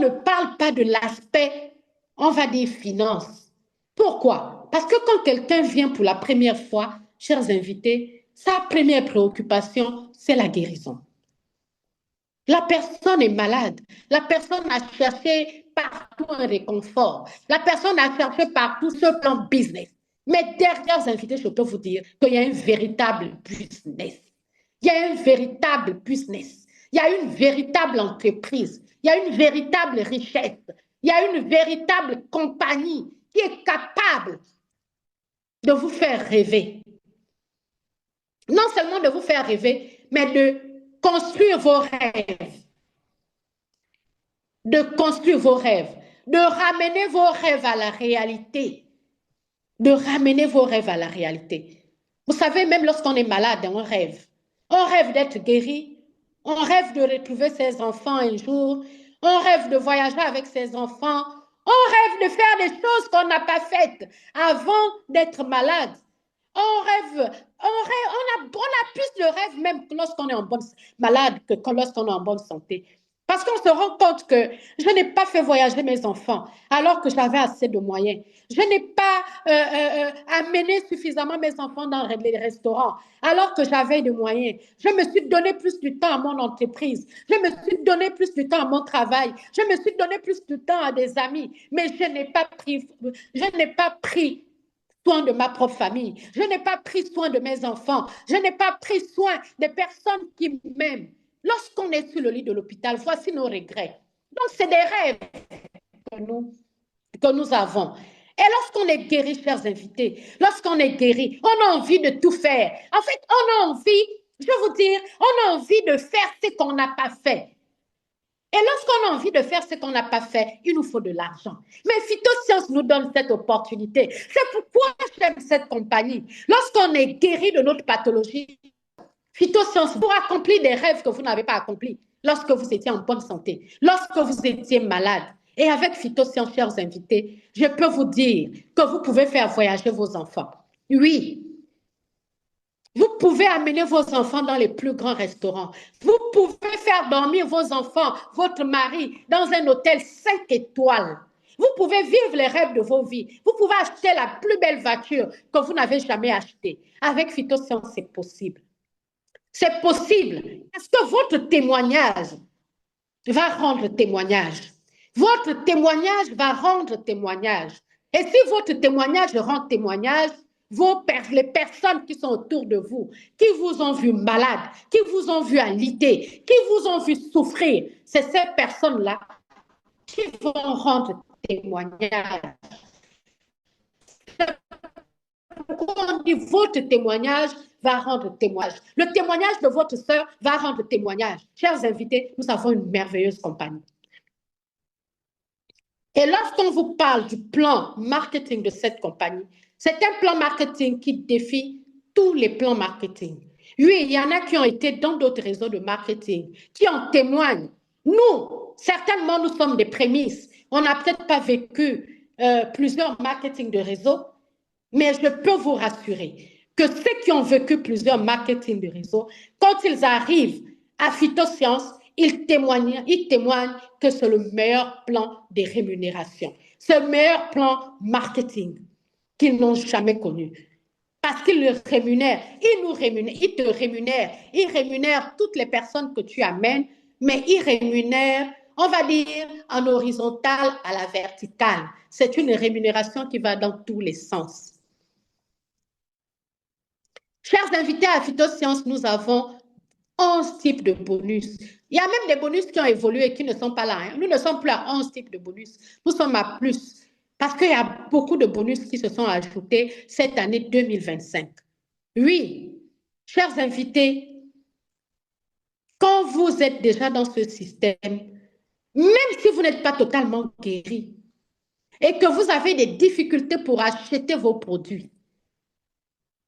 ne parle pas de l'aspect, on va dire, finance. Pourquoi? Parce que quand quelqu'un vient pour la première fois, chers invités, sa première préoccupation, c'est la guérison. La personne est malade. La personne a cherché partout un réconfort. La personne a cherché partout ce plan business. Mais derrière, invités, je peux vous dire qu'il y a un véritable business. Il y a un véritable business. Il y a une véritable entreprise. Il y a une véritable richesse. Il y a une véritable compagnie qui est capable de vous faire rêver. Non seulement de vous faire rêver, mais de construire vos rêves. De construire vos rêves, de ramener vos rêves à la réalité, de ramener vos rêves à la réalité. Vous savez, même lorsqu'on est malade, on rêve. On rêve d'être guéri, on rêve de retrouver ses enfants un jour, on rêve de voyager avec ses enfants, on rêve de faire des choses qu'on n'a pas faites avant d'être malade. On rêve, on a plus de rêves même lorsqu'on est en bonne malade que lorsqu'on est en bonne santé. Parce qu'on se rend compte que je n'ai pas fait voyager mes enfants alors que j'avais assez de moyens. Je n'ai pas amené suffisamment mes enfants dans les restaurants alors que j'avais des moyens. Je me suis donné plus de temps à mon entreprise. Je me suis donné plus de temps à mon travail. Je me suis donné plus de temps à des amis. Mais je n'ai pas pris soin de ma propre famille. Je n'ai pas pris soin de mes enfants. Je n'ai pas pris soin des personnes qui m'aiment. Lorsqu'on est sur le lit de l'hôpital, voici nos regrets. Donc, c'est des rêves que nous avons. Et lorsqu'on est guéri, chers invités, lorsqu'on est guéri, on a envie de tout faire. En fait, on a envie, je vais vous dire, on a envie de faire ce qu'on n'a pas fait. Et lorsqu'on a envie de faire ce qu'on n'a pas fait, il nous faut de l'argent. Mais Phytosciences nous donne cette opportunité. C'est pourquoi j'aime cette compagnie. Lorsqu'on est guéri de notre pathologie, Phytosciences pour accomplir des rêves que vous n'avez pas accomplis lorsque vous étiez en bonne santé, lorsque vous étiez malade. Et avec Phytosciences, chers invités, je peux vous dire que vous pouvez faire voyager vos enfants. Oui, vous pouvez amener vos enfants dans les plus grands restaurants. Vous pouvez faire dormir vos enfants, votre mari, dans un hôtel 5 étoiles. Vous pouvez vivre les rêves de vos vies. Vous pouvez acheter la plus belle voiture que vous n'avez jamais achetée. Avec Phytosciences, c'est possible. C'est possible parce que votre témoignage va rendre témoignage. Votre témoignage va rendre témoignage. Et si votre témoignage rend témoignage, les personnes qui sont autour de vous, qui vous ont vu malade, qui vous ont vu alité, qui vous ont vu souffrir, c'est ces personnes-là qui vont rendre témoignage. Pourquoi on dit votre témoignage va rendre témoignage. Le témoignage de votre sœur va rendre témoignage. Chers invités, nous avons une merveilleuse compagnie. Et lorsqu'on vous parle du plan marketing de cette compagnie, c'est un plan marketing qui défie tous les plans marketing. Oui, il y en a qui ont été dans d'autres réseaux de marketing, qui en témoignent. Nous, certainement, nous sommes des prémices. On n'a peut-être pas vécu plusieurs marketing de réseau, mais je peux vous rassurer que ceux qui ont vécu plusieurs marketing de réseau, quand ils arrivent à Phytosciences, ils témoignent que c'est le meilleur plan de rémunération. C'est le meilleur plan marketing qu'ils n'ont jamais connu. Parce qu'ils le rémunèrent, ils te rémunèrent, ils rémunèrent toutes les personnes que tu amènes, mais ils rémunèrent, on va dire, en horizontal à la verticale. C'est une rémunération qui va dans tous les sens. Chers invités à Phytosciences, nous avons 11 types de bonus. Il y a même des bonus qui ont évolué et qui ne sont pas là. Nous ne sommes plus à 11 types de bonus. Nous sommes à plus. Parce qu'il y a beaucoup de bonus qui se sont ajoutés cette année 2025. Oui, chers invités, quand vous êtes déjà dans ce système, même si vous n'êtes pas totalement guéri et que vous avez des difficultés pour acheter vos produits,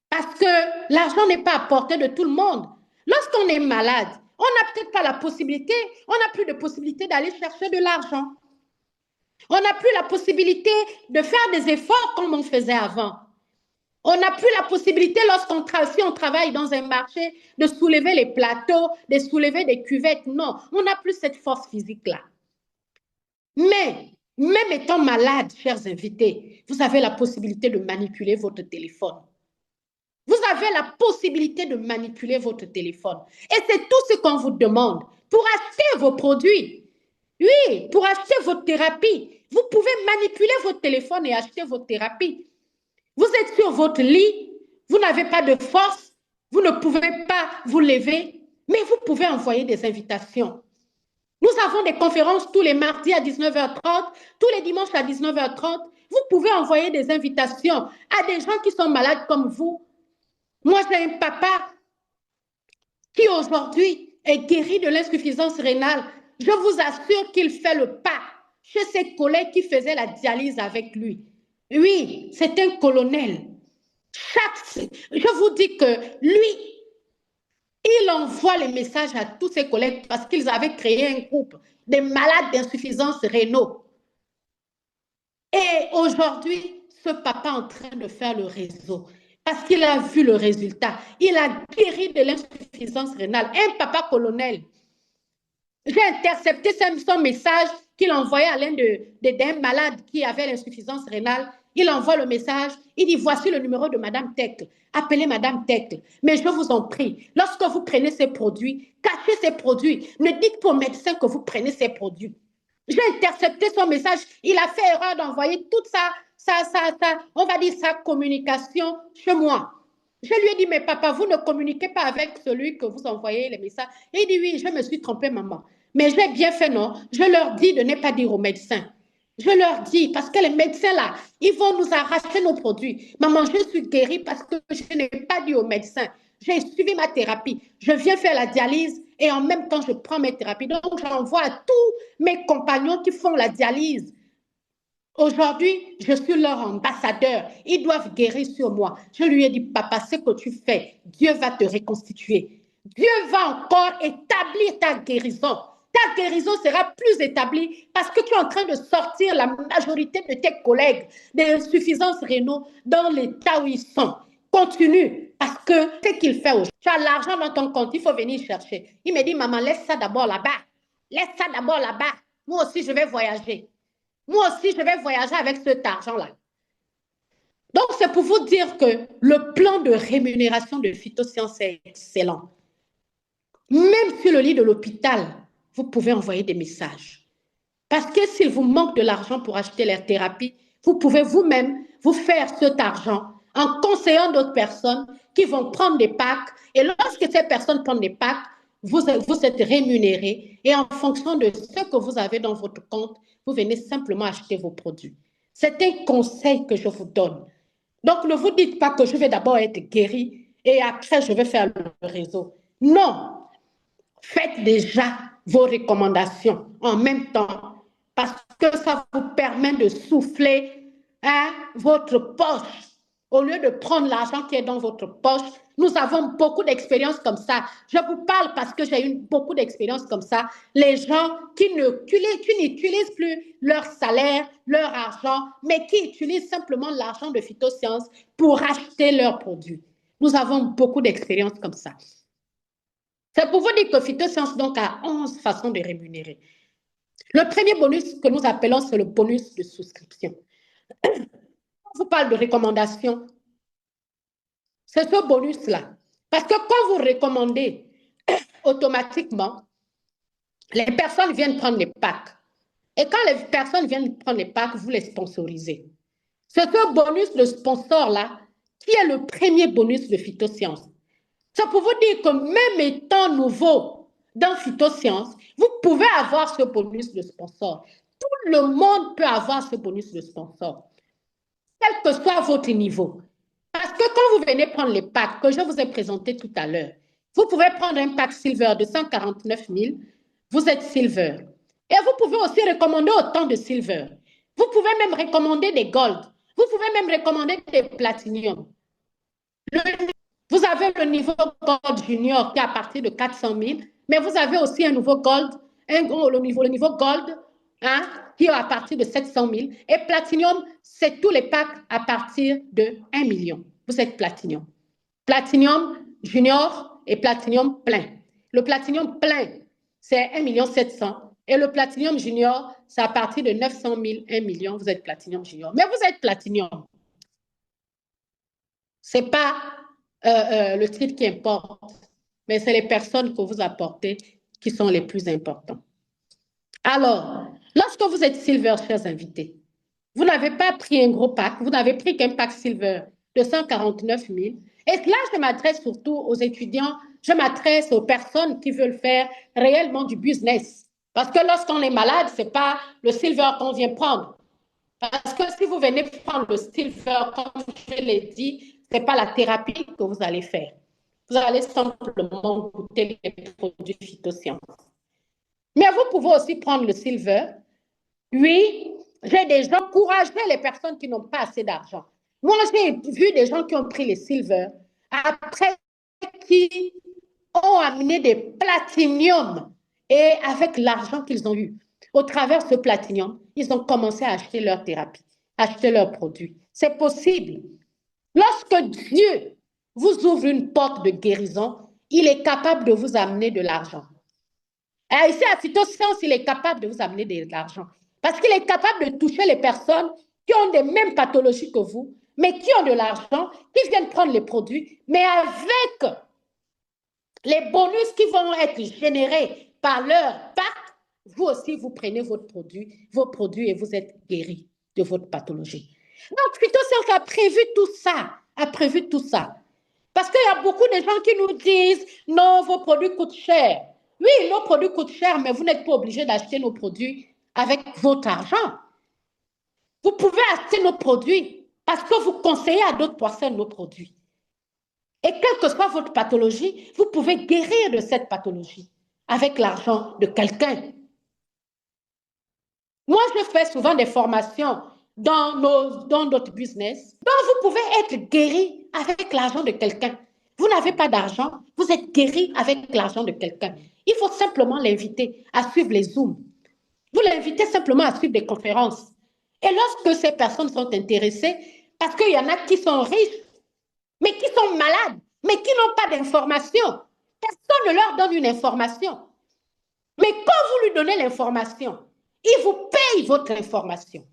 parce que l'argent n'est pas à portée de tout le monde. Lorsqu'on est malade, on n'a peut-être pas la possibilité, on n'a plus de possibilité d'aller chercher de l'argent. On n'a plus la possibilité de faire des efforts comme on faisait avant. On n'a plus la possibilité, si on travaille dans un marché, de soulever les plateaux, de soulever des cuvettes. Non, on n'a plus cette force physique-là. Mais, même étant malade, chers invités, vous avez la possibilité de manipuler votre téléphone. Vous avez la possibilité de manipuler votre téléphone. Et c'est tout ce qu'on vous demande pour acheter vos produits. Oui, pour acheter votre thérapie. Vous pouvez manipuler votre téléphone et acheter votre thérapie. Vous êtes sur votre lit, vous n'avez pas de force, vous ne pouvez pas vous lever, mais vous pouvez envoyer des invitations. Nous avons des conférences tous les mardis à 19h30, tous les dimanches à 19h30. Vous pouvez envoyer des invitations à des gens qui sont malades comme vous. Moi, j'ai un papa qui aujourd'hui est guéri de l'insuffisance rénale. Je vous assure qu'il fait le pas chez ses collègues qui faisaient la dialyse avec lui. Oui, c'est un colonel. Je vous dis que lui, il envoie les messages à tous ses collègues parce qu'ils avaient créé un groupe des malades d'insuffisance rénale. Et aujourd'hui, ce papa est en train de faire le réseau parce qu'il a vu le résultat. Il a guéri de l'insuffisance rénale. Un papa colonel. J'ai intercepté son message qu'il envoyait à l'un des malades qui avait l'insuffisance rénale. Il envoie le message, il dit voici le numéro de Madame Tecle. Appelez Madame Tecle. Mais je vous en prie, lorsque vous prenez ces produits, cachez ces produits. Ne dites pas au médecin que vous prenez ces produits. J'ai intercepté son message. Il a fait erreur d'envoyer toute on va dire sa communication chez moi. Je lui ai dit, mais papa, vous ne communiquez pas avec celui que vous envoyez les messages. Et il dit, oui, je me suis trompée, maman. Mais j'ai bien fait, non? Je leur dis de ne pas dire aux médecins. Je leur dis, parce que les médecins, là, ils vont nous arracher nos produits. Maman, je suis guérie parce que je n'ai pas dit aux médecins. J'ai suivi ma thérapie. Je viens faire la dialyse et en même temps, je prends mes thérapies. Donc, j'envoie à tous mes compagnons qui font la dialyse. Aujourd'hui, je suis leur ambassadeur. Ils doivent guérir sur moi. Je lui ai dit, papa, ce que tu fais, Dieu va te reconstituer. Dieu va encore établir ta guérison. Ta guérison sera plus établie parce que tu es en train de sortir la majorité de tes collègues d'insuffisance rénale dans l'état où ils sont. Continue parce que ce qu'il fait aujourd'hui, tu as l'argent dans ton compte, il faut venir chercher. Il me dit, maman, laisse ça d'abord là-bas. Laisse ça d'abord là-bas. Moi aussi, je vais voyager. Moi aussi, je vais voyager avec cet argent-là. Donc, c'est pour vous dire que le plan de rémunération de Phytosciences est excellent. Même sur le lit de l'hôpital, vous pouvez envoyer des messages. Parce que s'il vous manque de l'argent pour acheter la thérapie, vous pouvez vous-même vous faire cet argent en conseillant d'autres personnes qui vont prendre des packs. Et lorsque ces personnes prennent des packs, vous êtes rémunéré et en fonction de ce que vous avez dans votre compte, vous venez simplement acheter vos produits. C'est un conseil que je vous donne. Donc, ne vous dites pas que je vais d'abord être guéri et après je vais faire le réseau. Non, faites déjà vos recommandations en même temps parce que ça vous permet de souffler votre poche. Au lieu de prendre l'argent qui est dans votre poche, nous avons beaucoup d'expériences comme ça. Je vous parle parce que j'ai eu beaucoup d'expériences comme ça. Les gens qui n'utilisent plus leur salaire, leur argent, mais qui utilisent simplement l'argent de Phytosciences pour acheter leurs produits. Nous avons beaucoup d'expériences comme ça. C'est pour vous dire que Phytosciences donc a 11 façons de rémunérer. Le premier bonus que nous appelons, c'est le bonus de souscription. Je vous parle de recommandation. C'est ce bonus-là. Parce que quand vous recommandez, automatiquement, les personnes viennent prendre les packs. Et quand les personnes viennent prendre les packs, vous les sponsorisez. C'est ce bonus de sponsor-là qui est le premier bonus de Phytosciences. C'est pour vous dire que même étant nouveau dans Phytosciences, vous pouvez avoir ce bonus de sponsor. Tout le monde peut avoir ce bonus de sponsor, quel que soit votre niveau. Parce que quand vous venez prendre les packs que je vous ai présentés tout à l'heure, vous pouvez prendre un pack Silver de 149 000, vous êtes Silver. Et vous pouvez aussi recommander autant de Silver. Vous pouvez même recommander des Gold. Vous pouvez même recommander des Platinum. Vous avez le niveau Gold Junior qui est à partir de 400 000, mais vous avez aussi un nouveau Gold, le niveau Gold, qui est à partir de 700 000. Et Platinum, c'est tous les packs à partir de 1 million. Vous êtes Platinum. Platinum Junior et Platinum plein. Le Platinum plein, c'est 1 700 000. Et le Platinum Junior, c'est à partir de 900 000, 1 million, vous êtes Platinum Junior. Mais vous êtes Platinum. Ce n'est pas le titre qui importe, mais c'est les personnes que vous apportez qui sont les plus importantes. Alors, lorsque vous êtes Silver, chers invités, vous n'avez pas pris un gros pack, vous n'avez pris qu'un pack Silver de 149 000. Et là, je m'adresse surtout aux étudiants, je m'adresse aux personnes qui veulent faire réellement du business. Parce que lorsqu'on est malade, ce n'est pas le Silver qu'on vient prendre. Parce que si vous venez prendre le Silver, comme je l'ai dit, ce n'est pas la thérapie que vous allez faire. Vous allez simplement goûter les produits phytosciences. Mais vous pouvez aussi prendre le Silver. Oui, j'ai des gens encourager les personnes qui n'ont pas assez d'argent. Moi, j'ai vu des gens qui ont pris les Silver après qui ont amené des platiniums et avec l'argent qu'ils ont eu, au travers de ce platinium, ils ont commencé à acheter leur thérapie, acheter leurs produits. C'est possible. Lorsque Dieu vous ouvre une porte de guérison, il est capable de vous amener de l'argent. Et ici, à Phytosciences, il est capable de vous amener de l'argent. Parce qu'il est capable de toucher les personnes qui ont les mêmes pathologies que vous, mais qui ont de l'argent, qui viennent prendre les produits, mais avec les bonus qui vont être générés par leur pacte, vous aussi, vous prenez vos produits et vous êtes guéri de votre pathologie. Donc, Phytosciences a prévu tout ça. Parce qu'il y a beaucoup de gens qui nous disent, non, vos produits coûtent cher. Oui, nos produits coûtent cher, mais vous n'êtes pas obligé d'acheter nos produits avec votre argent. Vous pouvez acheter nos produits parce que vous conseillez à d'autres personnes nos produits. Et quelle que soit votre pathologie, vous pouvez guérir de cette pathologie avec l'argent de quelqu'un. Moi, je fais souvent des formations dans notre business. Donc, vous pouvez être guéri avec l'argent de quelqu'un. Vous n'avez pas d'argent, vous êtes guéri avec l'argent de quelqu'un. Il faut simplement l'inviter à suivre les Zooms. Vous l'invitez simplement à suivre des conférences. Et lorsque ces personnes sont intéressées, parce qu'il y en a qui sont riches, mais qui sont malades, mais qui n'ont pas d'information. Personne ne leur donne une information. Mais quand vous lui donnez l'information, il vous paye votre information.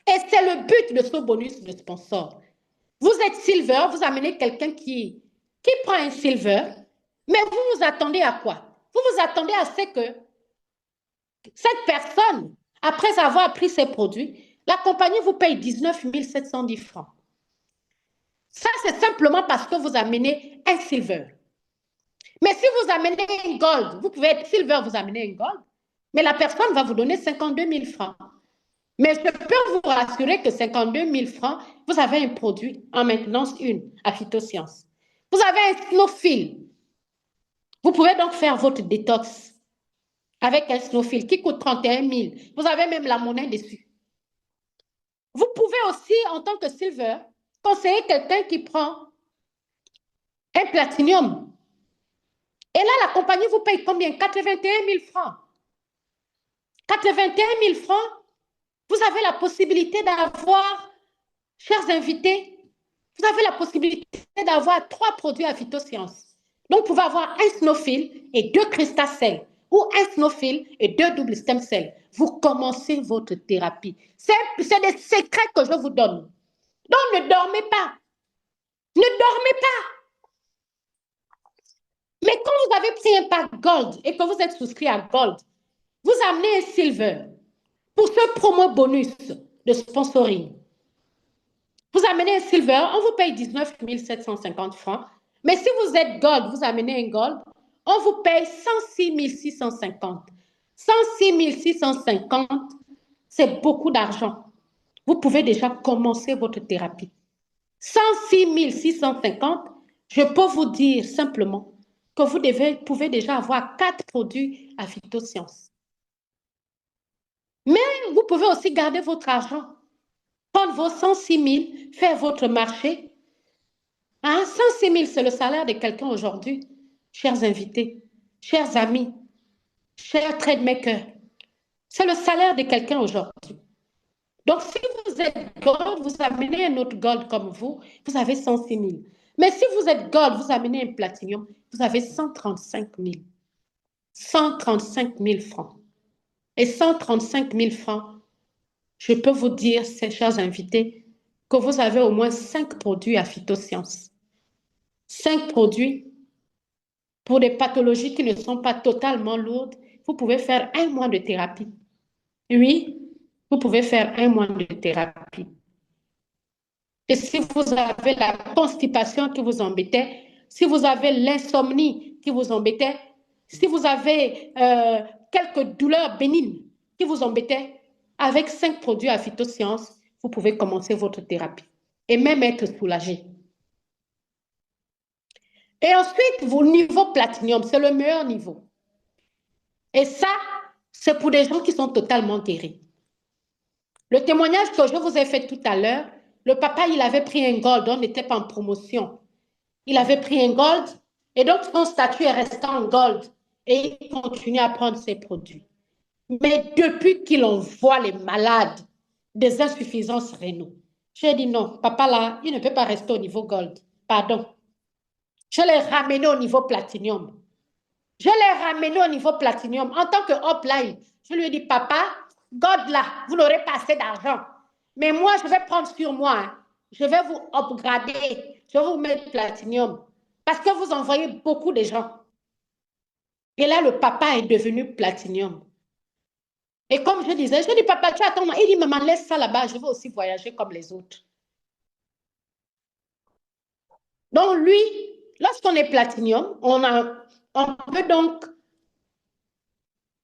Et c'est le but de ce bonus de sponsor. Vous êtes Silver, vous amenez quelqu'un qui prend un Silver, mais vous vous attendez à quoi? Vous vous attendez à ce que cette personne, après avoir pris ses produits, la compagnie vous paye 19 710 francs. Ça, c'est simplement parce que vous amenez un Silver. Mais si vous amenez un Gold, vous pouvez être Silver, vous amenez un Gold, mais la personne va vous donner 52 000 francs. Mais je peux vous rassurer que 52 000 francs, vous avez un produit en maintenance 1 à Phytosciences. Vous avez un Snowfield. Vous pouvez donc faire votre détox avec un Snowfield qui coûte 31 000. Vous avez même la monnaie dessus. Vous pouvez aussi, en tant que Silver, conseiller quelqu'un qui prend un Platinum. Et là, la compagnie vous paye combien? 81 000 francs. 81 000 francs, vous avez la possibilité d'avoir, chers invités, vous avez la possibilité d'avoir 3 produits à Phytosciences. Donc, vous pouvez avoir un Snowfield et 2 Crystacell ou un Snowfield et 2 double stem cells. Vous commencez votre thérapie. C'est des secrets que je vous donne. Donc, ne dormez pas. Ne dormez pas. Mais quand vous avez pris un pack Gold et que vous êtes souscrit à Gold, vous amenez un Silver pour ce promo bonus de sponsoring. Vous amenez un Silver, on vous paye 19 750 francs. Mais si vous êtes Gold, vous amenez un Gold, on vous paye 106 650. 106 650, c'est beaucoup d'argent. Vous pouvez déjà commencer votre thérapie. 106 650, je peux vous dire simplement que vous pouvez déjà avoir 4 produits à Phytosciences. Mais vous pouvez aussi garder votre argent. Prendre vos 106 000, faire votre marché. 106 000, c'est le salaire de quelqu'un aujourd'hui, chers invités, chers amis, chers trademakers. C'est le salaire de quelqu'un aujourd'hui. Donc, si vous êtes Gold, vous amenez un autre Gold comme vous avez 106 000. Mais si vous êtes Gold, vous amenez un Platinum, vous avez 135 000. 135 000 francs. Et 135 000 francs, je peux vous dire, ces chers invités, que vous avez au moins 5 produits à Phytosciences. 5 produits pour des pathologies qui ne sont pas totalement lourdes. Vous pouvez faire 1 mois de thérapie. Oui, vous pouvez faire 1 mois de thérapie. Et si vous avez la constipation qui vous embêtait, si vous avez l'insomnie qui vous embêtait, si vous avez quelques douleurs bénignes qui vous embêtaient, avec 5 produits à Phytosciences, vous pouvez commencer votre thérapie et même être soulagé. Et ensuite, vos niveaux platinium, c'est le meilleur niveau. Et ça, c'est pour des gens qui sont totalement guéris. Le témoignage que je vous ai fait tout à l'heure, le papa, il avait pris un gold, on n'était pas en promotion. Il avait pris un gold et donc son statut est resté en gold et il continue à prendre ses produits. Mais depuis qu'il envoie les malades des insuffisances rénaux, j'ai dit non, papa là, il ne peut pas rester au niveau gold. Pardon. Je l'ai ramené au niveau platinium. Je l'ai ramené au niveau platinium. En tant que upline, je lui ai dit, papa, God là, vous n'aurez pas assez d'argent. Mais moi, je vais prendre sur moi. Hein. Je vais vous upgrader. Je vais vous mettre platinium. Parce que vous envoyez beaucoup de gens. Et là, le papa est devenu platinium. Et comme je disais, je dis, papa, tu attends. Il dit, maman, laisse ça là-bas. Je veux aussi voyager comme les autres. Donc, lui, lorsqu'on est platinium, on peut donc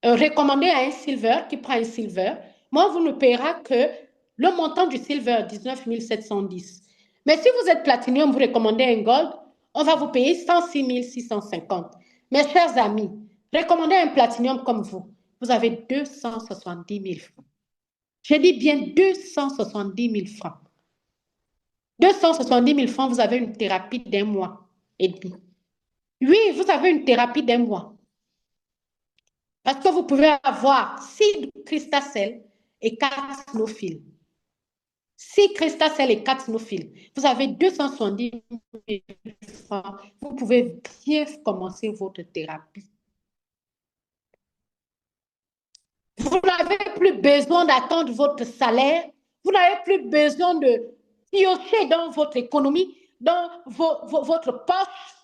recommander à un silver qui prend un silver. Moi, vous ne payera que le montant du silver, 19 710. Mais si vous êtes platinum, vous recommandez un gold, on va vous payer 106 650. Mes chers amis, recommandez un platinum comme vous. Vous avez 270 000 francs. J'ai dit bien 270 000 francs. 270 000 francs, vous avez une thérapie d'1 mois et demi. Oui, vous avez une thérapie d'1 mois. Parce que vous pouvez avoir 6 cristacelles et 4 snowphiles. 6 cristacelles et 4 snowphiles. Vous avez 270 000 francs. Vous pouvez bien commencer votre thérapie. Vous n'avez plus besoin d'attendre votre salaire. Vous n'avez plus besoin de piocher dans votre économie, dans votre poche,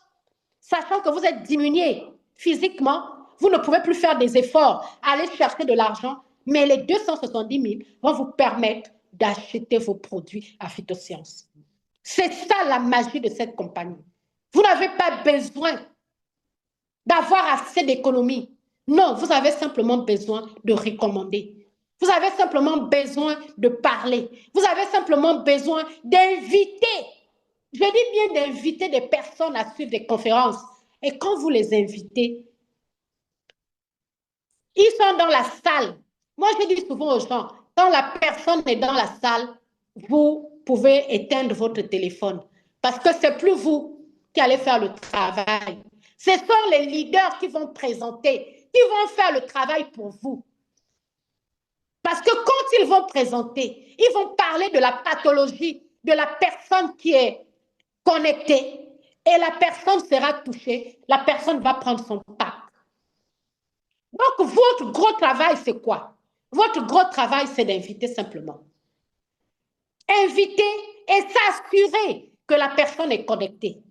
sachant que vous êtes diminué physiquement. Vous ne pouvez plus faire des efforts, aller chercher de l'argent, mais les 270 000 vont vous permettre d'acheter vos produits à Phytosciences. C'est ça la magie de cette compagnie. Vous n'avez pas besoin d'avoir assez d'économies. Non, vous avez simplement besoin de recommander. Vous avez simplement besoin de parler. Vous avez simplement besoin d'inviter. Je dis bien d'inviter des personnes à suivre des conférences. Et quand vous les invitez, ils sont dans la salle. Moi, je dis souvent aux gens, quand la personne est dans la salle, vous pouvez éteindre votre téléphone. Parce que ce n'est plus vous qui allez faire le travail. Ce sont les leaders qui vont présenter, qui vont faire le travail pour vous. Parce que quand ils vont présenter, ils vont parler de la pathologie de la personne qui est connectée et la personne sera touchée, la personne va prendre son pack. Donc, votre gros travail, c'est quoi? Votre gros travail, c'est d'inviter simplement. Inviter et s'assurer que la personne est connectée.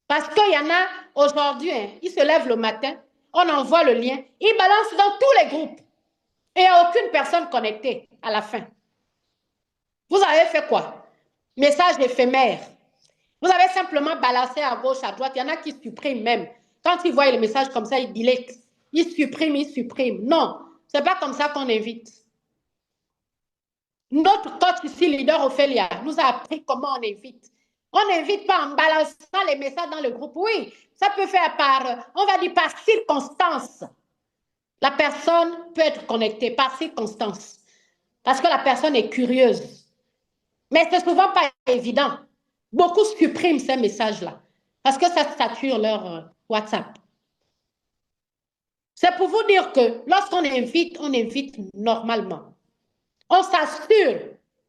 Parce qu'il y en a aujourd'hui, hein, ils se lèvent le matin, on envoie le lien, ils balancent dans tous les groupes. Et il n'y a aucune personne connectée à la fin. Vous avez fait quoi? Message éphémère. Vous avez simplement balancé à gauche, à droite. Il y en a qui suppriment même. Quand ils voient le message comme ça, ils delete. Ils suppriment, ils suppriment. Non, ce n'est pas comme ça qu'on invite. Notre coach ici, leader Ophélia, nous a appris comment on invite. On n'invite pas en balançant les messages dans le groupe. Oui, ça peut faire par, on va dire par circonstance. La personne peut être connectée par circonstance. Parce que la personne est curieuse. Mais ce n'est souvent pas évident. Beaucoup suppriment ces messages-là. Parce que ça sature leur WhatsApp. C'est pour vous dire que lorsqu'on invite, on invite normalement. On s'assure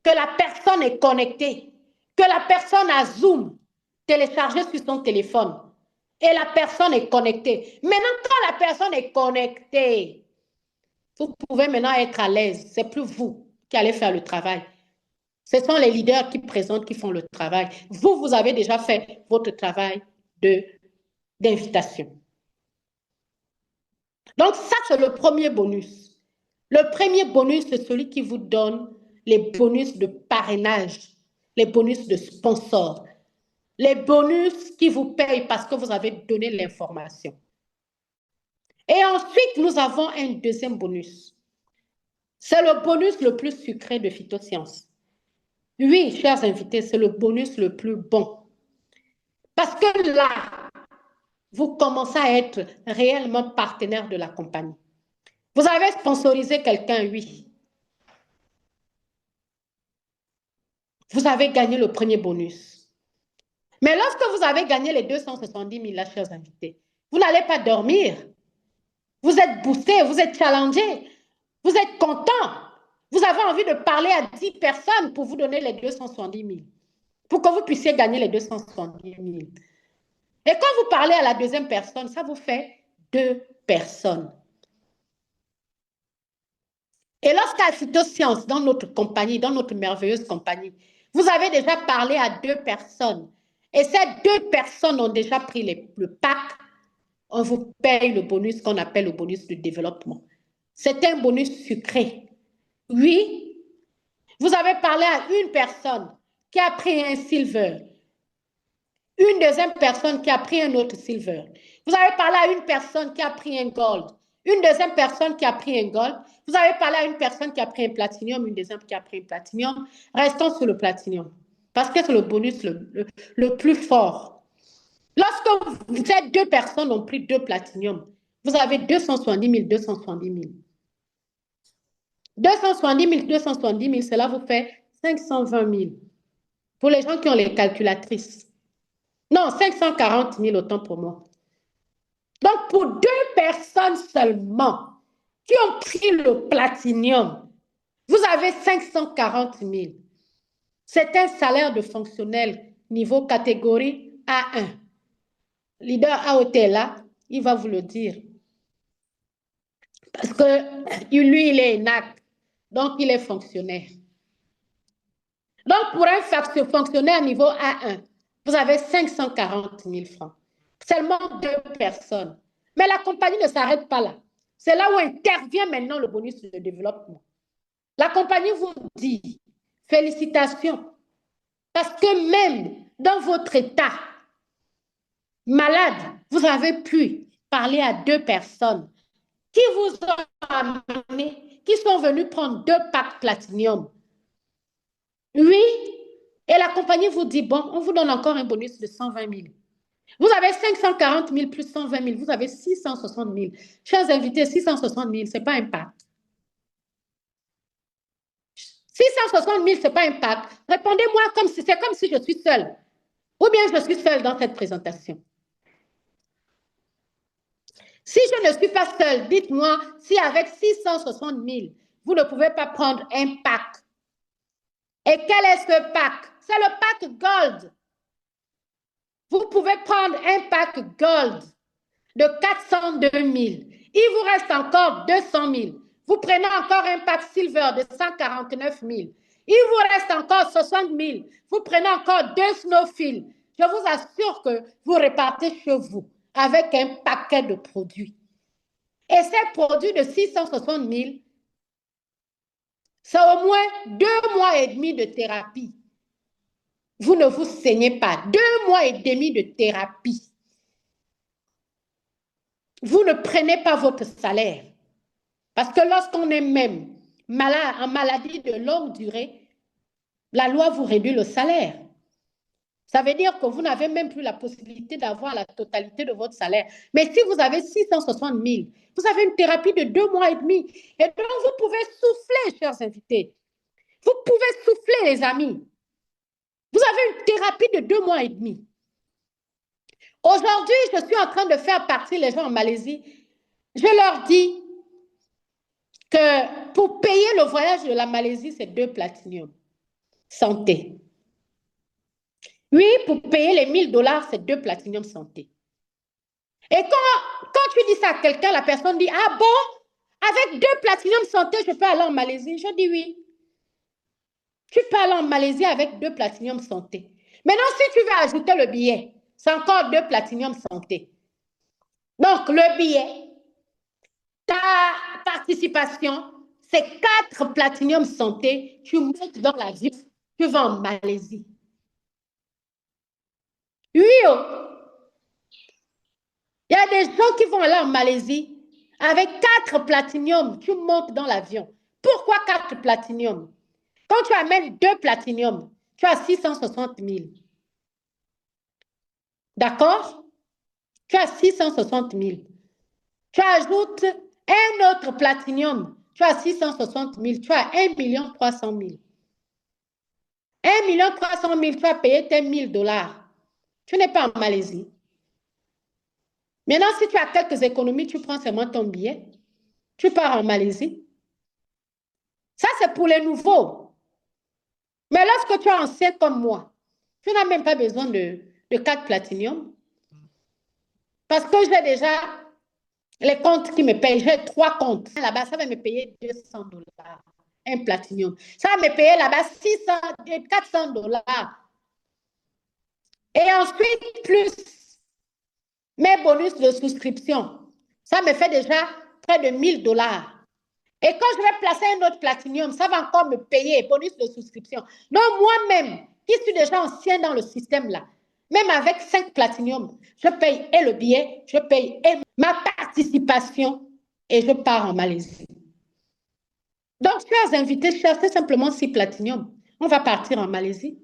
que la personne est connectée, que la personne a Zoom téléchargé sur son téléphone et la personne est connectée. Maintenant, quand la personne est connectée, vous pouvez maintenant être à l'aise. Ce n'est plus vous qui allez faire le travail. Ce sont les leaders qui présentent, qui font le travail. Vous, vous avez déjà fait votre travail d'invitation. Donc, ça, c'est le premier bonus. Le premier bonus, c'est celui qui vous donne les bonus de parrainage, les bonus de sponsor, les bonus qui vous payent parce que vous avez donné l'information. Et ensuite, nous avons un deuxième bonus. C'est le bonus le plus sucré de Phytosciences. Oui, chers invités, c'est le bonus le plus bon. Parce que là, vous commencez à être réellement partenaire de la compagnie. Vous avez sponsorisé quelqu'un, oui. Vous avez gagné le premier bonus. Mais lorsque vous avez gagné les 270 000, là, chers invités, vous n'allez pas dormir. Vous êtes boosté, vous êtes challengé, vous êtes content. Vous avez envie de parler à 10 personnes pour vous donner les 270 000, pour que vous puissiez gagner les 270 000. Et quand vous parlez à la deuxième personne, ça vous fait 2 personnes. Et lorsqu'à Phytosciences, dans notre compagnie, dans notre merveilleuse compagnie, vous avez déjà parlé à 2 personnes, et ces 2 personnes ont déjà pris le pack, on vous paye le bonus qu'on appelle le bonus de développement. C'est un bonus sucré. Oui, vous avez parlé à une personne qui a pris un silver, une deuxième personne qui a pris un autre silver. Vous avez parlé à une personne qui a pris un gold, une deuxième personne qui a pris un gold. Vous avez parlé à une personne qui a pris un platinum, une deuxième qui a pris un platinum. Restons sur le platinum, parce que c'est le bonus le plus fort. Lorsque ces 2 personnes ont pris 2 platinum, vous avez 270 000, 270 000. 270 000, 270 000, cela vous fait 520 000. Pour les gens qui ont les calculatrices. Non, 540 000, autant pour moi. Donc, pour 2 personnes seulement qui ont pris le platinum, vous avez 540 000. C'est un salaire de fonctionnel niveau catégorie A1. Leader AOT est là, il va vous le dire. Parce que lui, il est ENAC, donc il est fonctionnaire. Donc, pour un fonctionnaire niveau A1, vous avez 540 000 francs. Seulement 2 personnes. Mais la compagnie ne s'arrête pas là. C'est là où intervient maintenant le bonus de développement. La compagnie vous dit, félicitations, parce que même dans votre état malade, vous avez pu parler à 2 personnes qui vous ont amené, qui sont venus prendre 2 packs platinium. Oui, et la compagnie vous dit, bon, on vous donne encore un bonus de 120 000. Vous avez 540 000 plus 120 000, vous avez 660 000. Chers invités, 660 000, ce n'est pas un pack. 660 000, ce n'est pas un pack. Répondez-moi comme si c'est comme si je suis seule. Ou bien je suis seule dans cette présentation. Si je ne suis pas seule, dites-moi si avec 660 000, vous ne pouvez pas prendre un pack. Et quel est ce pack? C'est le pack Gold. Vous pouvez prendre un pack Gold de 402 000. Il vous reste encore 200 000. Vous prenez encore un pack Silver de 149 000. Il vous reste encore 60 000. Vous prenez encore 2 Snowfield. Je vous assure que vous repartez chez vous avec un paquet de produits. Et ces produits de 660 000, c'est au moins 2 mois et demi de thérapie. Vous ne vous saignez pas. 2 mois et demi de thérapie. Vous ne prenez pas votre salaire. Parce que lorsqu'on est même malade, en maladie de longue durée, la loi vous réduit le salaire. Ça veut dire que vous n'avez même plus la possibilité d'avoir la totalité de votre salaire. Mais si vous avez 660 000, vous avez une thérapie de 2 mois et demi. Et donc, vous pouvez souffler, chers invités. Vous pouvez souffler, les amis. Vous avez une thérapie de 2 mois et demi. Aujourd'hui, je suis en train de faire partie les gens en Malaisie. Je leur dis que pour payer le voyage de la Malaisie, c'est 2 platinium. Santé. Oui, pour payer les $1000, c'est 2 platinium santé. Et quand tu dis ça à quelqu'un, la personne dit, ah bon, avec 2 Platinum Santé, je peux aller en Malaisie. Je dis oui. Tu peux aller en Malaisie avec 2 Platinum Santé. Maintenant, si tu veux ajouter le billet, c'est encore 2 Platinum Santé. Donc, le billet, ta participation, c'est 4 Platinum Santé. Tu montes dans l'avion, tu vas en Malaisie. Oui, oh. Il y a des gens qui vont aller en Malaisie avec 4 Platinum. Tu montes dans l'avion. Pourquoi 4 Platinum? Quand tu amènes 2 Platinum, tu as 660 000. D'accord? Tu as 660 000. Tu ajoutes un autre Platinum, tu as 660 000, tu as 1 300 000. 1 300 000, tu as payé tes $1000. Tu n'es pas en Malaisie. Maintenant, si tu as quelques économies, tu prends seulement ton billet, tu pars en Malaisie. Ça, c'est pour les nouveaux. Mais lorsque tu es ancien comme moi, tu n'as même pas besoin de 4 Platinum. Parce que j'ai déjà les comptes qui me payent. J'ai 3 comptes. Là-bas, ça va me payer $200. Un Platinum. Ça va me payer là-bas 400 $. Et ensuite, plus mes bonus de souscription. Ça me fait déjà près de $1000. Et quand je vais placer un autre Platinum, ça va encore me payer bonus de souscription. Donc, moi-même, qui suis déjà ancien dans le système là, même avec 5 Platinum, je paye et le billet, je paye et ma participation et je pars en Malaisie. Donc, chers invités, cherchez simplement 6 Platinum. On va partir en Malaisie.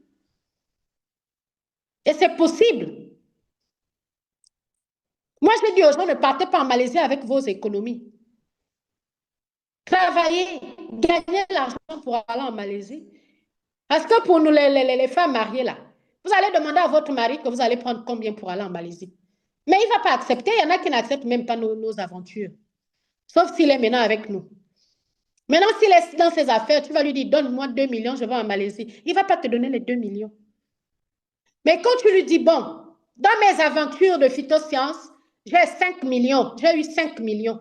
Et c'est possible. Moi, je dis aux gens, ne partez pas en Malaisie avec vos économies. Travaillez, gagnez l'argent pour aller en Malaisie. Parce que pour nous, les femmes mariées, là, vous allez demander à votre mari que vous allez prendre combien pour aller en Malaisie. Mais il ne va pas accepter. Il y en a qui n'acceptent même pas nos aventures. Sauf s'il est maintenant avec nous. Maintenant, s'il est dans ses affaires, tu vas lui dire, donne-moi 2 millions, je vais en Malaisie. Il ne va pas te donner les 2 millions. Mais quand tu lui dis, bon, dans mes aventures de phytosciences, j'ai 5 millions, j'ai eu 5 millions.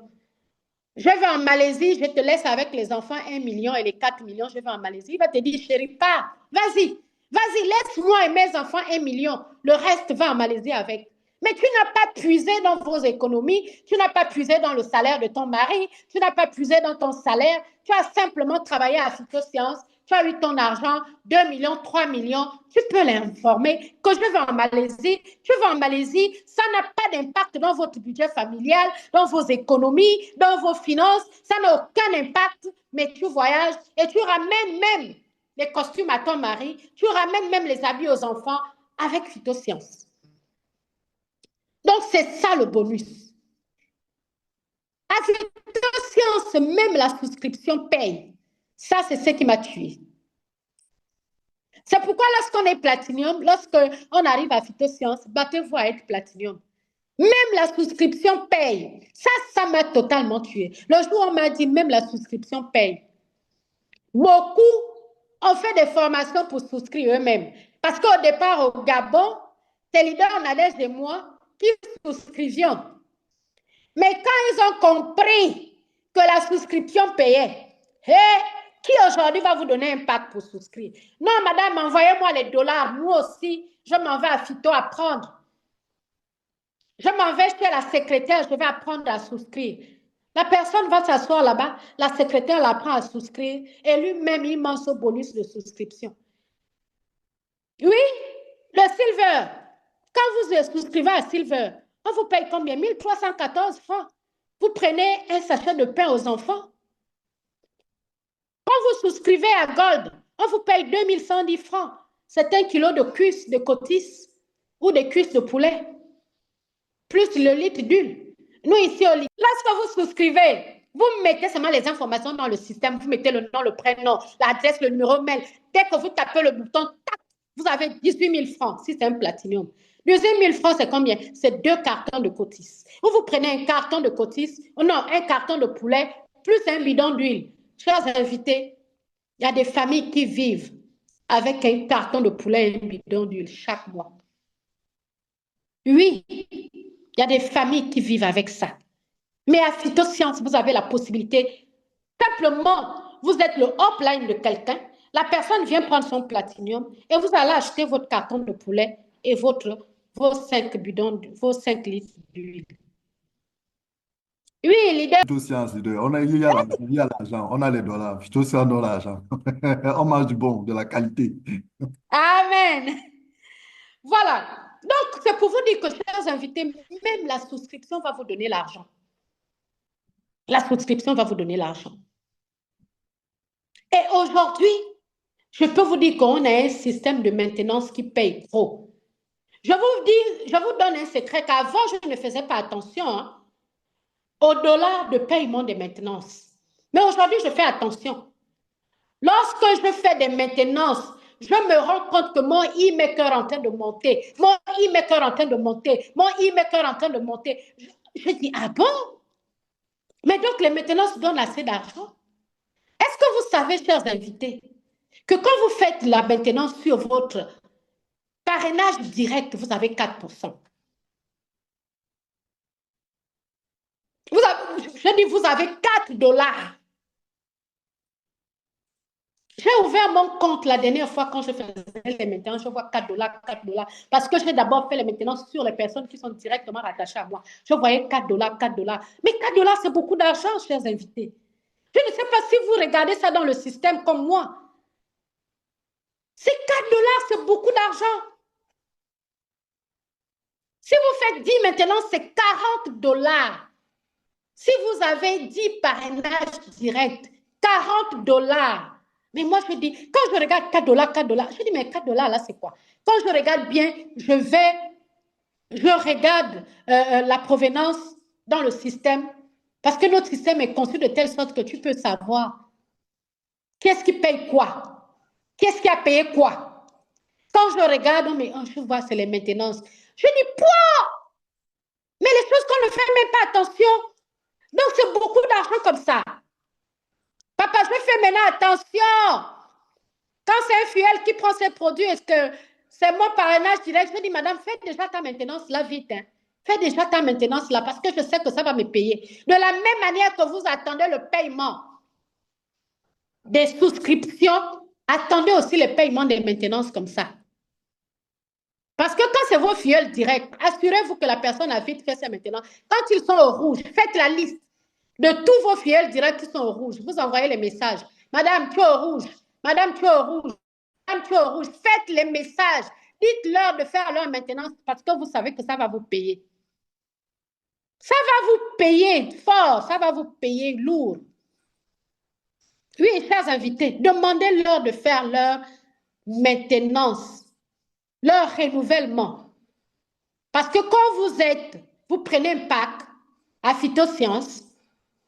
Je vais en Malaisie, je te laisse avec les enfants 1 million et les 4 millions, je vais en Malaisie. Il va te dire, chérie, pars, vas-y, laisse-moi et mes enfants 1 million. Le reste va en Malaisie avec. Mais tu n'as pas puisé dans vos économies, tu n'as pas puisé dans le salaire de ton mari, tu n'as pas puisé dans ton salaire, tu as simplement travaillé à Phytosciences, tu as eu ton argent, 2 millions, 3 millions, tu peux l'informer que je vais en Malaisie, tu vas en Malaisie, ça n'a pas d'impact dans votre budget familial, dans vos économies, dans vos finances, ça n'a aucun impact, mais tu voyages et tu ramènes même les costumes à ton mari, tu ramènes même les habits aux enfants avec Phytosciences. Donc, c'est ça le bonus. À Phytosciences, même la souscription paye. Ça, c'est ce qui m'a tué. C'est pourquoi lorsqu'on est Platinum, lorsqu'on arrive à Phytosciences, battez-vous à être Platinum. Même la souscription paye. Ça m'a totalement tué. Le jour où on m'a dit, même la souscription paye. Beaucoup ont fait des formations pour souscrire eux-mêmes. Parce qu'au départ, au Gabon, c'est leaders Nadège et moi qui souscrivions. Mais quand ils ont compris que la souscription payait, qui aujourd'hui va vous donner un pack pour souscrire? Non, madame, envoyez-moi les dollars. Moi aussi, je m'en vais à Phyto apprendre. Je m'en vais chez la secrétaire, je vais apprendre à souscrire. La personne va s'asseoir là-bas, la secrétaire l'apprend à souscrire et lui-même, il mange ce bonus de souscription. Oui, le Silver. Quand vous souscrivez à Silver, on vous paye combien? 1314 francs. Vous prenez un sachet de pain aux enfants. Quand vous souscrivez à Gold, on vous paye 2110 francs. C'est 1 kilo de cuisses de cotis ou de cuisses de poulet, plus le litre d'huile. Nous, ici, au lit, lorsque vous souscrivez, vous mettez seulement les informations dans le système, vous mettez le nom, le prénom, l'adresse, le numéro mail. Dès que vous tapez le bouton, tac, vous avez 18 000 francs, si c'est un Platinum. 18 000 francs, c'est combien? C'est 2 cartons de cotis. Vous prenez un carton de cotis, non, un carton de poulet, plus un bidon d'huile. Chers invités, il y a des familles qui vivent avec un carton de poulet et un bidon d'huile chaque mois. Oui, Il y a des familles qui vivent avec ça. Mais à Phytosciences, vous avez la possibilité, simplement, vous êtes le upline de quelqu'un, la personne vient prendre son platinium et vous allez acheter votre carton de poulet et vos 5 bidons, vos 5 litres d'huile. Oui, leader. Phytosciences, leader. Il y a l'argent, on a les dollars. Phytosciences, on a l'argent. On mange du bon, de la qualité. Amen. Voilà. Donc, c'est pour vous dire que, chers invités, même la souscription va vous donner l'argent. La souscription va vous donner l'argent. Et aujourd'hui, je peux vous dire qu'on a un système de maintenance qui paye gros. Je vous donne un secret qu'avant, je ne faisais pas attention au dollar de paiement des maintenances. Mais aujourd'hui, je fais attention. Lorsque je fais des maintenances, je me rends compte que mon e-maker est en train de monter, mon e-maker est en train de monter, mon e-maker est en train de monter. Je dis, ah bon? Mais donc, les maintenances donnent assez d'argent. Est-ce que vous savez, chers invités, que quand vous faites la maintenance sur votre parrainage direct, vous avez 4%. Je dis, vous avez 4 dollars. J'ai ouvert mon compte la dernière fois quand je faisais les maintenances, je vois 4 dollars, 4 dollars. Parce que j'ai d'abord fait les maintenances sur les personnes qui sont directement rattachées à moi. Je voyais 4 dollars, 4 dollars. Mais 4 dollars, c'est beaucoup d'argent, chers invités. Je ne sais pas si vous regardez ça dans le système comme moi. Ces 4 dollars, c'est beaucoup d'argent. Si vous faites 10 maintenant, c'est 40 dollars. Si vous avez 10 parrainages directs, 40 dollars. Mais moi, je dis, quand je regarde 4 dollars, 4 dollars, je dis, mais 4 dollars, là, c'est quoi? Quand je regarde bien, je regarde la provenance dans le système, parce que notre système est conçu de telle sorte que tu peux savoir qu'est-ce qui paye quoi, qu'est-ce qui a payé quoi. Quand je regarde, mais je vois, c'est les maintenances. Je dis, quoi? Mais les choses qu'on ne fait même pas attention. Donc, c'est beaucoup d'argent comme ça. Papa, je fais maintenant attention. Quand c'est un fuel qui prend ses produits, est-ce que c'est mon parrainage direct? Je dis, madame, fais déjà ta maintenance là vite. Hein. Fais déjà ta maintenance là parce que je sais que ça va me payer. De la même manière que vous attendez le paiement des souscriptions, attendez aussi le paiement des maintenances comme ça. Parce que quand c'est vos fuels directs, assurez-vous que la personne a vite fait sa maintenance. Quand ils sont au rouge, faites la liste de tous vos fuels directs qui sont au rouge. Vous envoyez les messages. Madame, tu es au rouge. Madame, tu es au rouge. Madame, tu es au rouge. Faites les messages. Dites-leur de faire leur maintenance parce que vous savez que ça va vous payer. Ça va vous payer fort. Ça va vous payer lourd. Oui, chers invités, demandez-leur de faire leur maintenance, leur renouvellement. Parce que quand vous prenez un pack à Phytosciences,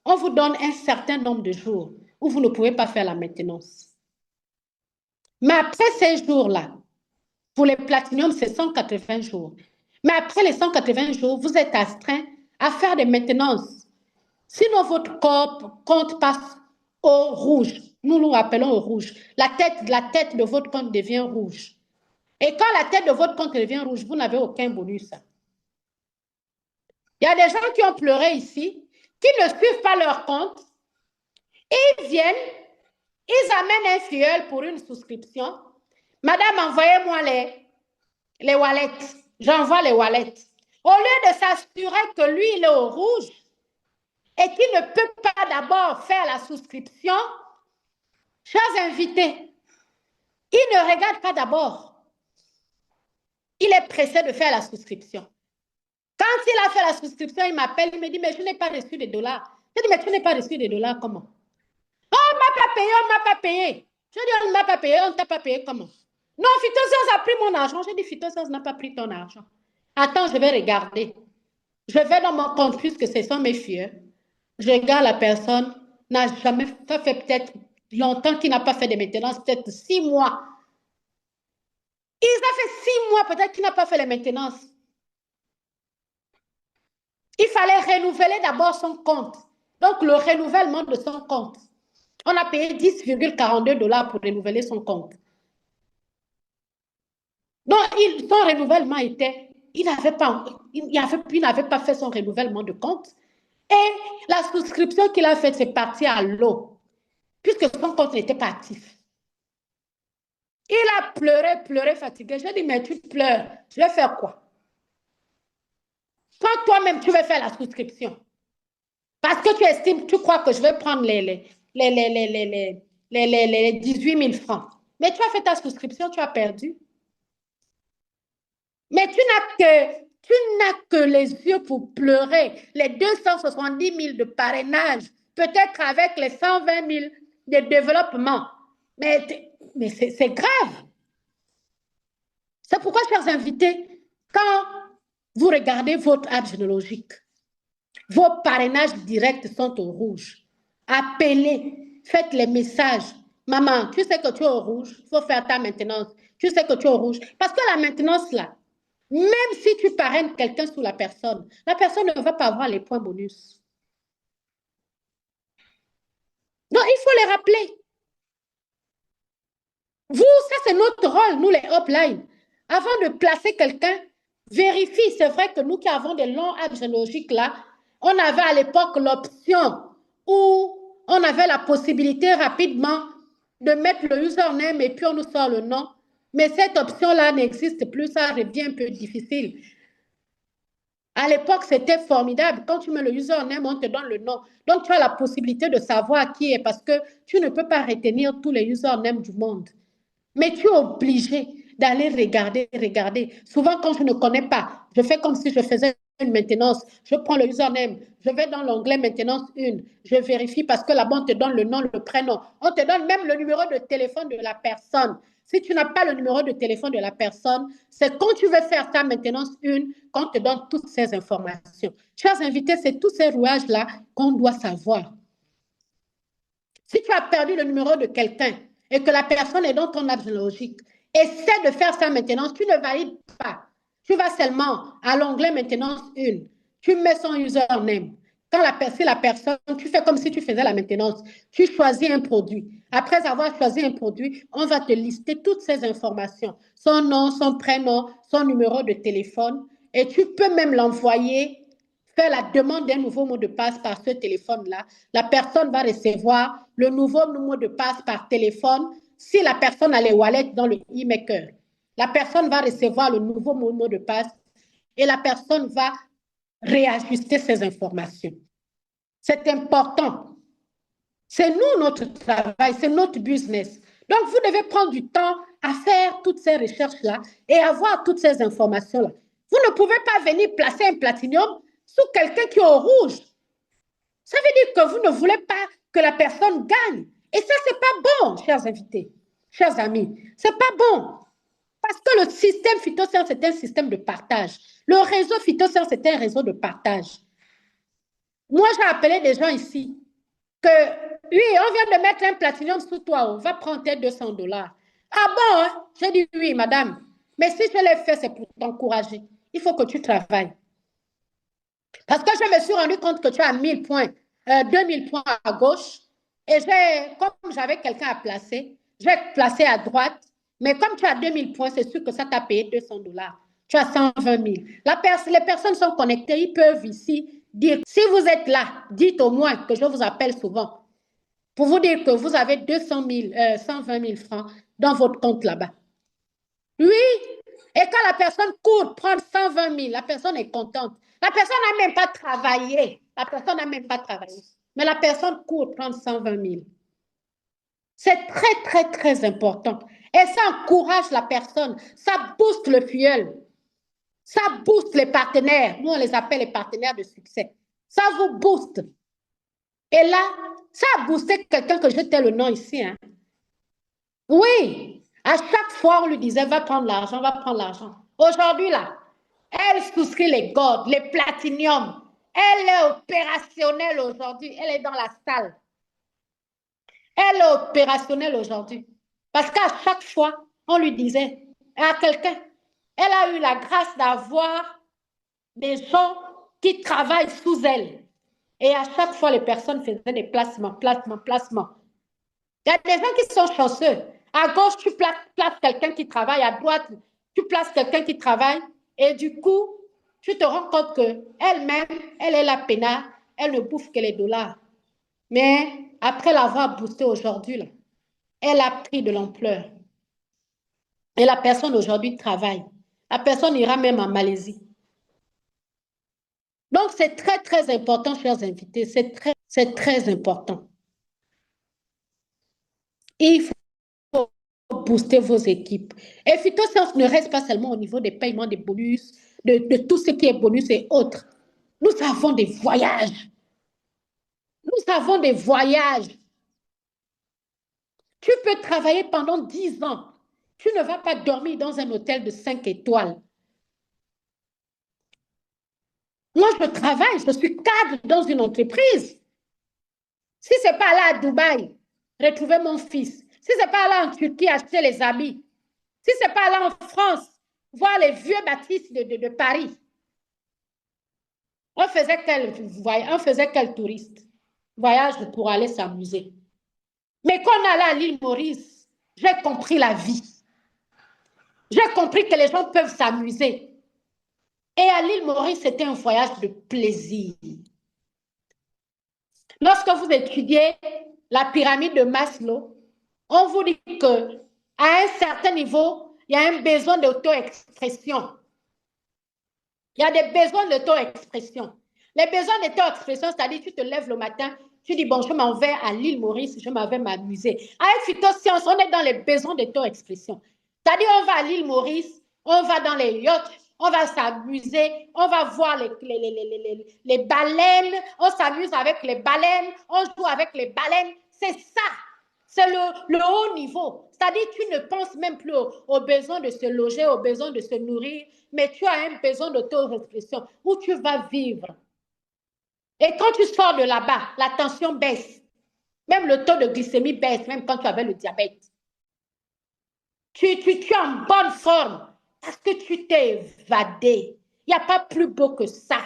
on vous donne un certain nombre de jours où vous ne pouvez pas faire la maintenance. Mais après ces jours-là, pour les platiniums, c'est 180 jours. Mais après les 180 jours, vous êtes astreint à faire des maintenances. Sinon, votre compte passe au rouge. Nous nous appelons au rouge. La tête de votre compte devient rouge. Et quand la tête de votre compte devient rouge, vous n'avez aucun bonus. Il y a des gens qui ont pleuré ici, qui ne suivent pas leur compte. Ils viennent, ils amènent un fuel pour une souscription. Madame, envoyez-moi les wallets. J'envoie les wallets. Au lieu de s'assurer que lui, il est au rouge et qu'il ne peut pas d'abord faire la souscription, chers invités, il ne regarde pas d'abord. Il est pressé de faire la souscription. Quand il a fait la souscription, il m'appelle, il me dit, mais je n'ai pas reçu de dollars. Je dis, mais tu n'as pas reçu de dollars, comment? Oh, on ne m'a pas payé, on ne m'a pas payé. Je dis, on ne m'a pas payé, on ne t'a pas payé, comment? Non, Phytosciences a pris mon argent. Je dis, Phytosciences n'a pas pris ton argent. Attends, je vais regarder. Je vais dans mon compte, puisque ce sont mes filles. Je regarde la personne, n'a jamais, ça fait peut-être longtemps qu'il n'a pas fait de maintenance, peut-être 6 mois. Il a fait 6 mois, peut-être qu'il n'a pas fait les maintenances. Il fallait renouveler d'abord son compte. Donc, le renouvellement de son compte. On a payé 10,42 dollars pour renouveler son compte. Donc, son renouvellement était il n'avait pas fait son renouvellement de compte. Et la souscription qu'il a faite, c'est parti à l'eau, puisque son compte n'était pas actif. Il a pleuré, pleuré, fatigué. J'ai dit, mais tu pleures, je vais faire quoi? Toi-même, tu veux faire la souscription. Parce que tu estimes, tu crois que je vais prendre les 18 000 francs. Mais tu as fait ta souscription, tu as perdu. Mais tu n'as que les yeux pour pleurer les 270 000 de parrainage, peut-être avec les 120 000 de développement. Mais c'est grave. C'est pourquoi, chers invités, quand vous regardez votre arbre généalogique, vos parrainages directs sont au rouge. Appelez, faites les messages. Maman, tu sais que tu es au rouge, il faut faire ta maintenance. Tu sais que tu es au rouge. Parce que la maintenance, là, même si tu parraines quelqu'un sous la personne ne va pas avoir les points bonus. Donc, il faut les rappeler. Vous, ça, c'est notre rôle, nous, les uplines. Avant de placer quelqu'un, vérifie. C'est vrai que nous qui avons des longs arbres généalogiques là, on avait à l'époque l'option où on avait la possibilité rapidement de mettre le username et puis on nous sort le nom. Mais cette option-là n'existe plus, ça devient un peu difficile. À l'époque, c'était formidable. Quand tu mets le username, on te donne le nom. Donc, tu as la possibilité de savoir qui est parce que tu ne peux pas retenir tous les usernames du monde. Mais tu es obligé d'aller regarder. Souvent, quand je ne connais pas, je fais comme si je faisais une maintenance. Je prends le username, je vais dans l'onglet maintenance 1, je vérifie parce que là-bas, on te donne le nom, le prénom. On te donne même le numéro de téléphone de la personne. Si tu n'as pas le numéro de téléphone de la personne, c'est quand tu veux faire ta maintenance 1 qu'on te donne toutes ces informations. Chers invités, c'est tous ces rouages-là qu'on doit savoir. Si tu as perdu le numéro de quelqu'un et que la personne est dans ton arbre généalogique, essaie de faire sa maintenance, tu ne valides pas. Tu vas seulement à l'onglet maintenance 1, tu mets son username. Si la personne, tu fais comme si tu faisais la maintenance, tu choisis un produit. Après avoir choisi un produit, on va te lister toutes ces informations, son nom, son prénom, son numéro de téléphone, et tu peux même l'envoyer, faire la demande d'un nouveau mot de passe par ce téléphone-là. La personne va recevoir le nouveau mot de passe par téléphone si la personne a les wallets dans le e-maker. La personne va recevoir le nouveau mot de passe et la personne va réajuster ses informations. C'est important. C'est nous, notre travail, c'est notre business. Donc, vous devez prendre du temps à faire toutes ces recherches-là et avoir toutes ces informations-là. Vous ne pouvez pas venir placer un platinium sous quelqu'un qui est au rouge. Ça veut dire que vous ne voulez pas que la personne gagne. Et ça, c'est pas bon, chers invités, chers amis. C'est pas bon. Parce que le système phytosciences, c'est un système de partage. Le réseau phytosciences, c'est un réseau de partage. Moi, j'ai appelé des gens ici que, oui, on vient de mettre un platinium sous toi, on va prendre tes $200. Ah bon, hein? J'ai dit oui, madame. Mais si je l'ai fait, c'est pour t'encourager. Il faut que tu travailles. Parce que je me suis rendu compte que tu as 1000 points, 2000 points à gauche. Et comme j'avais quelqu'un à placer, j'ai placé à droite. Mais comme tu as 2000 points, c'est sûr que ça t'a payé $200. Tu as 120 000. Les personnes sont connectées, ils peuvent ici dire, si vous êtes là, dites au moins que je vous appelle souvent pour vous dire que vous avez 120 000 francs dans votre compte là-bas. Oui, et quand la personne court prendre 120 000, la personne est contente. La personne n'a même pas travaillé. La personne n'a même pas travaillé. Mais la personne court prendre 120 000. C'est très, très, très important. Et ça encourage la personne. Ça booste le fuel. Ça booste les partenaires. Nous, on les appelle les partenaires de succès. Ça vous booste. Et là, ça a boosté quelqu'un que je t'ai le nom ici. Hein. Oui, à chaque fois, on lui disait, va prendre l'argent, va prendre l'argent. Aujourd'hui, là, elle souscrit les gold, les platinium. Elle est opérationnelle aujourd'hui. Elle est dans la salle. Elle est opérationnelle aujourd'hui. Parce qu'à chaque fois, on lui disait à quelqu'un, elle a eu la grâce d'avoir des gens qui travaillent sous elle. Et à chaque fois, les personnes faisaient des placements. Il y a des gens qui sont chanceux. À gauche, tu places quelqu'un qui travaille. À droite, tu places quelqu'un qui travaille. Et du coup, tu te rends compte qu'elle-même, elle est la pena, elle ne bouffe que les dollars. Mais après l'avoir boosté aujourd'hui, elle a pris de l'ampleur. Et la personne aujourd'hui travaille. La personne ira même en Malaisie. Donc, c'est très, très important, chers invités. C'est très important. Il faut booster vos équipes. Et Phytosciences ne reste pas seulement au niveau des paiements des bonus, de tout ce qui est bonus et autres. Nous avons des voyages. Nous avons des voyages. Tu peux travailler pendant 10 ans. Tu ne vas pas dormir dans un hôtel de 5 étoiles. Moi, je travaille, je suis cadre dans une entreprise. Si ce n'est pas aller à Dubaï, retrouver mon fils. Si ce n'est pas aller en Turquie, acheter les habits. Si ce n'est pas aller en France, voir les vieux bâtisses de Paris. On faisait quel touriste? Voyage pour aller s'amuser. Mais quand on allait à l'île Maurice, j'ai compris la vie. J'ai compris que les gens peuvent s'amuser. Et à l'île Maurice, c'était un voyage de plaisir. Lorsque vous étudiez la pyramide de Maslow, on vous dit qu'à un certain niveau, il y a un besoin d'auto-expression. Il y a des besoins d'auto-expression. Les besoins d'auto-expression, c'est-à-dire tu te lèves le matin, tu dis, bon, je m'en vais à l'île Maurice, je m'en vais m'amuser. Avec Phytosciences, on est dans les besoins d'auto-expression. C'est-à-dire, on va à l'île Maurice, on va dans les yachts, on va s'amuser, on va voir les baleines, on s'amuse avec les baleines, on joue avec les baleines. C'est ça. C'est le haut niveau. C'est-à-dire que tu ne penses même plus aux besoins de se loger, aux besoins de se nourrir, mais tu as un besoin d'auto-expression où tu vas vivre. Et quand tu sors de là-bas, la tension baisse. Même le taux de glycémie baisse, même quand tu avais le diabète. Tu es en bonne forme parce que tu t'es évadé. Il n'y a pas plus beau que ça.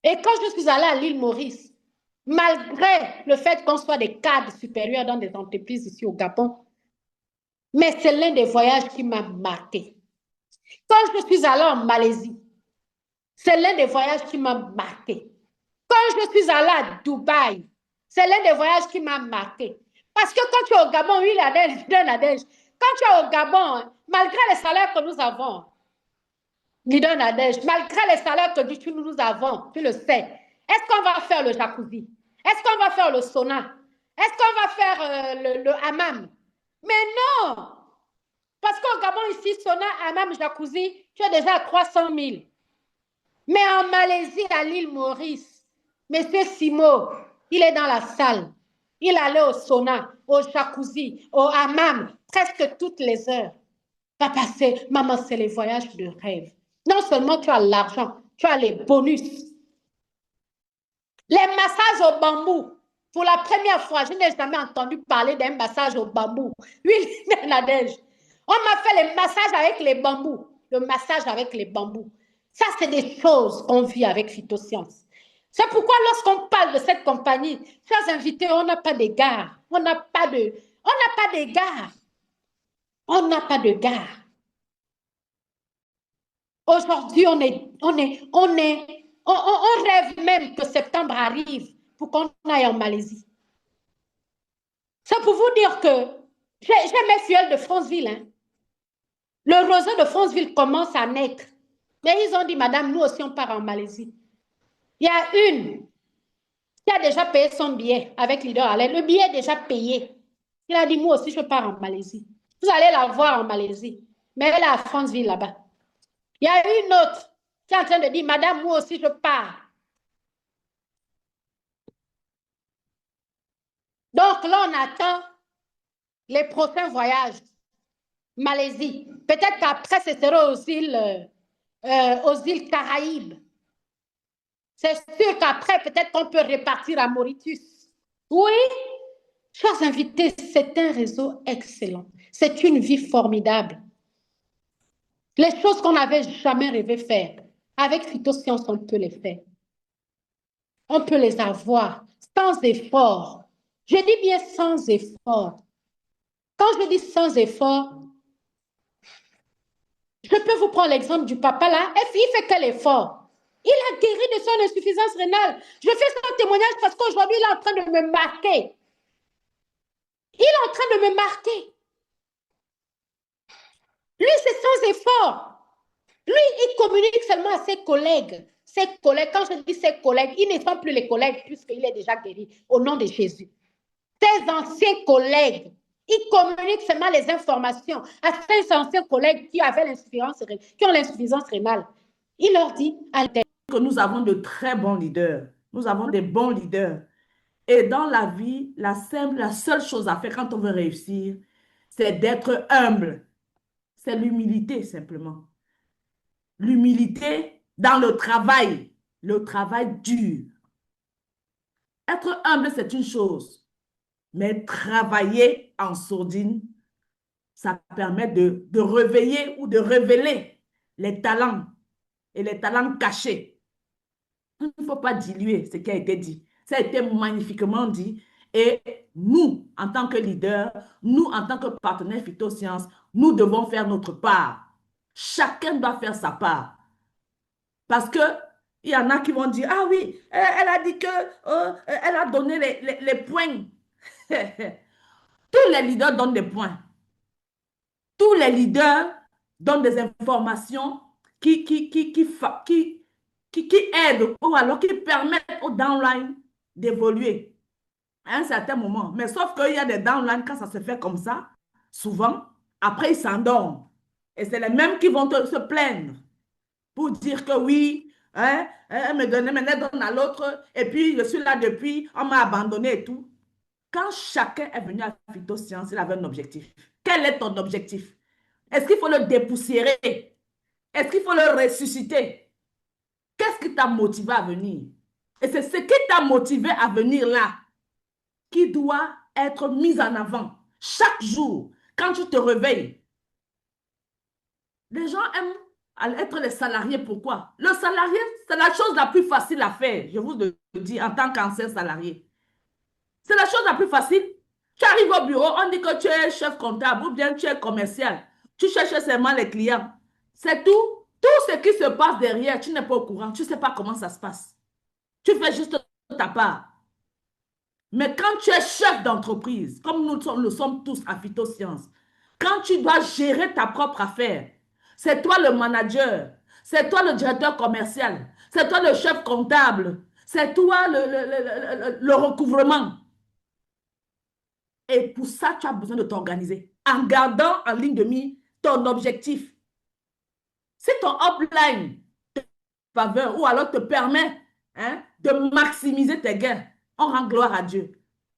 Et quand je suis allée à l'île Maurice, malgré le fait qu'on soit des cadres supérieurs dans des entreprises ici au Gabon, mais c'est l'un des voyages qui m'a marqué. Quand je suis allée en Malaisie, c'est l'un des voyages qui m'a marqué. Quand je suis allée à Dubaï, c'est l'un des voyages qui m'a marqué. Parce que quand tu es au Gabon, oui, la neige. Quand tu es au Gabon, malgré les salaires que nous avons, malgré les salaires que nous avons, tu le sais, est-ce qu'on va faire le jacuzzi? Est-ce qu'on va faire le sauna? Est-ce qu'on va faire le hammam? Mais non! Parce qu'au Gabon, ici, sauna, hammam, jacuzzi, tu es déjà à 300 000. Mais en Malaisie, à l'île Maurice, M. Simo, il est dans la salle. Il allait au sauna, au jacuzzi, au hammam, presque toutes les heures. Papa, maman, c'est les voyages de rêve. Non seulement tu as l'argent, tu as les bonus. Les massages au bambou. Pour la première fois, je n'ai jamais entendu parler d'un massage au bambou. Oui, Nadège. On m'a fait les massages avec les bambous. Le massage avec les bambous. Ça, c'est des choses qu'on vit avec Phytosciences. C'est pourquoi lorsqu'on parle de cette compagnie, chers invités, on n'a pas d'égard. On n'a pas d'égard. On n'a pas de gare. Aujourd'hui, on rêve même que septembre arrive pour qu'on aille en Malaisie. C'est pour vous dire que j'ai mes filleuls de Franceville. Hein. Le roseau de Franceville commence à naître. Mais ils ont dit, madame, nous aussi, on part en Malaisie. Il y a une qui a déjà payé son billet avec Leader Alain. Le billet est déjà payé. Il a dit, moi aussi, je pars en Malaisie. Vous allez la voir en Malaisie. Mais elle est à Franceville là-bas. Il y a une autre qui est en train de dire, madame, moi aussi, je pars. Donc là, on attend les prochains voyages. Malaisie. Peut-être qu'après, ce sera aux îles Caraïbes. C'est sûr qu'après, peut-être qu'on peut repartir à Mauritius. Oui, chers invités, c'est un réseau excellent. C'est une vie formidable. Les choses qu'on n'avait jamais rêvé faire, avec Phytosciences, on peut les faire. On peut les avoir sans effort. Je dis bien sans effort. Quand je dis sans effort, Je peux vous prendre l'exemple du papa là. Et puis, il fait quel effort? Il a guéri de son insuffisance rénale. Je fais son témoignage parce qu'aujourd'hui, il est en train de me marquer. Il est en train de me marquer. Lui, c'est sans effort. Lui, il communique seulement à ses collègues. Ses collègues, quand je dis ses collègues, ils ne sont plus les collègues puisqu'il est déjà guéri au nom de Jésus. Ses anciens collègues, il communique seulement les informations à ses anciens collègues qui avaient l'insuffisance, qui ont l'insuffisance rénale. Il leur dit que nous avons de très bons leaders. Nous avons des bons leaders. Et dans la vie, la seule chose à faire quand on veut réussir, c'est d'être humble. C'est l'humilité simplement. L'humilité dans le travail dur. Être humble, c'est une chose, mais travailler en sourdine, ça permet de réveiller ou de révéler les talents et les talents cachés. Il ne faut pas diluer ce qui a été dit. Ça a été magnifiquement dit. Et nous, en tant que leaders, nous, en tant que partenaires Phytosciences, nous devons faire notre part. Chacun doit faire sa part. Parce que il y en a qui vont dire, ah oui, elle a dit que elle a donné les points. Tous les leaders donnent des points. Tous les leaders donnent des informations qui aident ou alors qui permettent au downline d'évoluer à un certain moment. Mais sauf qu'il y a des downlines, quand ça se fait comme ça, souvent, après ils s'endorment. Et c'est les mêmes qui vont se plaindre pour dire que oui, hein, elle me donnait, mais elle donne à l'autre, et puis je suis là depuis, on m'a abandonné et tout. Quand chacun est venu à Phytosciences, il avait un objectif. Quel est ton objectif? Est-ce qu'il faut le dépoussiérer? Est-ce qu'il faut le ressusciter? Qu'est-ce qui t'a motivé à venir? Et c'est ce qui t'a motivé à venir là qui doit être mis en avant. Chaque jour, quand tu te réveilles, les gens aiment être les salariés. Pourquoi? Le salarié, c'est la chose la plus facile à faire, je vous le dis, en tant qu'ancien salarié. C'est la chose la plus facile. Tu arrives au bureau, on dit que tu es chef comptable ou bien tu es commercial. Tu cherches seulement les clients. C'est tout. Tout ce qui se passe derrière, tu n'es pas au courant. Tu ne sais pas comment ça se passe. Tu fais juste ta part. Mais quand tu es chef d'entreprise, comme nous le sommes tous à Phytosciences, quand tu dois gérer ta propre affaire, c'est toi le manager, c'est toi le directeur commercial, c'est toi le chef comptable, c'est toi le recouvrement. Et pour ça, tu as besoin de t'organiser en gardant en ligne de mire ton objectif. Si ton upline te faveur ou alors te permet de maximiser tes gains, on rend gloire à Dieu.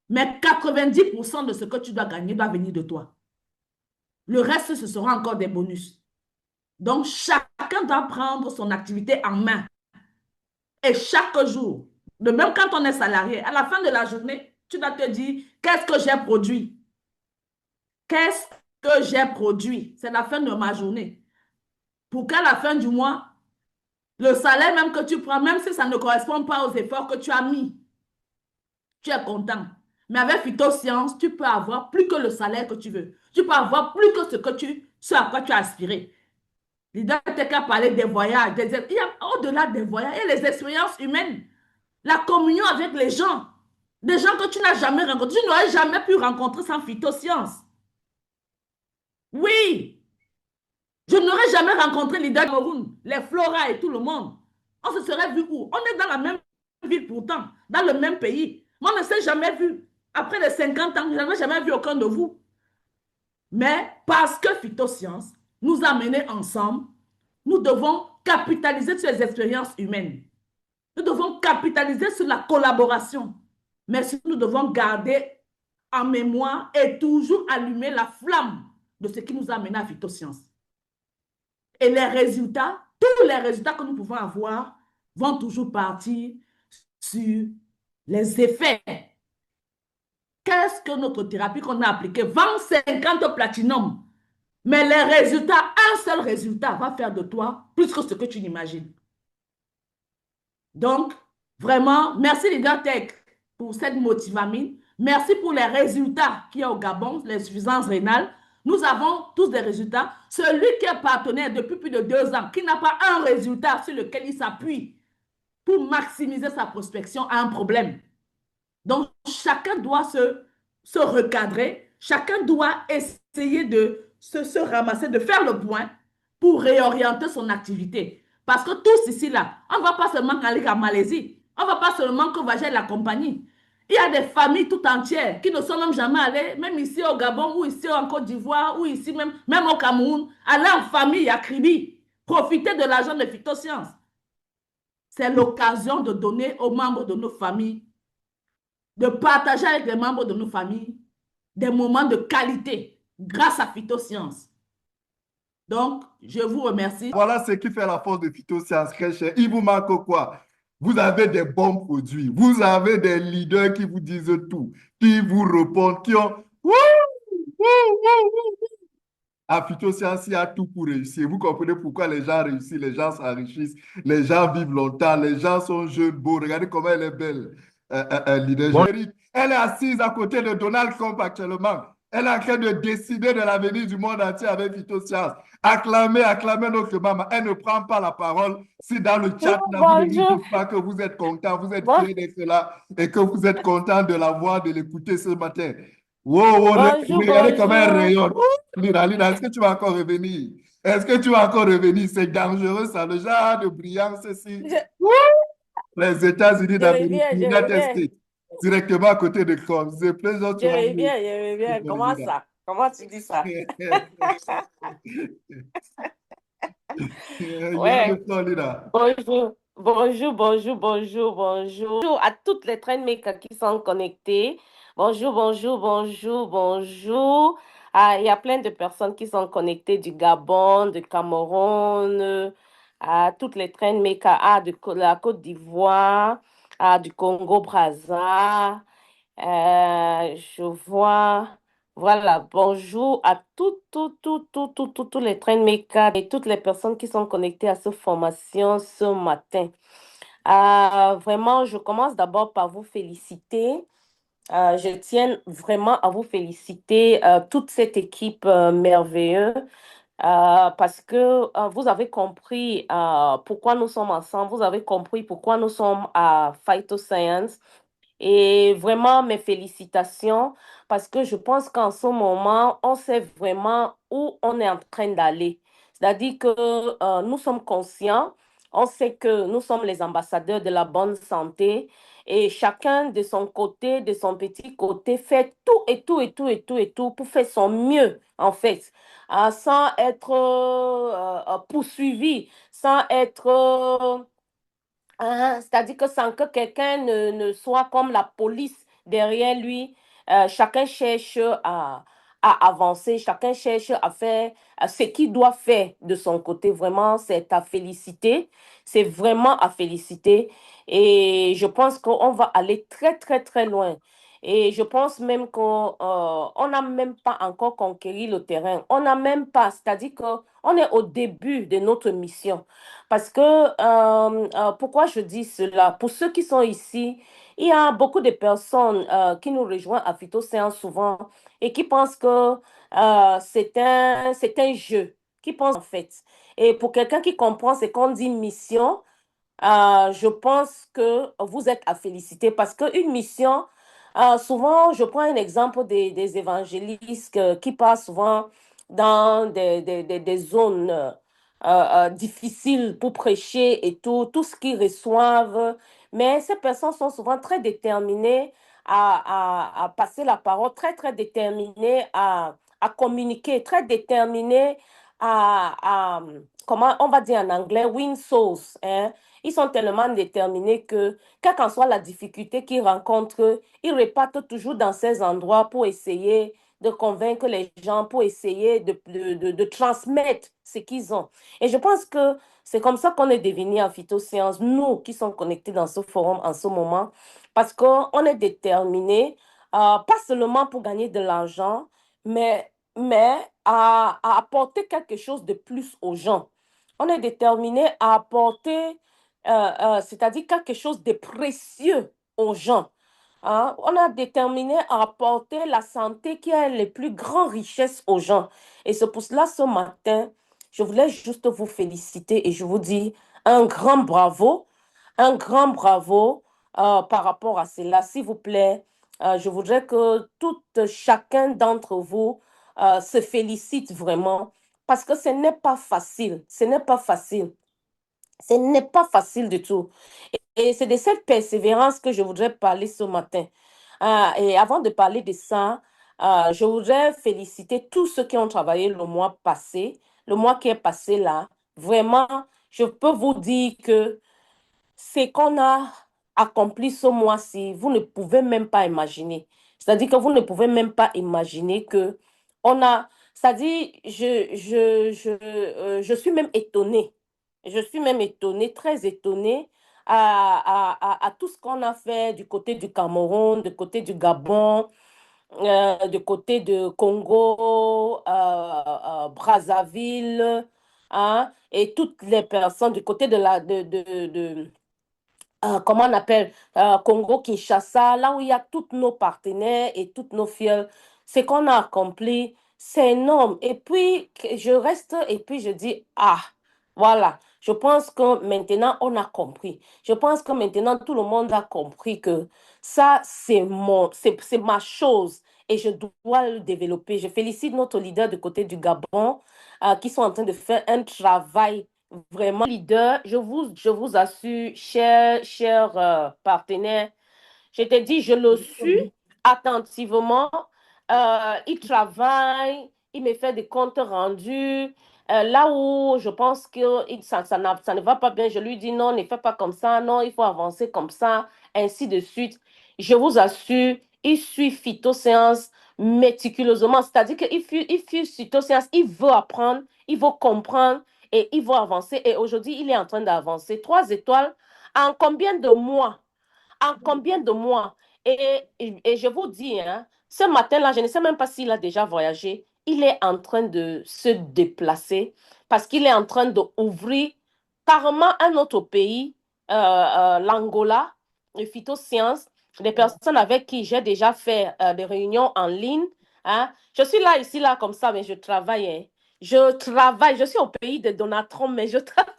Mais 90% de ce que tu dois gagner doit venir de toi. Le reste, ce sera encore des bonus. Donc, chacun doit prendre son activité en main. Et chaque jour, de même quand on est salarié, à la fin de la journée, tu dois te dire, qu'est-ce que j'ai produit? Qu'est-ce que j'ai produit? C'est la fin de ma journée. Pour qu'à la fin du mois, le salaire même que tu prends, même si ça ne correspond pas aux efforts que tu as mis, tu es content. Mais avec Phytosciences, tu peux avoir plus que le salaire que tu veux. Tu peux avoir plus que ce à quoi tu as aspiré. L'idée était qu'à parler des voyages. Il y a au-delà des voyages, il y a les expériences humaines. La communion avec les gens. Des gens que tu n'as jamais rencontrés. Tu n'aurais jamais pu rencontrer sans Phytosciences. Oui. Je n'aurais jamais rencontré les Cameroun, les Flora et tout le monde. On se serait vu où? On est dans la même ville pourtant, dans le même pays. Mais on ne s'est jamais vu. Après les 50 ans, je n'avais jamais vu aucun de vous. Mais parce que Phytosciences nous a menés ensemble, nous devons capitaliser sur les expériences humaines. Nous devons capitaliser sur la collaboration. Mais nous devons garder en mémoire et toujours allumer la flamme de ce qui nous a menés à Phytosciences. Et les résultats, tous les résultats que nous pouvons avoir vont toujours partir sur les effets. Qu'est-ce que notre thérapie qu'on a appliquée? 20, 50 platinum. Mais les résultats, un seul résultat va faire de toi plus que ce que tu n'imagines. Donc, vraiment, merci LeaderTech pour cette motivamine. Merci pour les résultats qu'il y a au Gabon, l'insuffisance rénale. Nous avons tous des résultats. Celui qui est partenaire depuis plus de 2 ans, qui n'a pas un résultat sur lequel il s'appuie pour maximiser sa prospection, a un problème. Donc, chacun doit se recadrer, chacun doit essayer de se ramasser, de faire le point pour réorienter son activité. Parce que tous ici, là, on ne va pas seulement aller à Malaisie, on ne va pas seulement que va gérer la compagnie. Il y a des familles tout entières qui ne sont même jamais allées, même ici au Gabon, ou ici en Côte d'Ivoire, ou ici même au Cameroun, aller en famille à Kribi, profiter de l'argent de Phytosciences. C'est l'occasion de donner aux membres de nos familles, de partager avec les membres de nos familles des moments de qualité grâce à Phytosciences. Donc, je vous remercie. Voilà ce qui fait la force de Phytosciences, très cher. Il vous manque quoi? Vous avez des bons produits, vous avez des leaders qui vous disent tout, qui vous répondent, qui ont... À Phytosciences, il y a tout pour réussir. Vous comprenez pourquoi les gens réussissent, les gens s'enrichissent, les gens vivent longtemps, les gens sont jeunes, beaux. Regardez comment elle est belle, leader Bon- générique. Elle est assise à côté de Donald Trump actuellement. Elle est en train de décider de l'avenir du monde entier avec Phytosciences. Acclamez, acclamez notre maman. Elle ne prend pas la parole. Si dans le chat, là, vous ne Bonjour. dites pas que vous êtes content, vous êtes Bon- fiers d'être là et que vous êtes content de la voir, de l'écouter ce matin. Wow, wow, Bonjour, regardez comment elle bonjour. rayonne. Lina, Lina, est-ce que tu vas encore revenir? Est-ce que tu vas encore revenir? C'est dangereux, ça, le genre de brillance ici. Je, Les États-Unis je d'Amérique, reviens, je United reviens. States, directement à côté de Chrome. C'est plaisant, tu Je vas reviens, je reviens. Comment venir. ça? Comment tu dis ça? You have Ouais. the floor, Lina. Bonjour, bonjour, bonjour, bonjour, bonjour. Bonjour à toutes les trainmakers qui sont connectés. Bonjour, bonjour, bonjour, bonjour. Ah, il y a plein de personnes qui sont connectées du Gabon, du Cameroun, à toutes les trainmakers, la Côte d'Ivoire, du Congo-Brazza. Je vois, voilà, bonjour à tous les trainmakers et toutes les personnes qui sont connectées à cette formation ce matin. Vraiment, je commence d'abord par vous féliciter. Je tiens vraiment à vous féliciter, toute cette équipe merveilleuse, parce que vous avez compris pourquoi nous sommes ensemble, vous avez compris pourquoi nous sommes à Phytoscience. Et vraiment, mes félicitations, parce que je pense qu'en ce moment, on sait vraiment où on est en train d'aller. C'est-à-dire que nous sommes conscients, on sait que nous sommes les ambassadeurs de la bonne santé et chacun de son côté, de son petit côté, fait tout et tout et tout et tout et tout pour faire son mieux, en fait, sans être poursuivi, sans être... c'est-à-dire que sans que quelqu'un ne soit comme la police derrière lui, chacun cherche à avancer, chacun cherche à faire ce qu'il doit faire de son côté. Vraiment, c'est à féliciter. C'est vraiment à féliciter. Et je pense qu'on va aller très, très, très loin. Et je pense même qu'on n'a même pas encore conquéri le terrain. On n'a même pas, c'est-à-dire qu'on est au début de notre mission. Parce que, pourquoi je dis cela? Pour ceux qui sont ici, il y a beaucoup de personnes qui nous rejoignent à Phytosciences souvent et qui pensent que c'est un jeu, qui pensent en fait. Et pour quelqu'un qui comprend ce qu'on dit mission, je pense que vous êtes à féliciter parce qu'une mission, souvent, je prends un exemple des évangélistes qui passent souvent dans des zones difficiles pour prêcher et tout ce qu'ils reçoivent. Mais ces personnes sont souvent très déterminées à passer la parole, très, très déterminées à communiquer, très déterminées comment on va dire en anglais, win souls, hein. Ils sont tellement déterminés que, quelle qu'en soit la difficulté qu'ils rencontrent, ils repartent toujours dans ces endroits pour essayer de convaincre les gens, pour essayer de transmettre ce qu'ils ont. Et je pense que c'est comme ça qu'on est devenu en Phytosciences, nous qui sommes connectés dans ce forum en ce moment, parce qu'on est déterminés, pas seulement pour gagner de l'argent, mais à apporter quelque chose de plus aux gens. On est déterminé à apporter, c'est-à-dire quelque chose de précieux aux gens. hein, on a déterminé à apporter la santé qui est les plus grandes richesses aux gens. Et c'est pour cela, ce matin, je voulais juste vous féliciter et je vous dis un grand bravo par rapport à cela. S'il vous plaît, je voudrais que chacun d'entre vous se félicite vraiment parce que ce n'est pas facile. Ce n'est pas facile. Ce n'est pas facile du tout. Et c'est de cette persévérance que je voudrais parler ce matin. Et avant de parler de ça, je voudrais féliciter tous ceux qui ont travaillé le mois passé, le mois qui est passé là. Vraiment, je peux vous dire que ce qu'on a accompli ce mois-ci, vous ne pouvez même pas imaginer. C'est-à-dire que vous ne pouvez même pas imaginer que on a, c'est-à-dire, je suis même étonnée. Je suis même étonnée, très étonnée à tout ce qu'on a fait du côté du Cameroun, du côté du Gabon, du côté de Congo, Brazzaville, hein, et toutes les personnes du côté comment on appelle, Congo-Kinshasa, là où il y a tous nos partenaires et toutes nos filles, ce qu'on a accompli, c'est énorme. Et puis, je reste et puis je dis, ah, voilà, je pense que maintenant, on a compris. Je pense que maintenant, tout le monde a compris que ça, c'est ma chose et je dois le développer. Je félicite notre leader du côté du Gabon qui sont en train de faire un travail vraiment leader, je vous assure, cher partenaire, je te dis, je le suis attentivement. Il travaille, il me fait des comptes rendus. Là où je pense que ça ne va pas bien, je lui dis non, ne fais pas comme ça, non, il faut avancer comme ça, ainsi de suite. Je vous assure, il suit phytoséance méticuleusement, c'est-à-dire qu'il suit phytoséance, il veut apprendre, il veut comprendre et il veut avancer. Et aujourd'hui, il est en train d'avancer. 3 étoiles en combien de mois? En combien de mois? Et je vous dis, hein, ce matin-là, je ne sais même pas s'il a déjà voyagé. Il est en train de se déplacer parce qu'il est en train d'ouvrir carrément un autre pays, l'Angola, les phytosciences, des personnes avec qui j'ai déjà fait des réunions en ligne. Hein. Je suis là, ici, là, comme ça, mais je travaille. Hein. Je travaille. Je suis au pays de Donald Trump, mais je travaille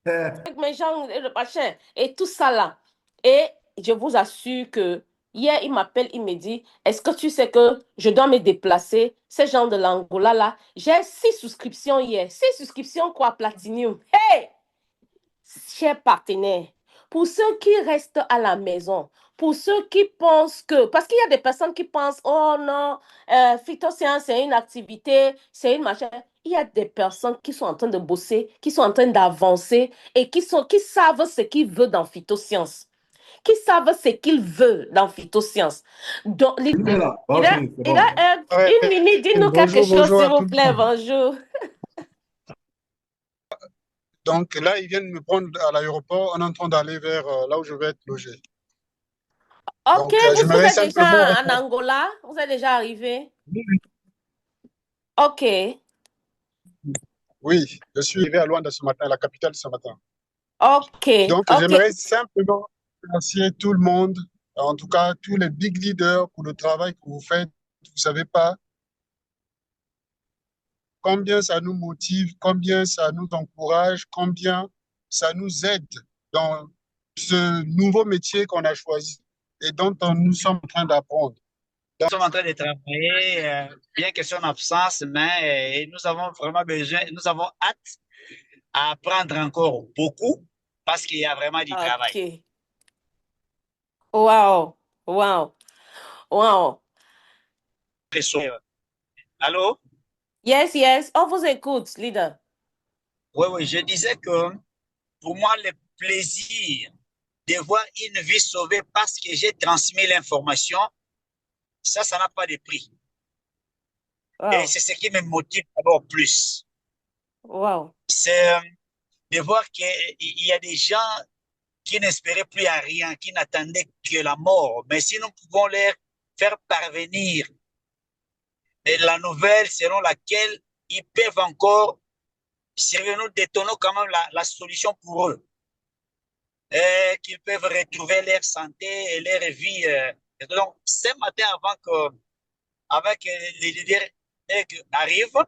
avec mes gens et le machin et tout ça là. Et je vous assure que hier, il m'appelle, il me dit, est-ce que tu sais que je dois me déplacer, ces gens de l'Angola là, j'ai 6 souscriptions hier. 6 souscriptions quoi, Platinum? Hey! Chers partenaires, pour ceux qui restent à la maison, pour ceux qui pensent que, parce qu'il y a des personnes qui pensent, oh non, phytoséance, c'est une activité, c'est une machin. Il y a des personnes qui sont en train de bosser, qui sont en train d'avancer et qui savent ce qu'ils veulent dans phytosciences, qui savent ce qu'ils veulent dans phytosciences. Donc, Il est là. Ok, c'est il bon. a Ouais, une minute, dis-nous quelque bonjour, chose, bonjour s'il à vous tout le plaît, monde. bonjour. Donc là, ils viennent me prendre à l'aéroport. On est en train d'aller vers là où je vais être logé. Ok, Donc vous j'aimerais êtes déjà simplement en Angola? Vous êtes déjà arrivé? répondre. Ok, Oui, je suis arrivé à Luanda ce matin, la capitale ce matin. ok, Donc ok. j'aimerais simplement remercier tout le monde, en tout cas tous les big leaders pour le travail que vous faites. Vous ne savez pas combien ça nous motive, combien ça nous encourage, combien ça nous aide dans ce nouveau métier qu'on a choisi et dont nous sommes en train d'apprendre. Nous sommes en train de travailler, bien que son absence, mais nous avons vraiment besoin, nous avons hâte à apprendre encore beaucoup parce qu'il y a vraiment du travail. Ok. Wow, wow, wow. Allô? Yes, yes, on vous écoute, leader. Oui, oui, je disais que pour moi, le plaisir de voir une vie sauvée parce que j'ai transmis l'information, ça n'a pas de prix. Et Wow, c'est ce qui me motive d'abord plus. wow. C'est de voir qu'il y a des gens qui n'espéraient plus à rien, qui n'attendaient que la mort. Mais si nous pouvons leur faire parvenir la nouvelle selon laquelle ils peuvent encore servir, nous détonnons quand même la solution pour eux. qu'ils peuvent retrouver leur santé et leur vie. Donc, ce matin, avant que les leaders arrivent,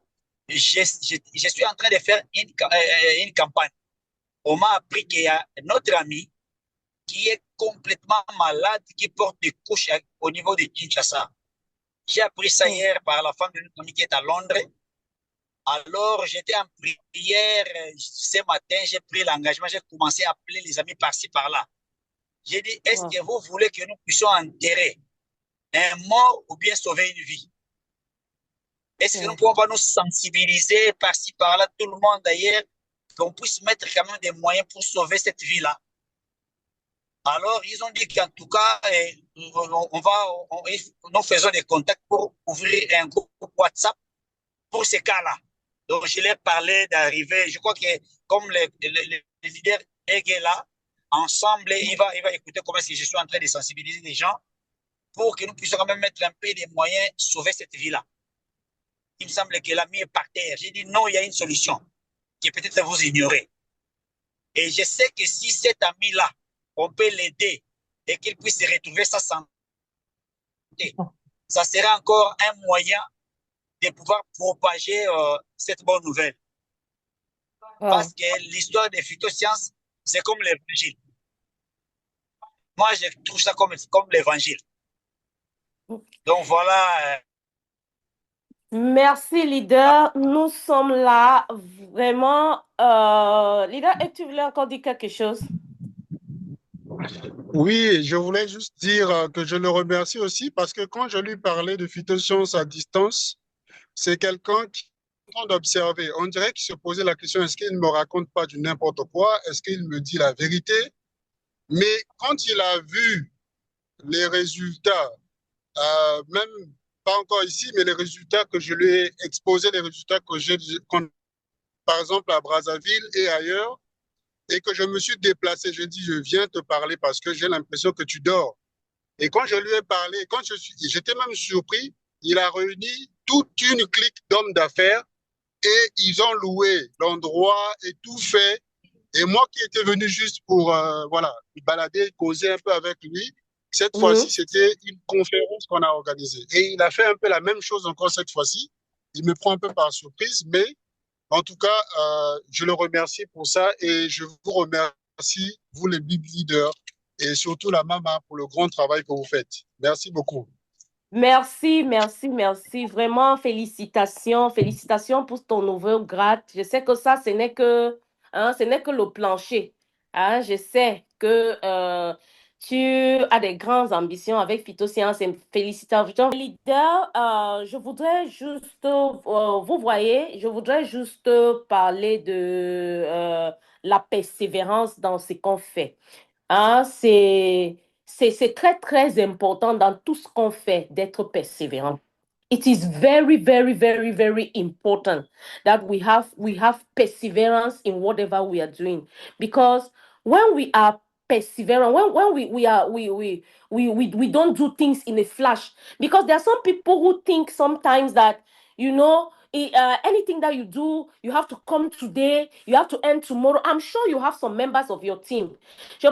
je suis en train de faire une campagne. On m'a appris qu'il y a notre ami qui est complètement malade, qui porte des couches au niveau de Kinshasa. J'ai appris ça hier par la femme de notre ami qui est à Londres. Alors, j'étais en prière ce matin, j'ai pris l'engagement, j'ai commencé à appeler les amis par-ci, par-là. J'ai dit, est-ce que vous voulez que nous puissions enterrer un mort ou bien sauver une vie? Est-ce que nous ne pouvons pas nous sensibiliser par-ci, par-là, tout le monde d'ailleurs, qu'on puisse mettre quand même des moyens pour sauver cette vie-là? Alors, ils ont dit qu'en tout cas, nous faisons des contacts pour ouvrir un groupe WhatsApp pour ces cas-là. Donc, je leur ai parlé d'arriver. Je crois que comme le leader est là, ensemble, il va écouter comment je suis en train de sensibiliser les gens pour que nous puissions quand même mettre un peu des moyens sauver cette vie-là. Il me semble que l'ami est par terre. J'ai dit non, il y a une solution que peut-être vous ignorez. Et je sais que si cet ami-là, on peut l'aider et qu'il puisse retrouver sa santé, ça sera encore un moyen de pouvoir propager cette bonne nouvelle. Parce que l'histoire des phytosciences, c'est comme l'évangile. Moi, je trouve ça comme l'évangile. Donc voilà. Merci, leader. Nous sommes là vraiment. Leader, est-ce que tu voulais encore dire quelque chose? Oui, je voulais juste dire que je le remercie aussi parce que quand je lui parlais de phytosciences à distance, c'est quelqu'un qui est en train d'observer. On dirait qu'il se posait la question, est-ce qu'il ne me raconte pas du n'importe quoi? Est-ce qu'il me dit la vérité? Mais quand il a vu les résultats, même pas encore ici, mais les résultats que je lui ai exposés, les résultats que j'ai, par exemple à Brazzaville et ailleurs, et que je me suis déplacé, je dis, je viens te parler parce que j'ai l'impression que tu dors. Et quand je lui ai parlé, j'étais même surpris, il a réuni toute une clique d'hommes d'affaires et ils ont loué l'endroit et tout fait. Et moi qui étais venu juste pour voilà, me balader, causer un peu avec lui, cette fois-ci, c'était une conférence qu'on a organisée. Et il a fait un peu la même chose encore cette fois-ci. Il me prend un peu par surprise, mais en tout cas, je le remercie pour ça et je vous remercie, vous les big leaders, et surtout la maman pour le grand travail que vous faites. Merci beaucoup. Merci, merci, merci. Vraiment, félicitations, félicitations pour ton nouveau grade. Je sais que ça, ce n'est que le plancher. Hein. Je sais que tu as des grandes ambitions avec Phytosciences et félicitations. Leader, je voudrais juste, vous voyez, je voudrais juste parler de la persévérance dans ce qu'on fait. Hein, c'est très, très important dans tout ce qu'on fait d'être persévérant. It is very, very, very, very important that we have perseverance in whatever we are doing. Because when we are perseverant, when we don't do things in a flash. Because there are some people who think sometimes that, anything that you do, you have to come today, you have to end tomorrow. I'm sure you have some members of your team. Je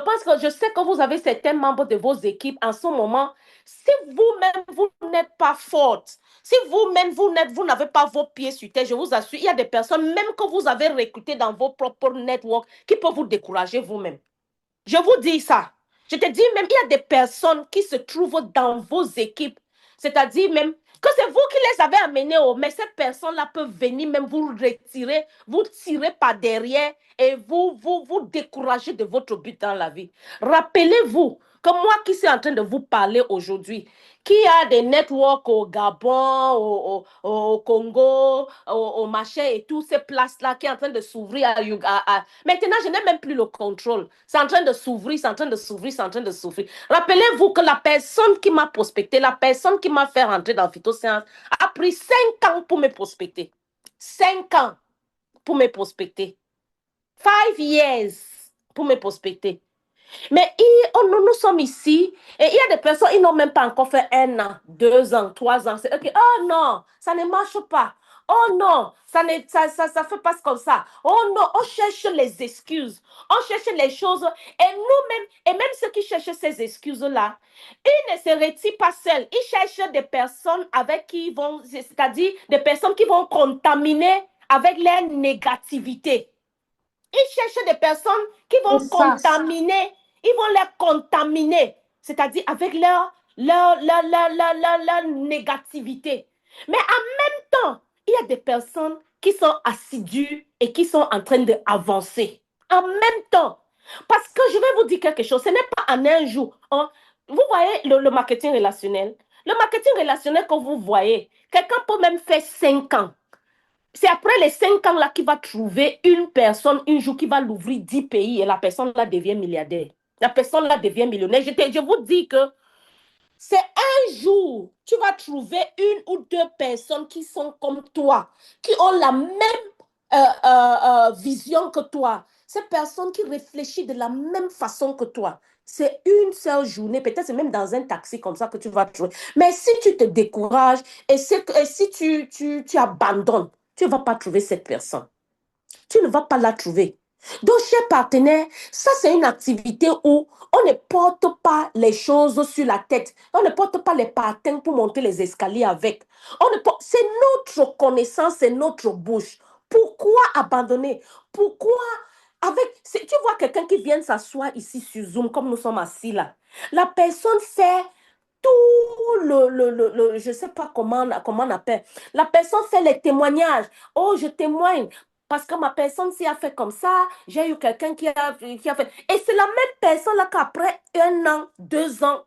sais que vous avez certains membres de vos équipes en ce moment. Si vous-même, vous n'êtes pas forte, si vous-même, vous n'avez pas vos pieds sur terre, je vous assure, il y a des personnes, même que vous avez recrutées dans vos propres networks, qui peuvent vous décourager vous-même. Je vous dis ça. Je te dis même, il y a des personnes qui se trouvent dans vos équipes. C'est-à-dire même que c'est vous qui les avez amenés, mais ces personnes-là peuvent venir même vous retirer, vous tirer par derrière et vous décourager de votre but dans la vie. Rappelez-vous que moi qui suis en train de vous parler aujourd'hui, qui a des networks au Gabon, au Congo, au machin et toutes ces places-là qui est en train de s'ouvrir à Maintenant, je n'ai même plus le contrôle. C'est en train de s'ouvrir, c'est en train de s'ouvrir, c'est en train de s'ouvrir. Rappelez-vous que la personne qui m'a prospecté, la personne qui m'a fait rentrer dans Phytosciences a pris 5 ans pour me prospecter. 5 ans pour me prospecter. 5 years pour me prospecter. Mais nous sommes ici et il y a des personnes, ils n'ont même pas encore fait 1 an, 2 ans, 3 ans. C'est okay. Oh non, ça ne marche pas. Oh non, ça fait pas comme ça. Oh non, on cherche les excuses. On cherche les choses. Et nous-mêmes, et même ceux qui cherchent ces excuses-là, ils ne se retirent pas seuls. Ils cherchent des personnes avec qui ils vont, c'est-à-dire des personnes qui vont contaminer avec leur négativité. Ils cherchent des personnes qui vont C'est ça. contaminer. Ils vont les contaminer. C'est-à-dire avec leur négativité. Mais en même temps, il y a des personnes qui sont assidues et qui sont en train d'avancer. En même temps. Parce que je vais vous dire quelque chose. Ce n'est pas en un jour. Hein. Vous voyez le marketing relationnel. Le marketing relationnel que vous voyez, quelqu'un peut même faire 5 ans. C'est après les 5 ans là qu'il va trouver une personne un jour qui va l'ouvrir 10 pays et la personne là devient milliardaire. La personne là devient millionnaire. Je vous dis que c'est un jour, tu vas trouver une ou deux personnes qui sont comme toi, qui ont la même vision que toi. Ces personnes qui réfléchissent de la même façon que toi. C'est une seule journée, peut-être c'est même dans un taxi comme ça que tu vas trouver. Mais si tu te décourages et si tu abandonnes, tu ne vas pas trouver cette personne. Tu ne vas pas la trouver. Donc, chers partenaires, ça c'est une activité où on ne porte pas les choses sur la tête. On ne porte pas les patins pour monter les escaliers avec. C'est notre connaissance, c'est notre bouche. Pourquoi abandonner? Pourquoi tu vois quelqu'un qui vient s'asseoir ici sur Zoom, comme nous sommes assis là. La personne fait tout je ne sais pas comment on appelle. La personne fait les témoignages. Oh, je témoigne. Parce que ma personne s'y a fait comme ça, j'ai eu quelqu'un qui a fait. Et c'est la même personne là qu'après 1 an, 2 ans,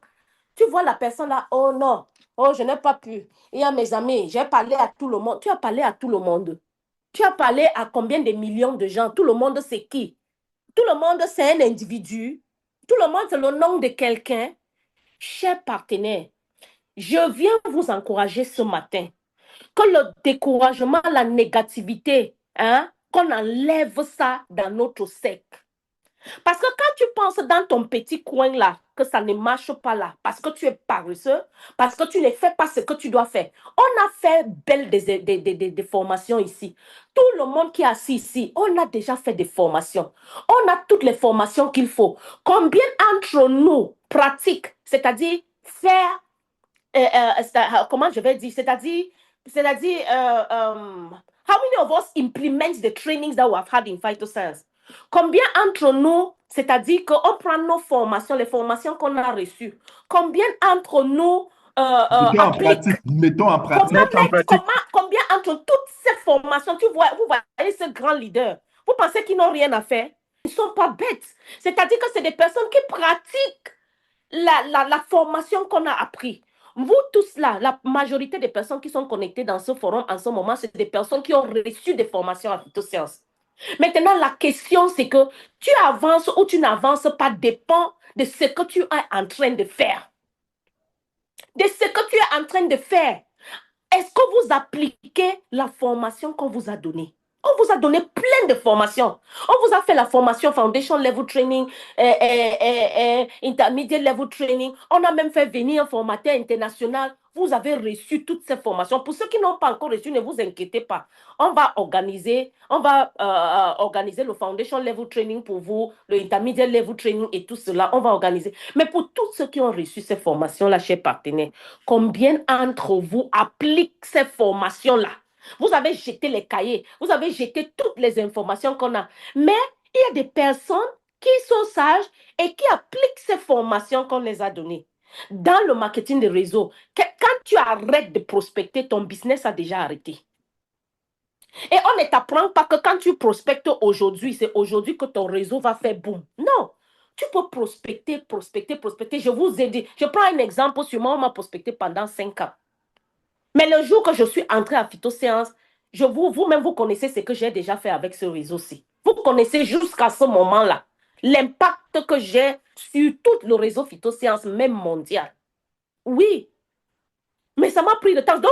tu vois la personne là, oh non, oh je n'ai pas pu. Il y a mes amis, j'ai parlé à tout le monde. Tu as parlé à tout le monde. Tu as parlé à combien de millions de gens? Tout le monde c'est qui? Tout le monde c'est un individu. Tout le monde c'est le nom de quelqu'un. Chers partenaires, je viens vous encourager ce matin que le découragement, la négativité, hein, qu'on enlève ça dans notre cercle. Parce que quand tu penses dans ton petit coin là, que ça ne marche pas là, parce que tu es paresseux, parce que tu ne fais pas ce que tu dois faire. On a fait belle des formations ici. Tout le monde qui est assis ici, on a déjà fait des formations. On a toutes les formations qu'il faut. Combien entre nous pratiquent, c'est-à-dire faire, comment je vais dire, c'est-à-dire, how many of us implement the trainings that we have had in phytoscience? Combien entre nous, c'est-à-dire qu'on prend nos formations, les formations qu'on a reçues, combien entre nous appliquent? Mettons en pratique. Combien entre toutes ces formations, vous voyez ce grand leader, vous pensez qu'ils n'ont rien à faire? Ils ne sont pas bêtes. C'est-à-dire que c'est des personnes qui pratiquent la formation qu'on a appris. Vous tous là, la majorité des personnes qui sont connectées dans ce forum en ce moment, c'est des personnes qui ont reçu des formations en phytosciences. Maintenant, la question, c'est que tu avances ou tu n'avances pas dépend de ce que tu es en train de faire. De ce que tu es en train de faire. Est-ce que vous appliquez la formation qu'on vous a donnée? On vous a donné plein de formations. On vous a fait la formation Foundation Level Training, Intermediate Level Training. On a même fait venir un formateur international. Vous avez reçu toutes ces formations. Pour ceux qui n'ont pas encore reçu, ne vous inquiétez pas. On va organiser le Foundation Level Training pour vous, le Intermediate Level Training et tout cela. On va organiser. Mais pour tous ceux qui ont reçu ces formations-là, chers partenaires, combien d'entre vous appliquent ces formations-là? Vous avez jeté les cahiers, vous avez jeté toutes les informations qu'on a. Mais il y a des personnes qui sont sages et qui appliquent ces formations qu'on les a données. Dans le marketing de réseau, quand tu arrêtes de prospecter, ton business a déjà arrêté. Et on ne t'apprend pas que quand tu prospectes aujourd'hui, c'est aujourd'hui que ton réseau va faire boum. Non. Tu peux prospecter. Je vous ai dit, je prends un exemple, sur moi, on m'a prospecté pendant 5 ans. Mais le jour que je suis entrée à Phytosciences, vous-même, vous connaissez ce que j'ai déjà fait avec ce réseau-ci. Vous connaissez jusqu'à ce moment-là l'impact que j'ai sur tout le réseau Phytosciences, même mondial. Oui. Mais ça m'a pris le temps. Donc,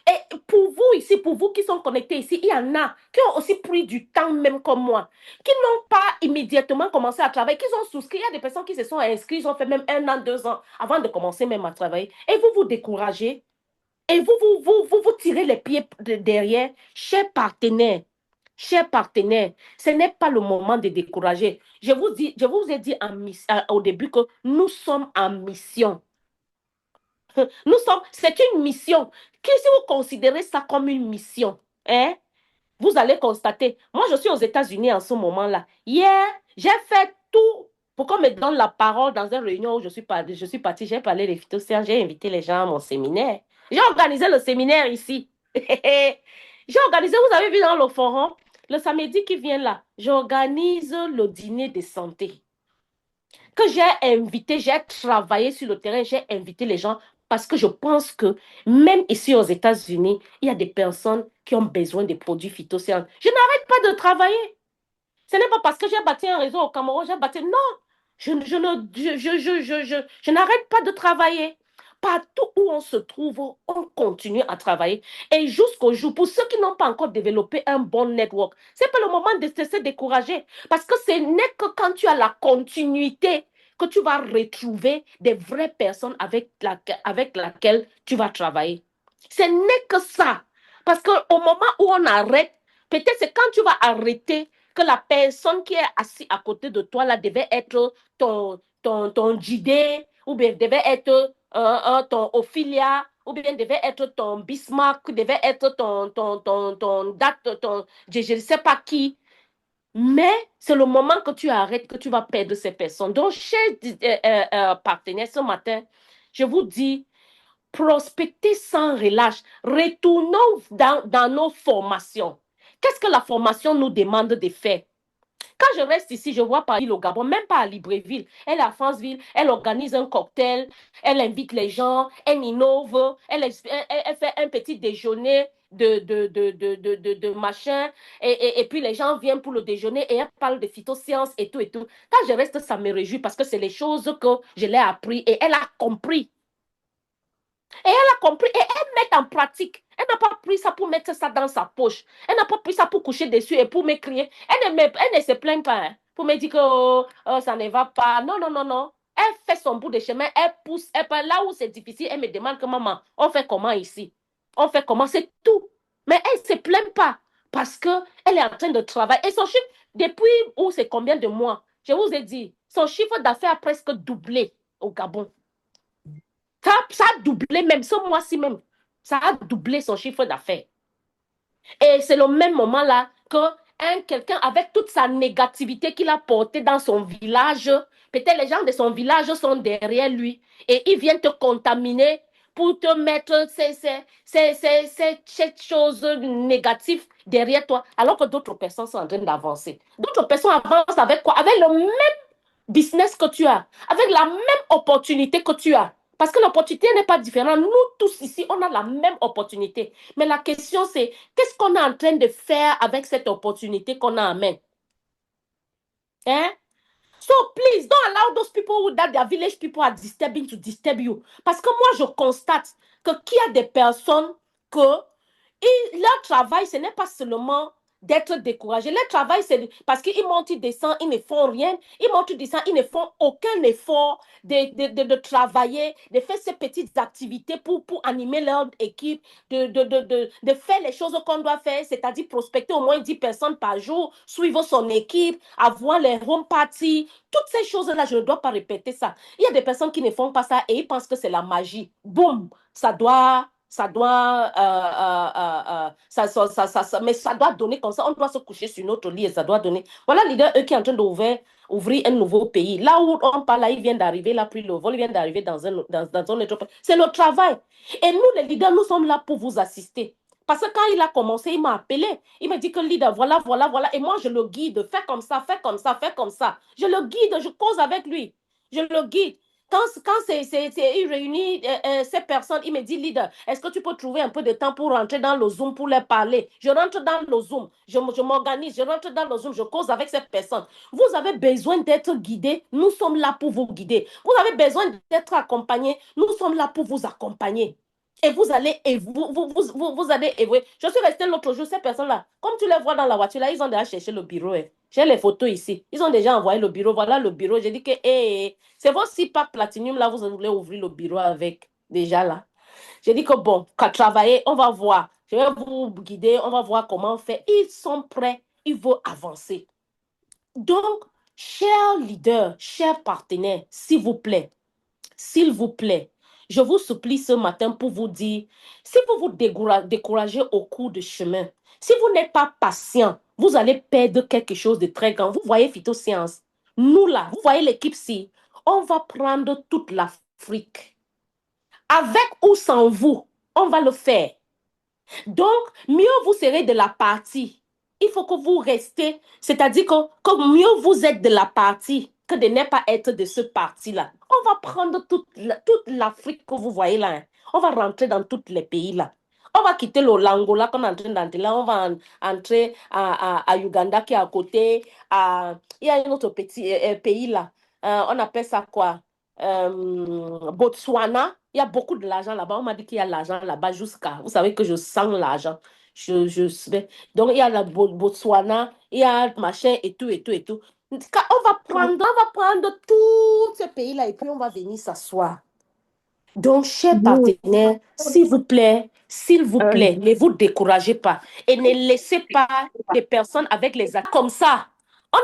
et pour vous ici, pour vous qui sont connectés ici, il y en a qui ont aussi pris du temps, même comme moi, qui n'ont pas immédiatement commencé à travailler, qui ont souscrit. Il y a des personnes qui se sont inscrites, ils ont fait même 1 an, 2 ans avant de commencer même à travailler. Et vous vous découragez. Et vous tirez les pieds derrière. Chers partenaires, ce n'est pas le moment de décourager. Je vous ai dit au début que nous sommes en mission. C'est une mission. Si vous considérez ça comme une mission, hein, vous allez constater. Moi, je suis aux États-Unis en ce moment-là. Hier, j'ai fait tout pour qu'on me donne la parole dans une réunion où je suis partie, j'ai parlé des phytosciences, j'ai invité les gens à mon séminaire. J'ai organisé le séminaire ici. J'ai organisé, vous avez vu dans le forum, le samedi qui vient là, j'organise le dîner de santé. Que j'ai invité, j'ai travaillé sur le terrain, j'ai invité les gens parce que je pense que même ici aux États-Unis, il y a des personnes qui ont besoin des produits phytosciences. Je n'arrête pas de travailler. Ce n'est pas parce que j'ai bâti un réseau au Cameroun, j'ai bâti... Non, je n'arrête pas de travailler. Partout où on se trouve, on continue à travailler. Et jusqu'au jour, pour ceux qui n'ont pas encore développé un bon network, ce n'est pas le moment de se décourager. Parce que ce n'est que quand tu as la continuité que tu vas retrouver des vraies personnes avec laquelle tu vas travailler. Ce n'est que ça. Parce qu'au moment où on arrête, peut-être c'est quand tu vas arrêter que la personne qui est assise à côté de toi là devait être ton JD, ou bien devait être ton Ophelia, ou bien devait être ton Bismarck, devait être ton date, je ne sais pas qui. Mais c'est le moment que tu arrêtes que tu vas perdre ces personnes. Donc, chers partenaires, ce matin, je vous dis, prospectez sans relâche. Retournons dans nos formations. Qu'est-ce que la formation nous demande de faire? Quand je reste ici, je vois Paris au Gabon, même pas à Libreville. Elle est à Franceville, elle organise un cocktail, elle invite les gens, elle innove, elle fait un petit déjeuner de machin, et puis les gens viennent pour le déjeuner et elle parle de phytosciences et tout et tout. Quand je reste, ça me réjouit parce que c'est les choses que je l'ai appris et elle a compris. Et elle a compris et elle met en pratique. Elle n'a pas pris ça pour mettre ça dans sa poche. Elle n'a pas pris ça pour coucher dessus et pour m'écrire. Elle ne se plaint pas pour me dire que ça ne va pas. Non, non, non, non. Elle fait son bout de chemin, elle pousse, elle part là où c'est difficile. Elle me demande que maman, on fait comment ici? On fait comment? C'est tout. Mais elle ne se plaint pas parce qu'elle est en train de travailler. Et son chiffre, depuis où c'est combien de mois? Je vous ai dit, son chiffre d'affaires a presque doublé au Gabon. Ça a doublé même, ce mois-ci même. Ça a doublé son chiffre d'affaires. Et c'est le même moment là que quelqu'un avec toute sa négativité qu'il a portée dans son village, peut-être les gens de son village sont derrière lui et ils viennent te contaminer pour te mettre ces choses négatives derrière toi, alors que d'autres personnes sont en train d'avancer. D'autres personnes avancent avec quoi? Avec le même business que tu as, avec la même opportunité que tu as. Parce que l'opportunité n'est pas différente. Nous tous ici, on a la même opportunité. Mais la question, c'est qu'est-ce qu'on est en train de faire avec cette opportunité qu'on a en main? Hein? So, please, don't allow those people that their village people are disturbing to disturb you. Parce que moi, je constate qu'il y a des personnes que leur travail, ce n'est pas seulement d'être découragé. Leur travail, c'est parce qu'ils montent, ils descendent, ils ne font rien. Ils montent, ils descendent, ils ne font aucun effort de travailler, de faire ces petites activités pour animer leur équipe, de faire les choses qu'on doit faire, c'est-à-dire prospecter au moins 10 personnes par jour, suivre son équipe, avoir les home parties. Toutes ces choses-là, je ne dois pas répéter ça. Il y a des personnes qui ne font pas ça et ils pensent que c'est la magie. Boum, mais ça doit donner comme ça. On doit se coucher sur notre lit et ça doit donner. Voilà l'idée, eux qui est en train d'ouvrir un nouveau pays. Là où on parle, là, il vient d'arriver, là, puis le vol vient d'arriver dans un autre pays. C'est le travail. Et nous, les leaders, nous sommes là pour vous assister. Parce que quand il a commencé, il m'a appelé. Il m'a dit que leader, voilà. Et moi, je le guide. Fais comme ça, fais comme ça, fais comme ça. Je le guide, je cause avec lui. Je le guide. Quand il réunit ces personnes, il me dit, leader, est-ce que tu peux trouver un peu de temps pour rentrer dans le Zoom pour leur parler? Je rentre dans le Zoom, je m'organise, je rentre dans le Zoom, je cause avec ces personnes. Vous avez besoin d'être guidé, nous sommes là pour vous guider. Vous avez besoin d'être accompagné, nous sommes là pour vous accompagner. Et vous allez évoluer. Je suis restée l'autre jour, ces personnes-là, comme tu les vois dans la voiture, là, ils ont déjà cherché le bureau. J'ai les photos ici. Ils ont déjà envoyé le bureau. Voilà le bureau. J'ai dit que c'est vos 6 packs Platinum, là, vous voulez ouvrir le bureau avec, déjà là. J'ai dit que bon, qu'à travailler, on va voir. Je vais vous guider, on va voir comment faire. Ils sont prêts, ils vont avancer. Donc, chers leaders, chers partenaires, s'il vous plaît, je vous supplie ce matin pour vous dire, si vous vous découragez au cours du chemin, si vous n'êtes pas patient, vous allez perdre quelque chose de très grand. Vous voyez Phytosciences, nous là, vous voyez l'équipe-ci, on va prendre toute l'Afrique. Avec ou sans vous, on va le faire. Donc, mieux vous serez de la partie. Il faut que vous restez, c'est-à-dire que mieux vous êtes de la partie que de ne pas être de ce parti-là. On va prendre toute l'Afrique que vous voyez là. Hein. On va rentrer dans tous les pays là. On va quitter l'Angola qu'on est en train d'entrer là. On va entrer à Uganda qui est à côté. Il y a un autre petit pays là. On appelle ça quoi? Botswana. Il y a beaucoup de l'argent là-bas. On m'a dit qu'il y a l'argent là-bas jusqu'à... Vous savez que je sens l'argent. Donc, il y a la Botswana, il y a machin et tout, et tout, et tout. On va prendre tous ces pays-là et puis on va venir s'asseoir. Donc, chers partenaires, s'il vous plaît, ne vous découragez pas et ne laissez pas des personnes avec les actes comme ça. On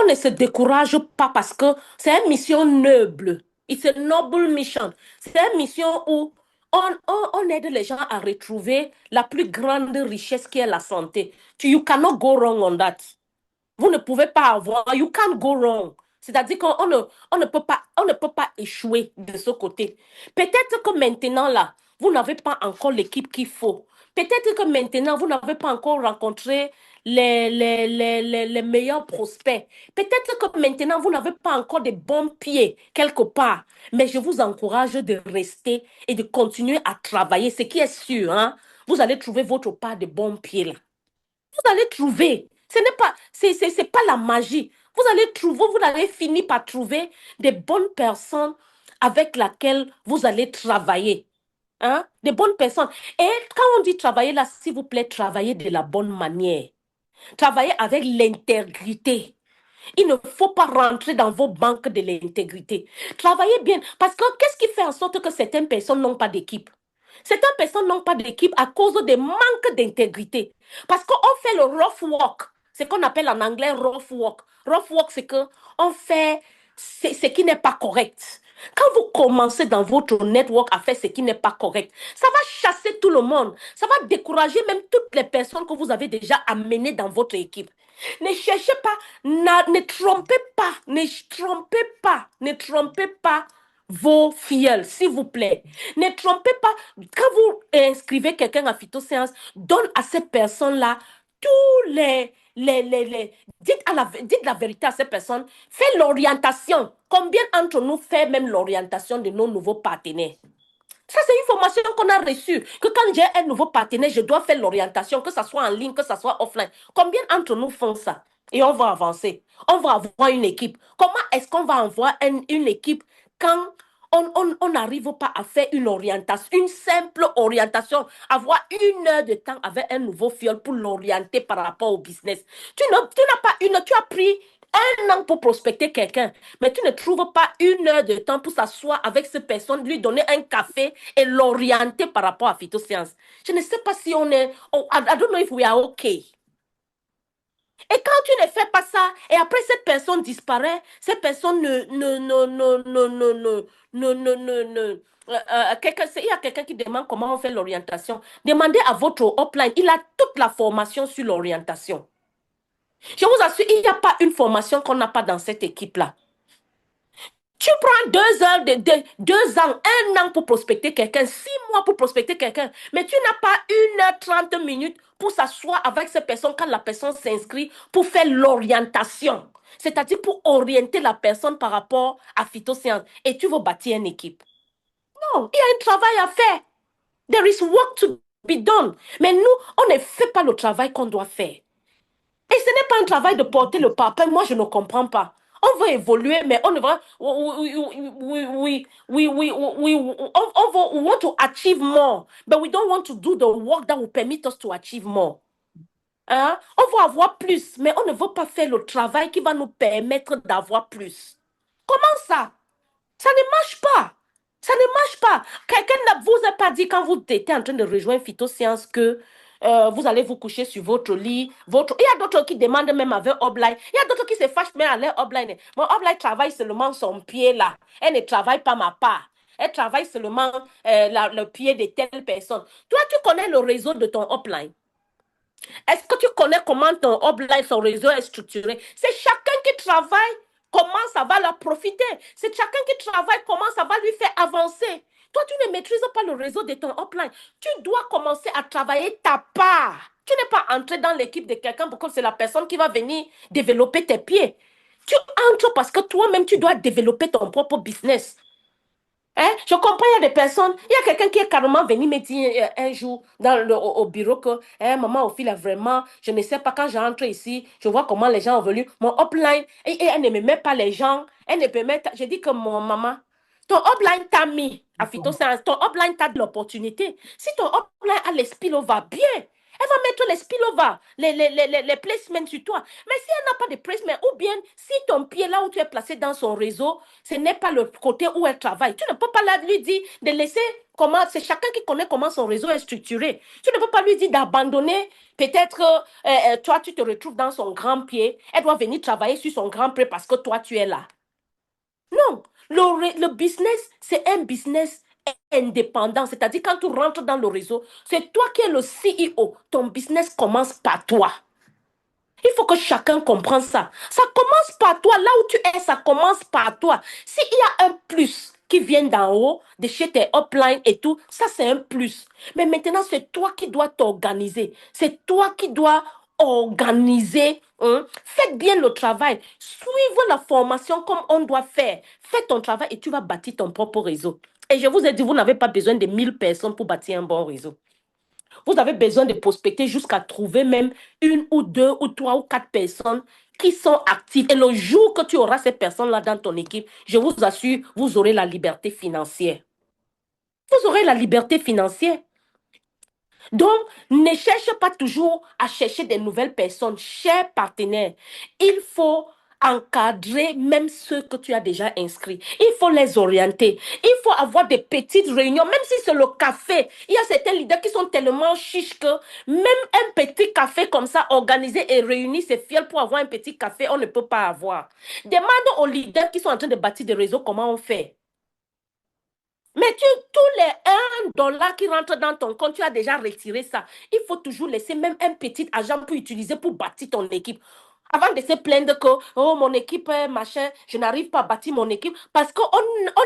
ne se décourage pas parce que c'est une mission noble. It's a noble mission. C'est une mission où on aide les gens à retrouver la plus grande richesse qui est la santé. You cannot go wrong on that. Vous ne pouvez pas avoir, you can't go wrong. C'est-à-dire qu'on ne peut pas échouer de ce côté. Peut-être que maintenant, là, vous n'avez pas encore l'équipe qu'il faut. Peut-être que maintenant, vous n'avez pas encore rencontré les meilleurs prospects. Peut-être que maintenant, vous n'avez pas encore de bons pieds quelque part. Mais je vous encourage de rester et de continuer à travailler. Ce qui est sûr, hein, vous allez trouver votre part de bons pieds là. Vous allez trouver. C'est pas la magie. Vous allez finir par trouver des bonnes personnes avec lesquelles vous allez travailler. Hein? Des bonnes personnes. Et quand on dit travailler là, s'il vous plaît, travaillez de la bonne manière. Travaillez avec l'intégrité. Il ne faut pas rentrer dans vos banques de l'intégrité. Travaillez bien. Parce que qu'est-ce qui fait en sorte que certaines personnes n'ont pas d'équipe? Certaines personnes n'ont pas d'équipe à cause des manques d'intégrité. Parce qu'on fait le rough work. C'est ce qu'on appelle en anglais rough work. Rough work, c'est qu'on fait ce qui n'est pas correct. Quand vous commencez dans votre network à faire ce qui n'est pas correct, ça va chasser tout le monde. Ça va décourager même toutes les personnes que vous avez déjà amenées dans votre équipe. Ne cherchez pas, ne trompez pas vos filleuls, s'il vous plaît. Ne trompez pas. Quand vous inscrivez quelqu'un à Phytosciences, donne à cette personne-là tous dites la vérité à ces personnes. Faites l'orientation. Combien d'entre nous fait même l'orientation de nos nouveaux partenaires? Ça, c'est une formation qu'on a reçue. Que quand j'ai un nouveau partenaire, je dois faire l'orientation, que ce soit en ligne, que ce soit offline. Combien d'entre nous font ça? Et on va avancer. On va avoir une équipe. Comment est-ce qu'on va avoir une équipe quand on n'arrive pas à faire une orientation, une simple orientation, avoir 1 heure de temps avec un nouveau fiole pour l'orienter par rapport au business. Tu as pris 1 an pour prospecter quelqu'un, mais tu ne trouves pas 1 heure de temps pour s'asseoir avec cette personne, lui donner un café et l'orienter par rapport à Phytosciences. Je ne sais pas si on est... I don't know if we are okay. Et quand tu ne fais pas ça, et après cette personne disparaît, cette personne il y a quelqu'un qui demande comment on fait l'orientation. Demandez à votre upline, il a toute la formation sur l'orientation. Je vous assure, il n'y a pas une formation qu'on n'a pas dans cette équipe-là. Tu prends 2 heures, 2 ans, 1 an pour prospecter quelqu'un, 6 mois pour prospecter quelqu'un, mais tu n'as pas 1 h 30 pour s'asseoir avec cette personne quand la personne s'inscrit pour faire l'orientation. C'est-à-dire pour orienter la personne par rapport à Phytosciences. Et tu veux bâtir une équipe. Non, il y a un travail à faire. There is work to be done. Mais nous, on ne fait pas le travail qu'on doit faire. Et ce n'est pas un travail de porter le papier. Moi, je ne comprends pas. On veut évoluer, mais on va... We want to achieve more. But we don't want to do the work that will permit us to achieve more. Hein? On veut avoir plus, mais on ne veut pas faire le travail qui va nous permettre d'avoir plus. Comment ça? Ça ne marche pas. Ça ne marche pas. Quelqu'un ne vous a pas dit quand vous étiez en train de rejoindre Phytosciences que vous allez vous coucher sur votre lit. Il y a d'autres qui demandent même avec Obline. Il y a d'autres qui se fâchent même avec Obline. Mon Obline travaille seulement son pied là. Elle ne travaille pas ma part. Elle travaille seulement le pied de telle personne. Toi, tu connais le réseau de ton Upline. Est-ce que tu connais comment ton Upline, son réseau est structuré? C'est chacun qui travaille, comment ça va leur profiter. C'est chacun qui travaille, comment ça va lui faire avancer. Toi, tu ne maîtrises pas le réseau de ton Upline. Tu dois commencer à travailler ta part. Tu n'es pas entré dans l'équipe de quelqu'un pour que c'est la personne qui va venir développer tes pieds. Tu entres parce que toi-même, tu dois développer ton propre business. Hein? Je comprends, il y a des personnes, il y a quelqu'un qui est carrément venu me dire un jour au bureau que maman, au fil, vraiment, je ne sais pas, quand j'entre ici, je vois comment les gens ont venu, mon upline, et elle ne me met pas les gens, elle ne peut mettre, je dis que mon maman, ton upline t'a mis à Phytosciences, ton upline t'a de l'opportunité. Si ton upline a les spillovers bien, elle va mettre les spillovers, les placements sur toi. Mais si elle n'a pas de placement, ou bien si ton pied là où tu es placé dans son réseau, ce n'est pas le côté où elle travaille, tu ne peux pas lui dire de laisser comment, c'est chacun qui connaît comment son réseau est structuré. Tu ne peux pas lui dire d'abandonner. Peut-être toi, tu te retrouves dans son grand pied. Elle doit venir travailler sur son grand pied parce que toi, tu es là. Non, le business, c'est un business indépendant. C'est-à-dire, quand tu rentres dans le réseau, c'est toi qui es le CEO. Ton business commence par toi. Il faut que chacun comprenne ça. Ça commence par toi. Là où tu es, ça commence par toi. S'il y a un plus qui vient d'en haut, de chez tes uplines et tout, ça c'est un plus. Mais maintenant, c'est toi qui dois t'organiser. C'est toi qui dois organiser. Faites bien le travail. Suivez la formation comme on doit faire. Fais ton travail et tu vas bâtir ton propre réseau. Et je vous ai dit, vous n'avez pas besoin de 1000 personnes pour bâtir un bon réseau. Vous avez besoin de prospecter jusqu'à trouver même 1 ou 2 ou 3 ou 4 personnes qui sont actives. Et le jour que tu auras ces personnes-là dans ton équipe, je vous assure, vous aurez la liberté financière. Vous aurez la liberté financière. Donc, ne cherche pas toujours à chercher des nouvelles personnes. Chers partenaires, il faut encadrer même ceux que tu as déjà inscrits. Il faut les orienter. Il faut avoir des petites réunions, même si c'est le café. Il y a certains leaders qui sont tellement chiches que même un petit café comme ça, organisé et réuni, c'est fier pour avoir un petit café, on ne peut pas avoir. Demande aux leaders qui sont en train de bâtir des réseaux comment on fait. Mais tous les $1 qui rentrent dans ton compte, tu as déjà retiré ça. Il faut toujours laisser même un petit argent pour utiliser pour bâtir ton équipe. Avant de se plaindre que oh, mon équipe, machin, je n'arrive pas à bâtir mon équipe parce qu'on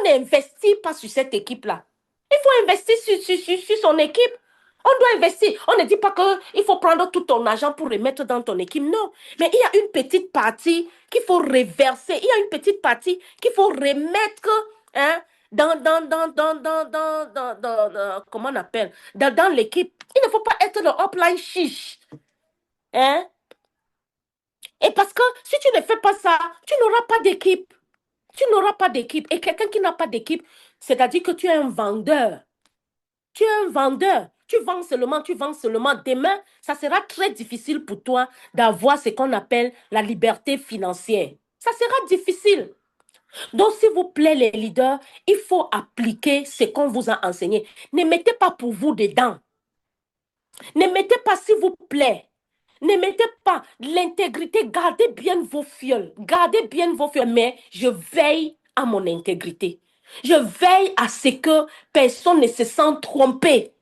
n'investit pas sur cette équipe-là. Il faut investir sur son équipe. On doit investir. On ne dit pas qu'il faut prendre tout ton argent pour remettre dans ton équipe. Non. Mais il y a une petite partie qu'il faut reverser. Il y a une petite partie qu'il faut remettre comment on appelle? Dans l'équipe. Il ne faut pas être le upline chiche. Hein? Et parce que si tu ne fais pas ça, tu n'auras pas d'équipe. Tu n'auras pas d'équipe. Et quelqu'un qui n'a pas d'équipe, c'est-à-dire que tu es un vendeur. Tu es un vendeur. Tu vends seulement. Demain, ça sera très difficile pour toi d'avoir ce qu'on appelle la liberté financière. Ça sera difficile. Donc, s'il vous plaît, les leaders, il faut appliquer ce qu'on vous a enseigné. Ne mettez pas pour vous dedans. Ne mettez pas, s'il vous plaît. Ne mettez pas l'intégrité. Gardez bien vos fioles. Gardez bien vos fioles. Mais je veille à mon intégrité. Je veille à ce que personne ne se sente trompé.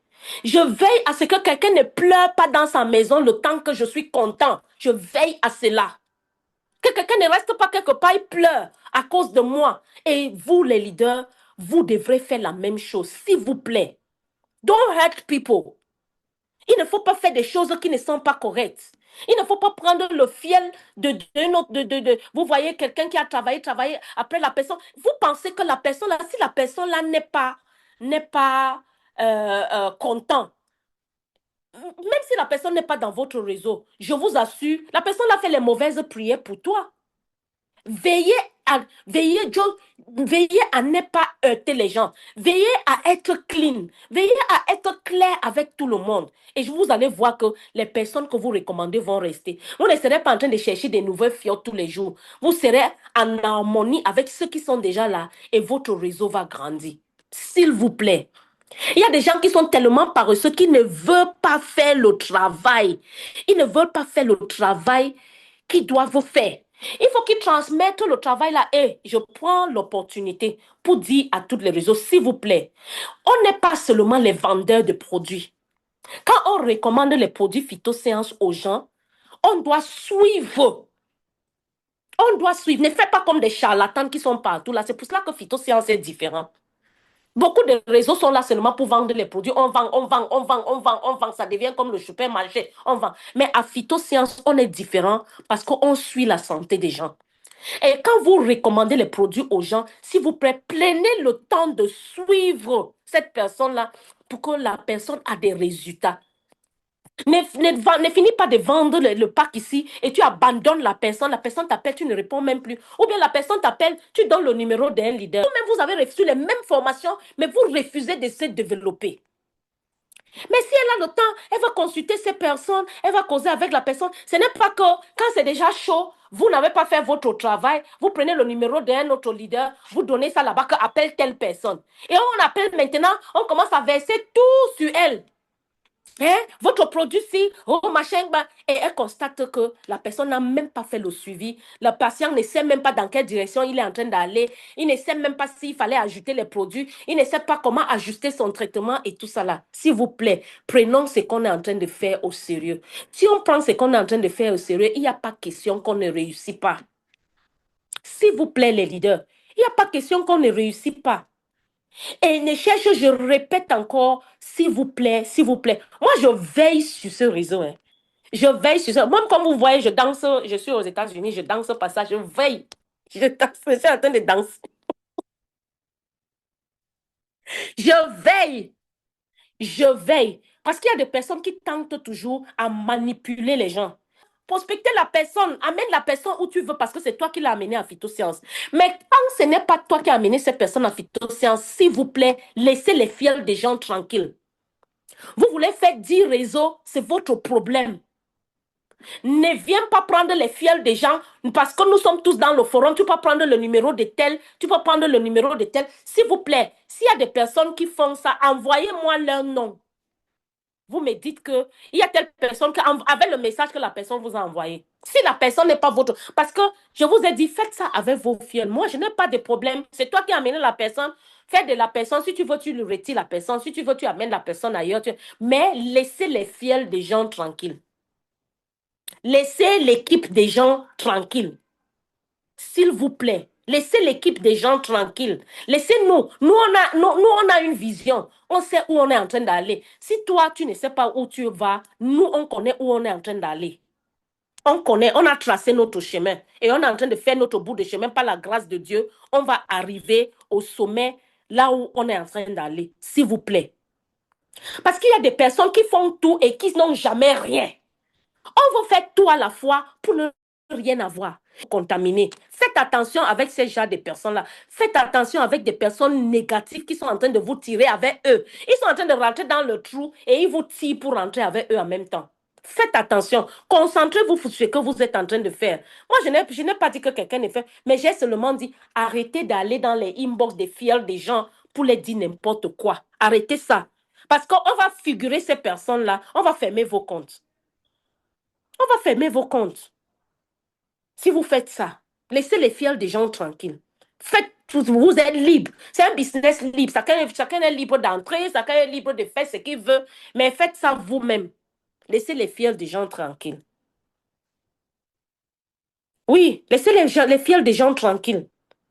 Je veille à ce que quelqu'un ne pleure pas dans sa maison le temps que je suis content. Je veille à cela. Que quelqu'un ne reste pas quelque part, il pleure à cause de moi. Et vous, les leaders, vous devrez faire la même chose, s'il vous plaît. Don't hurt people. Il ne faut pas faire des choses qui ne sont pas correctes. Il ne faut pas prendre le fiel de vous voyez quelqu'un qui a travaillé, après la personne. Vous pensez que la personne là, si la personne là n'est pas content, même si la personne n'est pas dans votre réseau, je vous assure, la personne a fait les mauvaises prières pour toi. Veillez à ne pas heurter les gens. Veillez à être clean. Veillez à être clair avec tout le monde. Et vous allez voir que les personnes que vous recommandez vont rester. Vous ne serez pas en train de chercher des nouvelles filles tous les jours. Vous serez en harmonie avec ceux qui sont déjà là et votre réseau va grandir. S'il vous plaît. Il y a des gens qui sont tellement paresseux qu'ils ne veulent pas faire le travail. Ils ne veulent pas faire le travail qu'ils doivent faire. Il faut qu'ils transmettent le travail là. Et je prends l'opportunité pour dire à tous les réseaux, s'il vous plaît, on n'est pas seulement les vendeurs de produits. Quand on recommande les produits phytosciences aux gens, on doit suivre. On doit suivre. Ne faites pas comme des charlatans qui sont partout là. C'est pour cela que phytosciences est différent. Beaucoup de réseaux sont là seulement pour vendre les produits. On vend, on vend, on vend, on vend, on vend. Ça devient comme le supermarché. On vend. Mais à phytosciences, on est différent parce qu'on suit la santé des gens. Et quand vous recommandez les produits aux gens, s'il vous plaît, prenez le temps de suivre cette personne-là pour que la personne ait des résultats. Ne finis pas de vendre le pack ici et tu abandonnes la personne t'appelle, tu ne réponds même plus. Ou bien la personne t'appelle, tu donnes le numéro d'un leader. Vous-même, vous avez reçu les mêmes formations, mais vous refusez de se développer. Mais si elle a le temps, elle va consulter ces personnes, elle va causer avec la personne. Ce n'est pas que quand c'est déjà chaud, vous n'avez pas fait votre travail, vous prenez le numéro d'un autre leader, vous donnez ça là-bas, appelle telle personne. Et on appelle maintenant, on commence à verser tout sur elle. Hein? Votre produit, si, oh machin, et elle constate que la personne n'a même pas fait le suivi. Le patient ne sait même pas dans quelle direction il est en train d'aller. Il ne sait même pas s'il fallait ajouter les produits. Il ne sait pas comment ajuster son traitement et tout ça là. S'il vous plaît, prenons ce qu'on est en train de faire au sérieux. Si on prend ce qu'on est en train de faire au sérieux, il n'y a pas question qu'on ne réussit pas. S'il vous plaît, les leaders, il n'y a pas question qu'on ne réussit pas. Et ne cherche, je répète encore, s'il vous plaît, s'il vous plaît. Moi, je veille sur ce réseau. Hein. Je veille sur ça. Même comme vous voyez, je danse, je suis aux États-Unis, je danse pas ça, je veille. Je suis en train de danser. Je veille. Je veille. Parce qu'il y a des personnes qui tentent toujours à manipuler les gens. Prospecter la personne, amène la personne où tu veux parce que c'est toi qui l'as amené à phytosciences. Mais quand ce n'est pas toi qui as amené cette personne à phytosciences, s'il vous plaît, laissez les fiels des gens tranquilles. Vous voulez faire 10 réseaux, c'est votre problème. Ne viens pas prendre les fiels des gens parce que nous sommes tous dans le forum. Tu peux prendre le numéro de tel, tu peux prendre le numéro de tel. S'il vous plaît, s'il y a des personnes qui font ça, envoyez-moi leur nom. Vous me dites qu'il y a telle personne qui avec le message que la personne vous a envoyé. Si la personne n'est pas votre... Parce que je vous ai dit, faites ça avec vos fiels. Moi, je n'ai pas de problème. C'est toi qui as amené la personne. Fais de la personne. Si tu veux, tu le retires la personne. Si tu veux, tu amènes la personne ailleurs. Mais laissez les fiels des gens tranquilles. Laissez l'équipe des gens tranquilles. S'il vous plaît. Laissez l'équipe des gens tranquilles. Laissez-nous. Nous, on a une vision. On sait où on est en train d'aller. Si toi, tu ne sais pas où tu vas, nous, on connaît où on est en train d'aller. On connaît, on a tracé notre chemin. Et on est en train de faire notre bout de chemin par la grâce de Dieu. On va arriver au sommet, là où on est en train d'aller. S'il vous plaît. Parce qu'il y a des personnes qui font tout et qui n'ont jamais rien. On veut faire tout à la fois pour ne rien avoir. Contaminés. Faites attention avec ces genres de personnes-là. Faites attention avec des personnes négatives qui sont en train de vous tirer avec eux. Ils sont en train de rentrer dans le trou et ils vous tirent pour rentrer avec eux en même temps. Faites attention. Concentrez-vous sur ce que vous êtes en train de faire. Moi, je n'ai pas dit que quelqu'un ne fait, mais j'ai seulement dit arrêtez d'aller dans les inbox des fiels des gens pour les dire n'importe quoi. Arrêtez ça. Parce qu'on va figurer ces personnes-là. On va fermer vos comptes. On va fermer vos comptes. Si vous faites ça, laissez les fiels des gens tranquilles. Faites, vous êtes libre. C'est un business libre. Chacun est libre d'entrer, chacun est libre de faire ce qu'il veut. Mais faites ça vous-même. Laissez les fiels des gens tranquilles. Oui, laissez les fiels des gens tranquilles.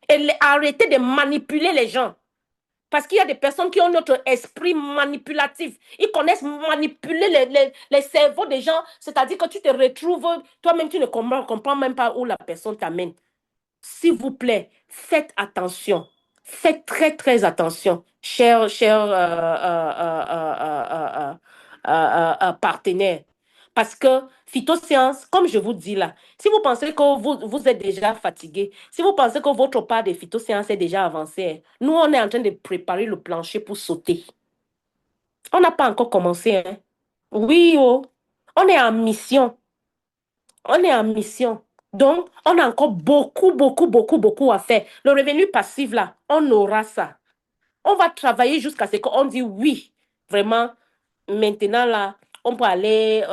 Et arrêtez de manipuler les gens. Parce qu'il y a des personnes qui ont notre esprit manipulatif. Ils connaissent manipuler les cerveaux des gens. C'est-à-dire que tu te retrouves, toi-même, tu ne comprends même pas où la personne t'amène. S'il vous plaît, faites attention. Faites très, très attention, chers partenaires. Parce que phytosciences, comme je vous dis là, si vous pensez que vous êtes déjà fatigué, si vous pensez que votre part de phytosciences est déjà avancée, nous, on est en train de préparer le plancher pour sauter. On n'a pas encore commencé. Hein? Oui, oh, on est en mission. On est en mission. Donc, on a encore beaucoup à faire. Le revenu passif, là, on aura ça. On va travailler jusqu'à ce qu'on dit oui, vraiment, maintenant là, on peut aller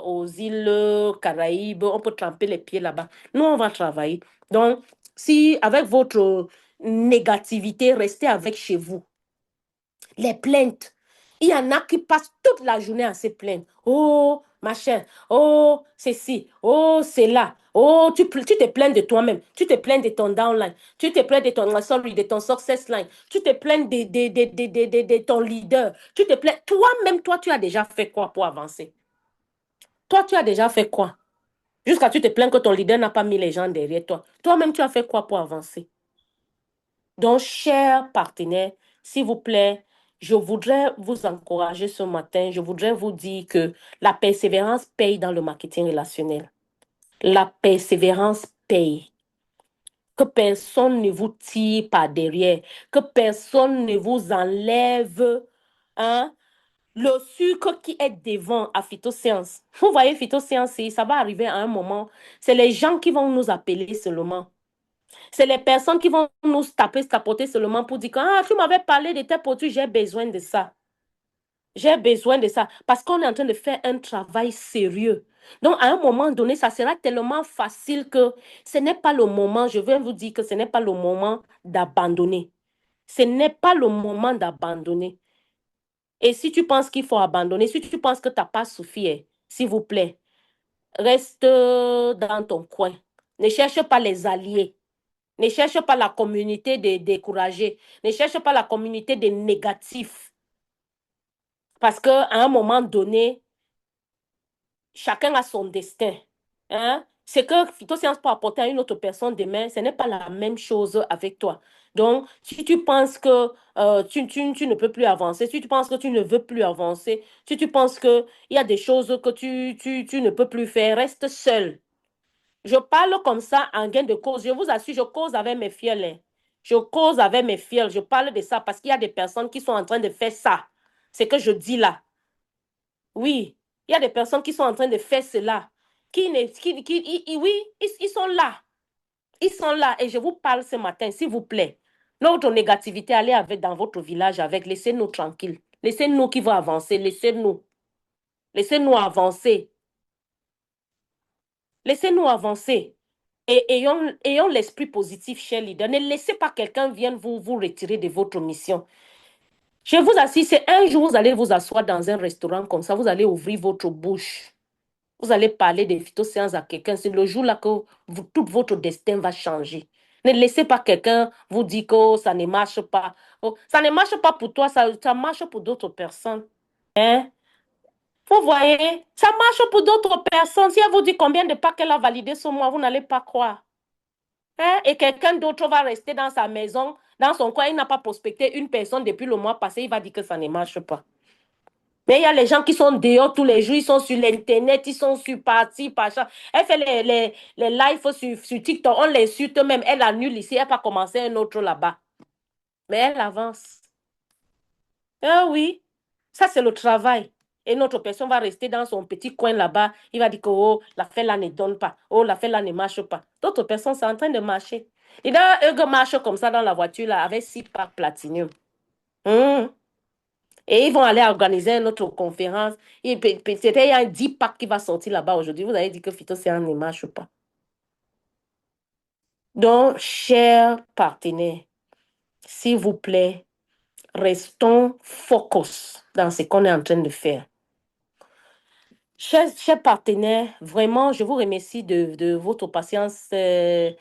aux îles Caraïbes, on peut tremper les pieds là-bas. Nous, on va travailler. Donc, si avec votre négativité, restez avec chez vous. Les plaintes. Il y en a qui passent toute la journée à se plaindre. Oh, machin. Oh, ceci. Oh, c'est là. Oh, tu te plains de toi-même. Tu te plains de ton downline. Tu te plains de ton success line. Tu te plains de ton leader. Tu te plains. Toi-même, toi, tu as déjà fait quoi pour avancer? Toi, tu as déjà fait quoi? Jusqu'à tu te plains que ton leader n'a pas mis les gens derrière toi. Toi-même, tu as fait quoi pour avancer? Donc, chers partenaires, s'il vous plaît, je voudrais vous encourager ce matin. Je voudrais vous dire que la persévérance paye dans le marketing relationnel. La persévérance paye. Que personne ne vous tire par derrière. Que personne ne vous enlève le sucre qui est devant à Phytosciences. Vous voyez, Phytosciences, ça va arriver à un moment. C'est les gens qui vont nous appeler seulement. C'est les personnes qui vont nous tapoter seulement pour dire que ah, tu m'avais parlé de tes produits, j'ai besoin de ça. J'ai besoin de ça. Parce qu'on est en train de faire un travail sérieux. Donc, à un moment donné, ça sera tellement facile que ce n'est pas le moment, je vais vous dire que ce n'est pas le moment d'abandonner. Ce n'est pas le moment d'abandonner. Et si tu penses qu'il faut abandonner, si tu penses que tu n'as pas suffi, s'il vous plaît, reste dans ton coin. Ne cherche pas les alliés. Ne cherche pas la communauté des découragés. Ne cherche pas la communauté des négatifs. Parce qu'à un moment donné, chacun a son destin. Hein? Ce que Phytosciences peut apporter à une autre personne demain, ce n'est pas la même chose avec toi. Donc, si tu penses que tu ne peux plus avancer, si tu penses que tu ne veux plus avancer, si tu penses qu'il y a des choses que tu ne peux plus faire, reste seul. Je parle comme ça en gain de cause. Je vous assure, je cause avec mes fioles. Hein. Je cause avec mes fioles. Je parle de ça parce qu'il y a des personnes qui sont en train de faire ça. C'est que je dis là. Oui, il y a des personnes qui sont en train de faire cela. Oui, ils sont là. Ils sont là. Et je vous parle ce matin, s'il vous plaît. Notre négativité, allez avec dans votre village avec. Laissez-nous tranquilles. Laissez-nous qui vont avancer. Laissez-nous. Laissez-nous avancer. Laissez-nous avancer. Et ayons l'esprit positif, chers leaders. Ne laissez pas quelqu'un vienne vous retirer de votre mission. Je vous assure, c'est un jour, vous allez vous asseoir dans un restaurant comme ça, vous allez ouvrir votre bouche. Vous allez parler des phytosciences à quelqu'un. C'est le jour-là que tout votre destin va changer. Ne laissez pas quelqu'un vous dire que oh, ça ne marche pas. Oh, ça ne marche pas pour toi, ça marche pour d'autres personnes. Hein? Vous voyez, ça marche pour d'autres personnes. Si elle vous dit combien de pas qu'elle a validé ce mois, vous n'allez pas croire. Hein? Et quelqu'un d'autre va rester dans sa maison, dans son coin, il n'a pas prospecté une personne depuis le mois passé, il va dire que ça ne marche pas. Mais il y a les gens qui sont dehors tous les jours, ils sont sur l'Internet, ils sont sur parti, pacha. Elle fait les lives sur TikTok, on l'insulte même, elle annule ici, elle va commencer un autre là-bas. Mais elle avance. Ah oui, ça c'est le travail. Et notre personne va rester dans son petit coin là-bas. Il va dire que oh, l'affaire là ne donne pas. Oh, l'affaire là ne marche pas. D'autres personnes sont en train de marcher. Et là, eux marchent comme ça dans la voiture là, avec 6 packs platinium. Et ils vont aller organiser une autre conférence. Peut-être il y a un 10 packs qui va sortir là-bas aujourd'hui. Vous avez dit que Phytosciences ne marche pas. Donc, chers partenaires, s'il vous plaît, restons focus dans ce qu'on est en train de faire. Chers partenaires, vraiment, je vous remercie de votre patience. C'est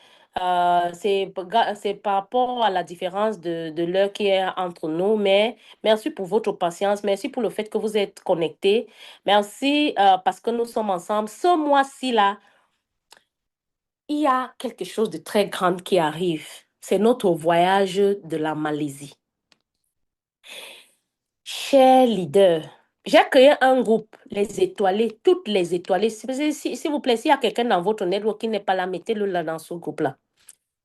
par rapport à la différence de l'heure qui est entre nous, mais merci pour votre patience. Merci pour le fait que vous êtes connectés. Merci parce que nous sommes ensemble. Ce mois-ci, là, il y a quelque chose de très grand qui arrive. C'est notre voyage de la Malaisie. Chers leaders, j'ai créé un groupe, les étoilés, toutes les étoilées. S'il vous plaît, s'il y a quelqu'un dans votre network qui n'est pas là, mettez-le là dans ce groupe-là.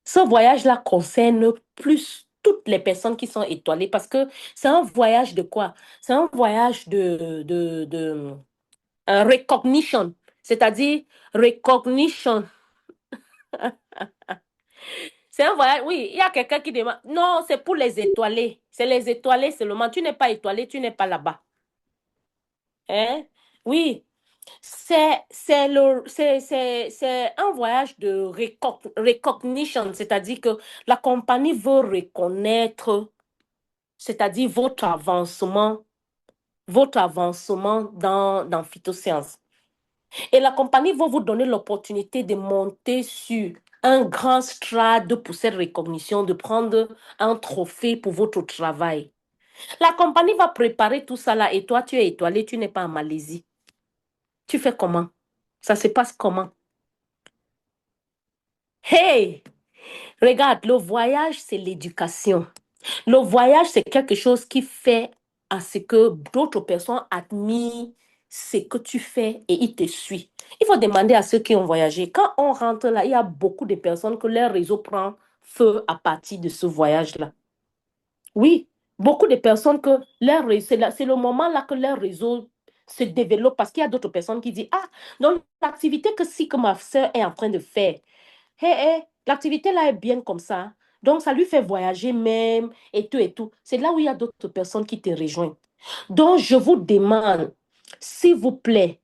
Ce voyage-là concerne plus toutes les personnes qui sont étoilées parce que c'est un voyage de quoi? C'est un voyage de recognition, c'est-à-dire recognition. C'est un voyage, oui, il y a quelqu'un qui demande. Non, c'est pour les étoilés. C'est les étoilés seulement. Tu n'es pas étoilé, tu n'es pas là-bas. Hein? Oui, c'est un voyage de recognition, c'est-à-dire que la compagnie veut reconnaître, c'est-à-dire votre avancement dans Phytosciences. Et la compagnie va vous donner l'opportunité de monter sur un grand strade pour cette recognition, de prendre un trophée pour votre travail. La compagnie va préparer tout ça là et toi, tu es étoilé, tu n'es pas en Malaisie. Tu fais comment? Ça se passe comment? Hey! Regarde, le voyage, c'est l'éducation. Le voyage, c'est quelque chose qui fait à ce que d'autres personnes admirent ce que tu fais et ils te suivent. Il faut demander à ceux qui ont voyagé. Quand on rentre là, il y a beaucoup de personnes que leur réseau prend feu à partir de ce voyage-là. Oui, beaucoup de personnes que c'est le moment là que leur réseau se développe parce qu'il y a d'autres personnes qui disent, ah, donc l'activité que ma soeur est en train de faire, l'activité là est bien comme ça. Donc, ça lui fait voyager même et tout et tout. C'est là où il y a d'autres personnes qui te rejoignent. Donc, je vous demande, s'il vous plaît,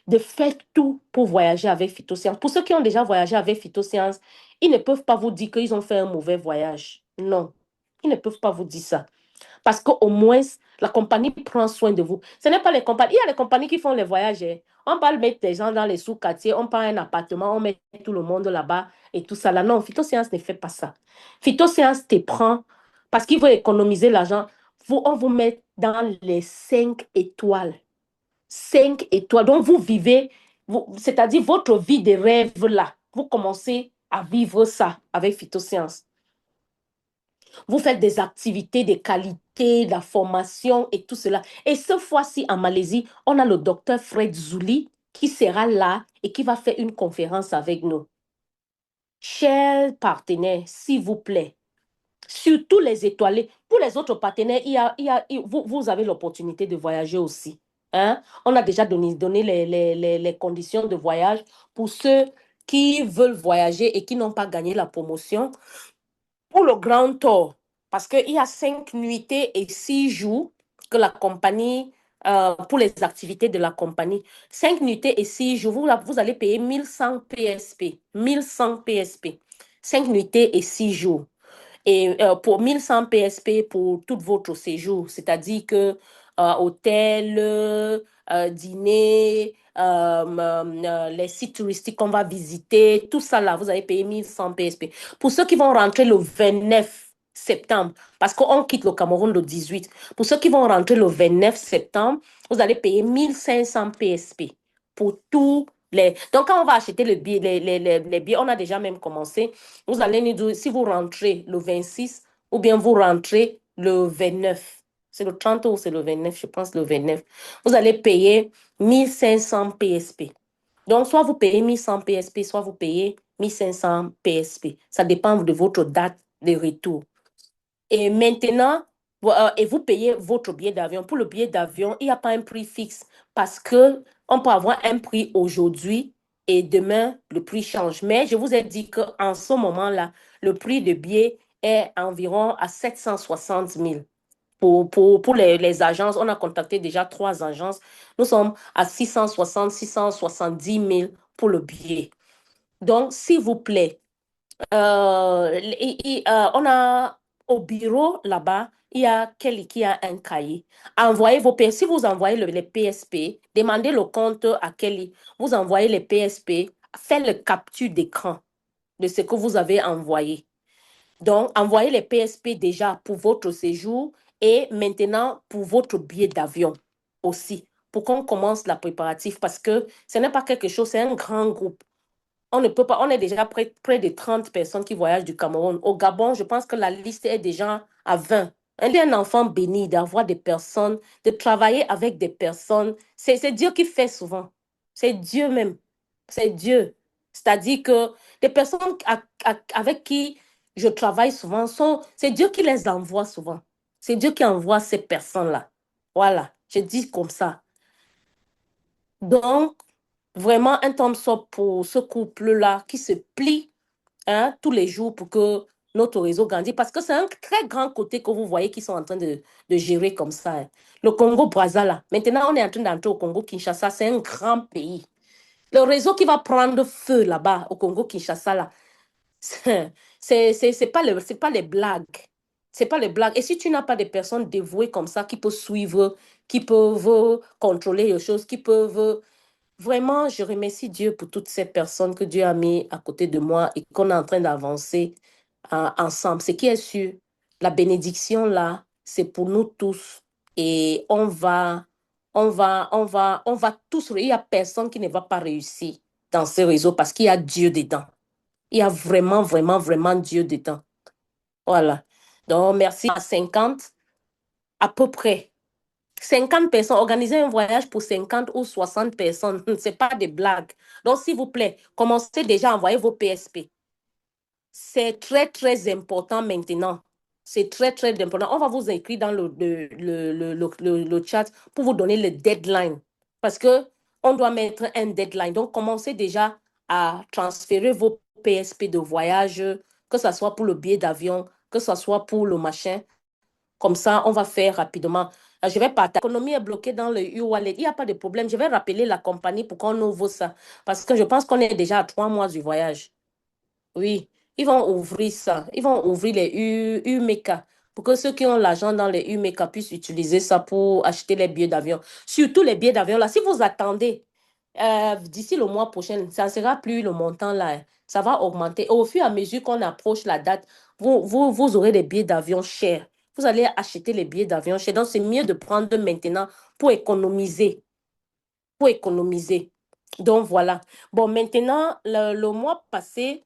de faire tout pour voyager avec Phytosciences. Pour ceux qui ont déjà voyagé avec Phytosciences, ils ne peuvent pas vous dire qu'ils ont fait un mauvais voyage. Non, ils ne peuvent pas vous dire ça. Parce qu'au moins, la compagnie prend soin de vous. Ce n'est pas les compagnies. Il y a les compagnies qui font les voyages. On va mettre des gens dans les sous-quartiers, on prend un appartement, on met tout le monde là-bas et tout ça là. Non, Phytosciences ne fait pas ça. Phytosciences te prend parce qu'il veut économiser l'argent. On vous met dans les 5 étoiles. 5 étoiles. Donc, vous vivez, c'est-à-dire votre vie de rêve là. Vous commencez à vivre ça avec Phytosciences. Vous faites des activités de qualité, de la formation et tout cela. Et cette fois-ci, en Malaisie, on a le docteur Fred Zouli qui sera là et qui va faire une conférence avec nous. Chers partenaires, s'il vous plaît, surtout les étoilés, pour les autres partenaires, vous avez l'opportunité de voyager aussi. Hein? On a déjà donné les conditions de voyage pour ceux qui veulent voyager et qui n'ont pas gagné la promotion. Pour le grand tour, parce qu'il y a 5 nuitées et 6 jours que la compagnie, pour les activités de la compagnie, 5 nuitées et 6 jours, vous allez payer 1100 PSP. 1100 PSP. 5 nuitées et 6 jours. Et pour 1100 PSP pour tout votre séjour, c'est-à-dire que hôtel, dîner, les sites touristiques qu'on va visiter, tout ça là, vous allez payer 1100 PSP. Pour ceux qui vont rentrer le 29 septembre, parce qu'on quitte le Cameroun le 18, pour ceux qui vont rentrer le 29 septembre, vous allez payer 1500 PSP pour tous les... Donc, quand on va acheter les billets, on a déjà même commencé. Vous allez nous dire si vous rentrez le 26 ou bien vous rentrez le 29. C'est le 30 ou c'est le 29, je pense le 29. Vous allez payer 1500 PSP. Donc, soit vous payez 1100 PSP, soit vous payez 1500 PSP. Ça dépend de votre date de retour. Et maintenant, et vous payez votre billet d'avion. Pour le billet d'avion, il n'y a pas un prix fixe parce qu'on peut avoir un prix aujourd'hui et demain, le prix change. Mais je vous ai dit qu'en ce moment-là, le prix de billet est environ à 760 000. Pour les agences, on a contacté déjà 3 agences. Nous sommes à 660, 670 000 pour le billet. Donc, s'il vous plaît, on a au bureau là-bas, il y a Kelly qui a un cahier. Envoyez vos PSP. Si vous envoyez les PSP, demandez le compte à Kelly. Vous envoyez les PSP, faites le capture d'écran de ce que vous avez envoyé. Donc, envoyez les PSP déjà pour votre séjour et maintenant pour votre billet d'avion aussi, pour qu'on commence la préparatif parce que ce n'est pas quelque chose, c'est un grand groupe. On ne peut pas, on est déjà près de 30 personnes qui voyagent du Cameroun. Au Gabon, je pense que la liste est déjà à 20. Elle est un enfant béni d'avoir des personnes, de travailler avec des personnes. C'est Dieu qui fait souvent. C'est Dieu même. C'est Dieu. C'est-à-dire que les personnes avec qui je travaille souvent, c'est Dieu qui les envoie souvent. C'est Dieu qui envoie ces personnes-là. Voilà, je dis comme ça. Donc, vraiment un thumbs up pour ce couple-là qui se plie hein, tous les jours pour que notre réseau grandisse. Parce que c'est un très grand côté que vous voyez qu'ils sont en train de gérer comme ça. Hein. Le Congo-Brazza, là. Maintenant, on est en train d'entrer au Congo-Kinshasa. C'est un grand pays. Le réseau qui va prendre feu là-bas, au Congo-Kinshasa, là, c'est pas les blagues. C'est pas les blagues. Et si tu n'as pas des personnes dévouées comme ça qui peuvent suivre, qui peuvent contrôler les choses, qui peuvent... Vraiment, je remercie Dieu pour toutes ces personnes que Dieu a mis à côté de moi et qu'on est en train d'avancer ensemble. Ce qui est sûr, la bénédiction là, c'est pour nous tous. Et on va tous, il n'y a personne qui ne va pas réussir dans ce réseau parce qu'il y a Dieu dedans. Il y a vraiment, vraiment, vraiment Dieu dedans. Voilà. Donc, merci à 50, à peu près. 50 personnes, organiser un voyage pour 50 ou 60 personnes, ce n'est pas des blagues. Donc, s'il vous plaît, commencez déjà à envoyer vos PSP. C'est très, très important maintenant. C'est très, très important. On va vous écrire dans le chat pour vous donner le deadline. Parce qu'on doit mettre un deadline. Donc, commencez déjà à transférer vos PSP de voyage, que ce soit pour le billet d'avion, que ce soit pour le machin. Comme ça, on va faire rapidement. Je vais partager. L'économie est bloquée dans le e-wallet. Il n'y a pas de problème. Je vais rappeler la compagnie pour qu'on ouvre ça. Parce que je pense qu'on est déjà à 3 mois du voyage. Oui, ils vont ouvrir ça. Ils vont ouvrir les UMECA pour que ceux qui ont l'argent dans les UMECA puissent utiliser ça pour acheter les billets d'avion. Surtout les billets d'avion là. Si vous attendez d'ici le mois prochain, ça ne sera plus le montant là. Hein. Ça va augmenter. Au fur et à mesure qu'on approche la date, vous aurez des billets d'avion chers. Vous allez acheter les billets d'avion chers. Donc, c'est mieux de prendre maintenant pour économiser. Pour économiser. Donc, voilà. Bon, maintenant, le mois passé,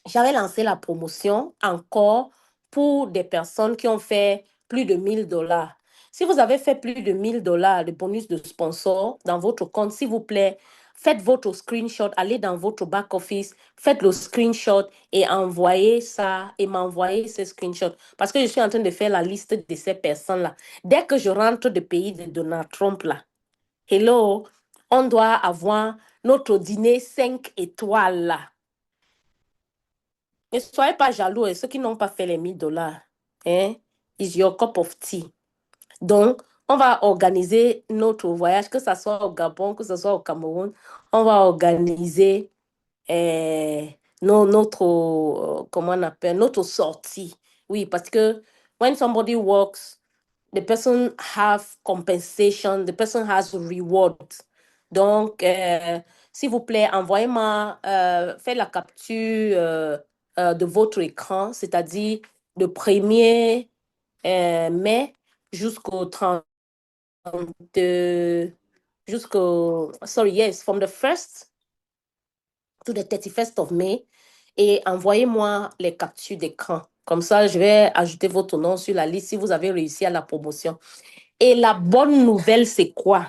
j'avais lancé la promotion encore pour des personnes qui ont fait plus de 1000 $. Si vous avez fait plus de 1000 $ de bonus de sponsor dans votre compte, s'il vous plaît, faites votre screenshot, allez dans votre back-office, faites le screenshot et envoyez ça et m'envoyez ce screenshot. Parce que je suis en train de faire la liste de ces personnes-là. Dès que je rentre du pays de Donald Trump, là, hello, on doit avoir notre dîner 5 étoiles, là. Ne soyez pas jaloux, et ceux qui n'ont pas fait les 1000 $, hein, is your cup of tea. Donc, on va organiser notre voyage, que ce soit au Gabon, que ce soit au Cameroun. On va organiser comment on appelle, notre sortie. Oui, parce que when somebody works, the person have compensation, the person has reward. Donc, s'il vous plaît, envoyez-moi, faites la capture de votre écran, c'est-à-dire le 1er mai jusqu'au 30, sorry, yes, from the 1st to the 31st of May, et envoyez-moi les captures d'écran. Comme ça, je vais ajouter votre nom sur la liste si vous avez réussi à la promotion. Et la bonne nouvelle, c'est quoi?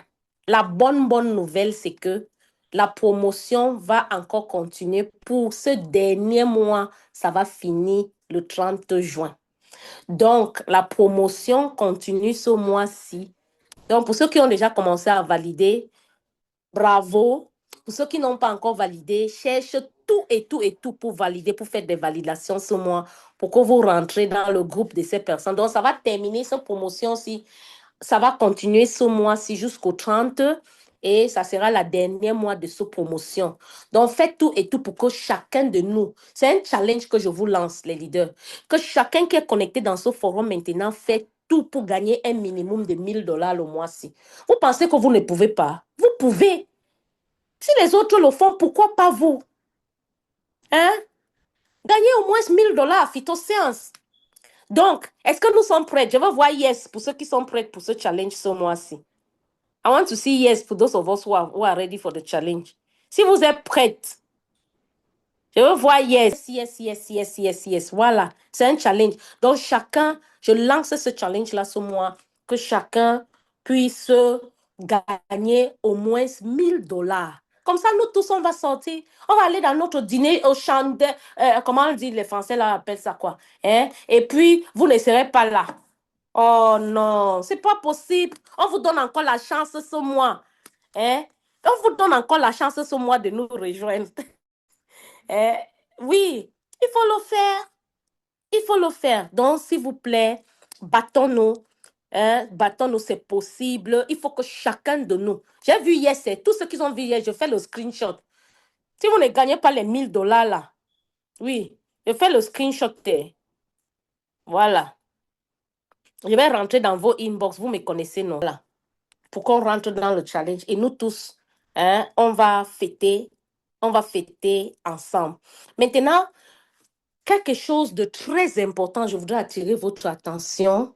La bonne nouvelle, c'est que la promotion va encore continuer pour ce dernier mois. Ça va finir le 30 juin. Donc, la promotion continue ce mois-ci. Donc, pour ceux qui ont déjà commencé à valider, bravo. Pour ceux qui n'ont pas encore validé, cherche tout et tout et tout pour valider, pour faire des validations ce mois, pour que vous rentrez dans le groupe de ces personnes. Donc, ça va terminer cette promotion-ci. Ça va continuer ce mois-ci jusqu'au 30 et ça sera la dernière mois de cette promotion. Donc, faites tout et tout pour que chacun de nous, c'est un challenge que je vous lance, les leaders, que chacun qui est connecté dans ce forum maintenant fait tout pour gagner un minimum de 1000 $ le mois-ci. Vous pensez que vous ne pouvez pas? Vous pouvez. Si les autres le font, pourquoi pas vous? Hein? Gagnez au moins 1000 $ à Phytosciences. Donc, est-ce que nous sommes prêts? Je veux voir yes pour ceux qui sont prêts pour ce challenge ce mois-ci. I want to see yes for those of us who are ready for the challenge. Si vous êtes prêtes, je veux voir yes, yes, yes, yes, yes, yes. Voilà, c'est un challenge. Donc, chacun, je lance ce challenge-là ce mois, que chacun puisse gagner au moins 1000 $. Comme ça, nous tous, on va sortir. On va aller dans notre dîner au champ de... comment on dit, les Français là appellent ça quoi? Hein? Et puis, vous ne serez pas là. Oh non, c'est pas possible. On vous donne encore la chance ce mois. Hein? On vous donne encore la chance ce mois de nous rejoindre. Oui, il faut le faire. Il faut le faire. Donc, s'il vous plaît, battons-nous. Hein, battons-nous, c'est possible. Il faut que chacun de nous. J'ai vu hier, c'est tous ceux qui ont vu hier, je fais le screenshot. Si vous ne gagnez pas les $1000 là, oui, je fais le screenshot. Voilà. Je vais rentrer dans vos inbox. Vous me connaissez, non? Là. Pour qu'on rentre dans le challenge. Et nous tous, hein, on va fêter ensemble. Maintenant, quelque chose de très important, je voudrais attirer votre attention.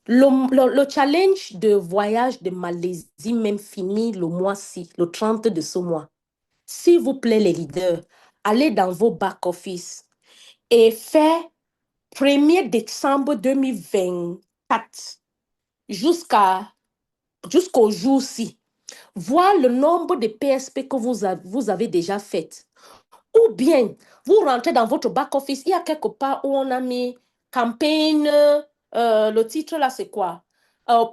Le challenge de voyage de Malaisie même fini le mois-ci, le 30 de ce mois. S'il vous plaît, les leaders, allez dans vos back-office et faites 1er décembre 2024 jusqu'au jour-ci. Voir le nombre de PSP que vous avez déjà faites. Ou bien, vous rentrez dans votre back-office, il y a quelque part où on a mis campaign, le titre là, c'est quoi?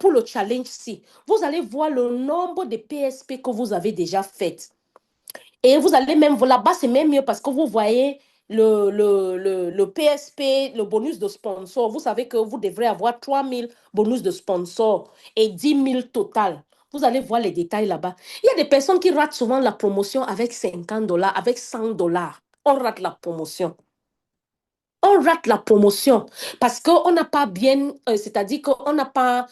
Pour le challenge-ci. Vous allez voir le nombre de PSP que vous avez déjà faites. Et vous allez même, là-bas, c'est même mieux parce que vous voyez le PSP, le bonus de sponsor. Vous savez que vous devrez avoir 3000 bonus de sponsor et 10 000 total. Vous allez voir les détails là-bas. Il y a des personnes qui ratent souvent la promotion avec $50, avec $100. On rate la promotion. On rate la promotion parce qu'on n'a pas bien, c'est-à-dire qu'on n'a pas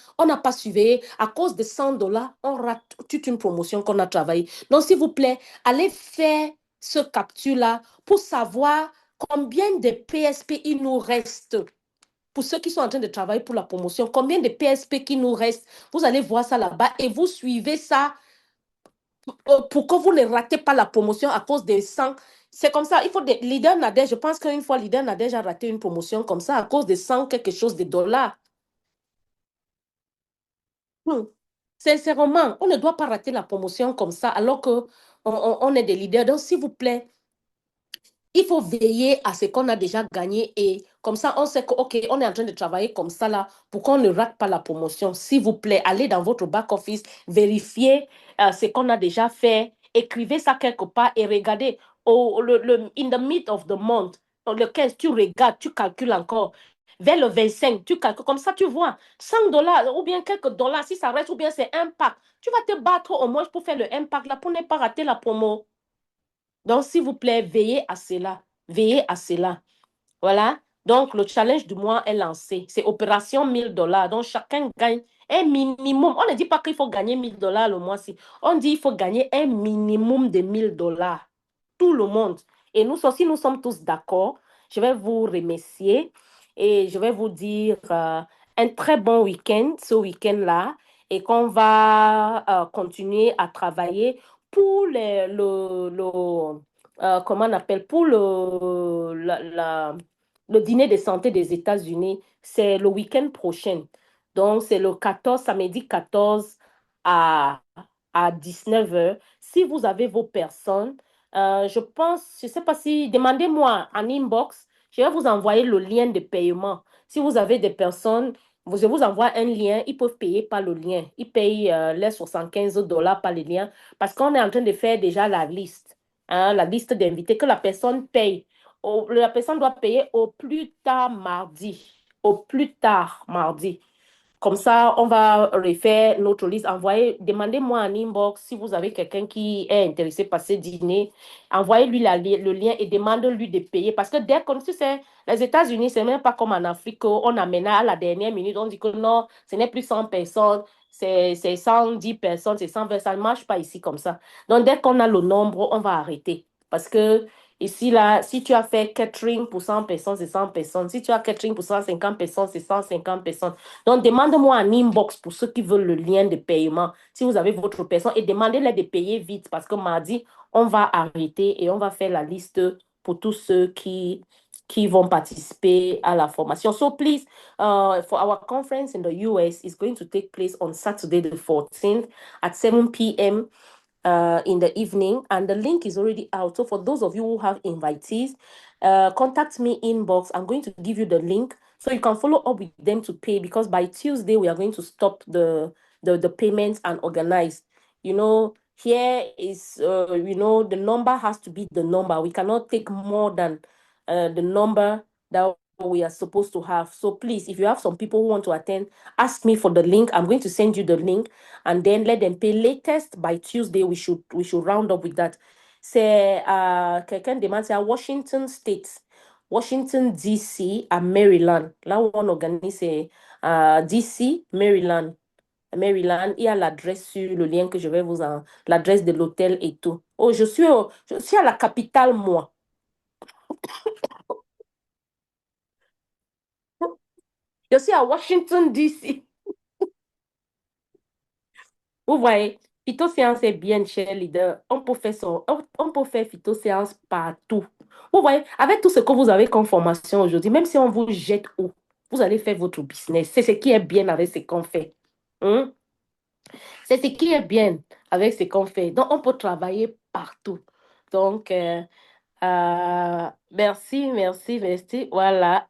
suivi. À cause de $100, on rate toute une promotion qu'on a travaillée. Donc, s'il vous plaît, allez faire ce capture-là pour savoir combien de PSP il nous reste. Pour ceux qui sont en train de travailler pour la promotion, combien de PSP qui nous reste. Vous allez voir ça là-bas et vous suivez ça pour que vous ne ratez pas la promotion à cause des 100. C'est comme ça, il faut des leaders Nadège. Je pense qu'une fois, leader Nadège a raté une promotion comme ça à cause de 100 quelque chose de dollars. Sincèrement, on ne doit pas rater la promotion comme ça alors qu'on est des leaders. Donc, s'il vous plaît, il faut veiller à ce qu'on a déjà gagné et comme ça, on sait qu'on est en train de travailler comme ça là pour qu'on ne rate pas la promotion. S'il vous plaît, allez dans votre back-office, vérifiez ce qu'on a déjà fait, écrivez ça quelque part et regardez in the mid of the month, le 15, tu regardes, tu calcules encore. Vers le 25, tu calcules comme ça, tu vois, $100 ou bien quelques dollars, si ça reste, ou bien c'est un pack. Tu vas te battre au moins pour faire le impact là, pour ne pas rater la promo. Donc, s'il vous plaît, veillez à cela. Veillez à cela. Voilà. Donc, le challenge du mois est lancé. C'est opération $1000. Donc, chacun gagne un minimum. On ne dit pas qu'il faut gagner $1000 le mois-ci. On dit qu'il faut gagner un minimum de $1000. Tout le monde. Et nous aussi, nous sommes tous d'accord. Je vais vous remercier et je vais vous dire un très bon week-end, ce week-end-là, et qu'on va continuer à travailler pour comment on appelle, pour le dîner de santé des États-Unis. C'est le week-end prochain. Donc, c'est le 14, samedi 14 à 19h. Si vous avez vos personnes, je pense, je ne sais pas si, demandez-moi en inbox, je vais vous envoyer le lien de paiement. Si vous avez des personnes, je vous envoie un lien, ils peuvent payer par le lien. Ils payent les $75 par le lien parce qu'on est en train de faire déjà la liste, hein, la liste d'invités que la personne paye. La personne doit payer au plus tard mardi. Au plus tard mardi. Comme ça, on va refaire notre liste. Demandez-moi en inbox si vous avez quelqu'un qui est intéressé par ce dîner. Envoyez-lui le lien et demandez-lui de payer. Parce que dès qu'on sait, les États-Unis, c'est même pas comme en Afrique, on amène à la dernière minute, on dit que non, ce n'est plus 100 personnes, c'est 110 personnes, c'est 120. Ça ne marche pas ici comme ça. Donc, dès qu'on a le nombre, on va arrêter. Parce que ici, là, si tu as fait catering pour 100 personnes, c'est 100 personnes. Si tu as catering pour 150 personnes, c'est 150 personnes. Donc, demandez-moi en inbox pour ceux qui veulent le lien de paiement, si vous avez votre personne, et demandez-les de payer vite parce que mardi, on va arrêter et on va faire la liste pour tous ceux qui vont participer à la formation. So, please, for our conference in the US, is going to take place on Saturday the 14th at 7 p.m. In the evening, and the link is already out. So for those of you who have invitees, contact me inbox. I'm going to give you the link so you can follow up with them to pay, because by Tuesday we are going to stop the payments and organize. You know, here is, the number has to be the number. We cannot take more than the number that we are supposed to have. So please, if you have some people who want to attend, ask me for the link. I'm going to send you the link, and then let them pay latest by Tuesday. We should round up with that. C'est quelqu'un demande, c'est à Washington State, Washington DC, à Maryland. Là où on organise, c'est DC, Maryland. Maryland, il y a l'adresse sur le lien que je vais l'adresse de l'hôtel et tout. Oh, je suis à la capitale, moi. Je suis à Washington, D.C. Vous voyez, phytoséance est bien, cher leader. On peut faire phytoséance partout. Vous voyez, avec tout ce que vous avez comme formation aujourd'hui, même si on vous jette où, vous allez faire votre business. C'est ce qui est bien avec ce qu'on fait. C'est ce qui est bien avec ce qu'on fait. Donc, on peut travailler partout. Donc, merci. Voilà.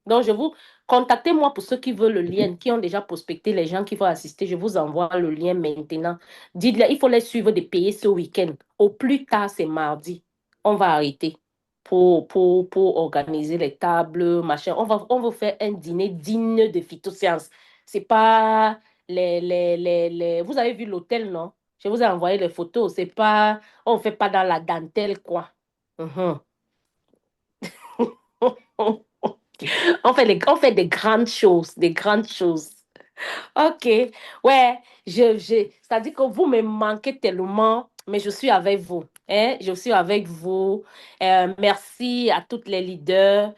Donc, contactez-moi pour ceux qui veulent le lien, qui ont déjà prospecté, les gens qui vont assister. Je vous envoie le lien maintenant. Dites-leur, il faut les suivre de payer ce week-end. Au plus tard, c'est mardi. On va arrêter pour organiser les tables, machin. On va faire un dîner digne de phytosciences. C'est pas vous avez vu l'hôtel, non? Je vous ai envoyé les photos. C'est pas, on ne fait pas dans la dentelle, quoi. On fait des grandes choses, Ok, ouais, c'est-à-dire que vous me manquez tellement, mais je suis avec vous, hein? Je suis avec vous. Merci à toutes les leaders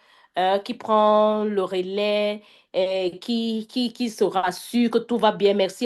qui prennent le relais, qui se rassurent que tout va bien. Merci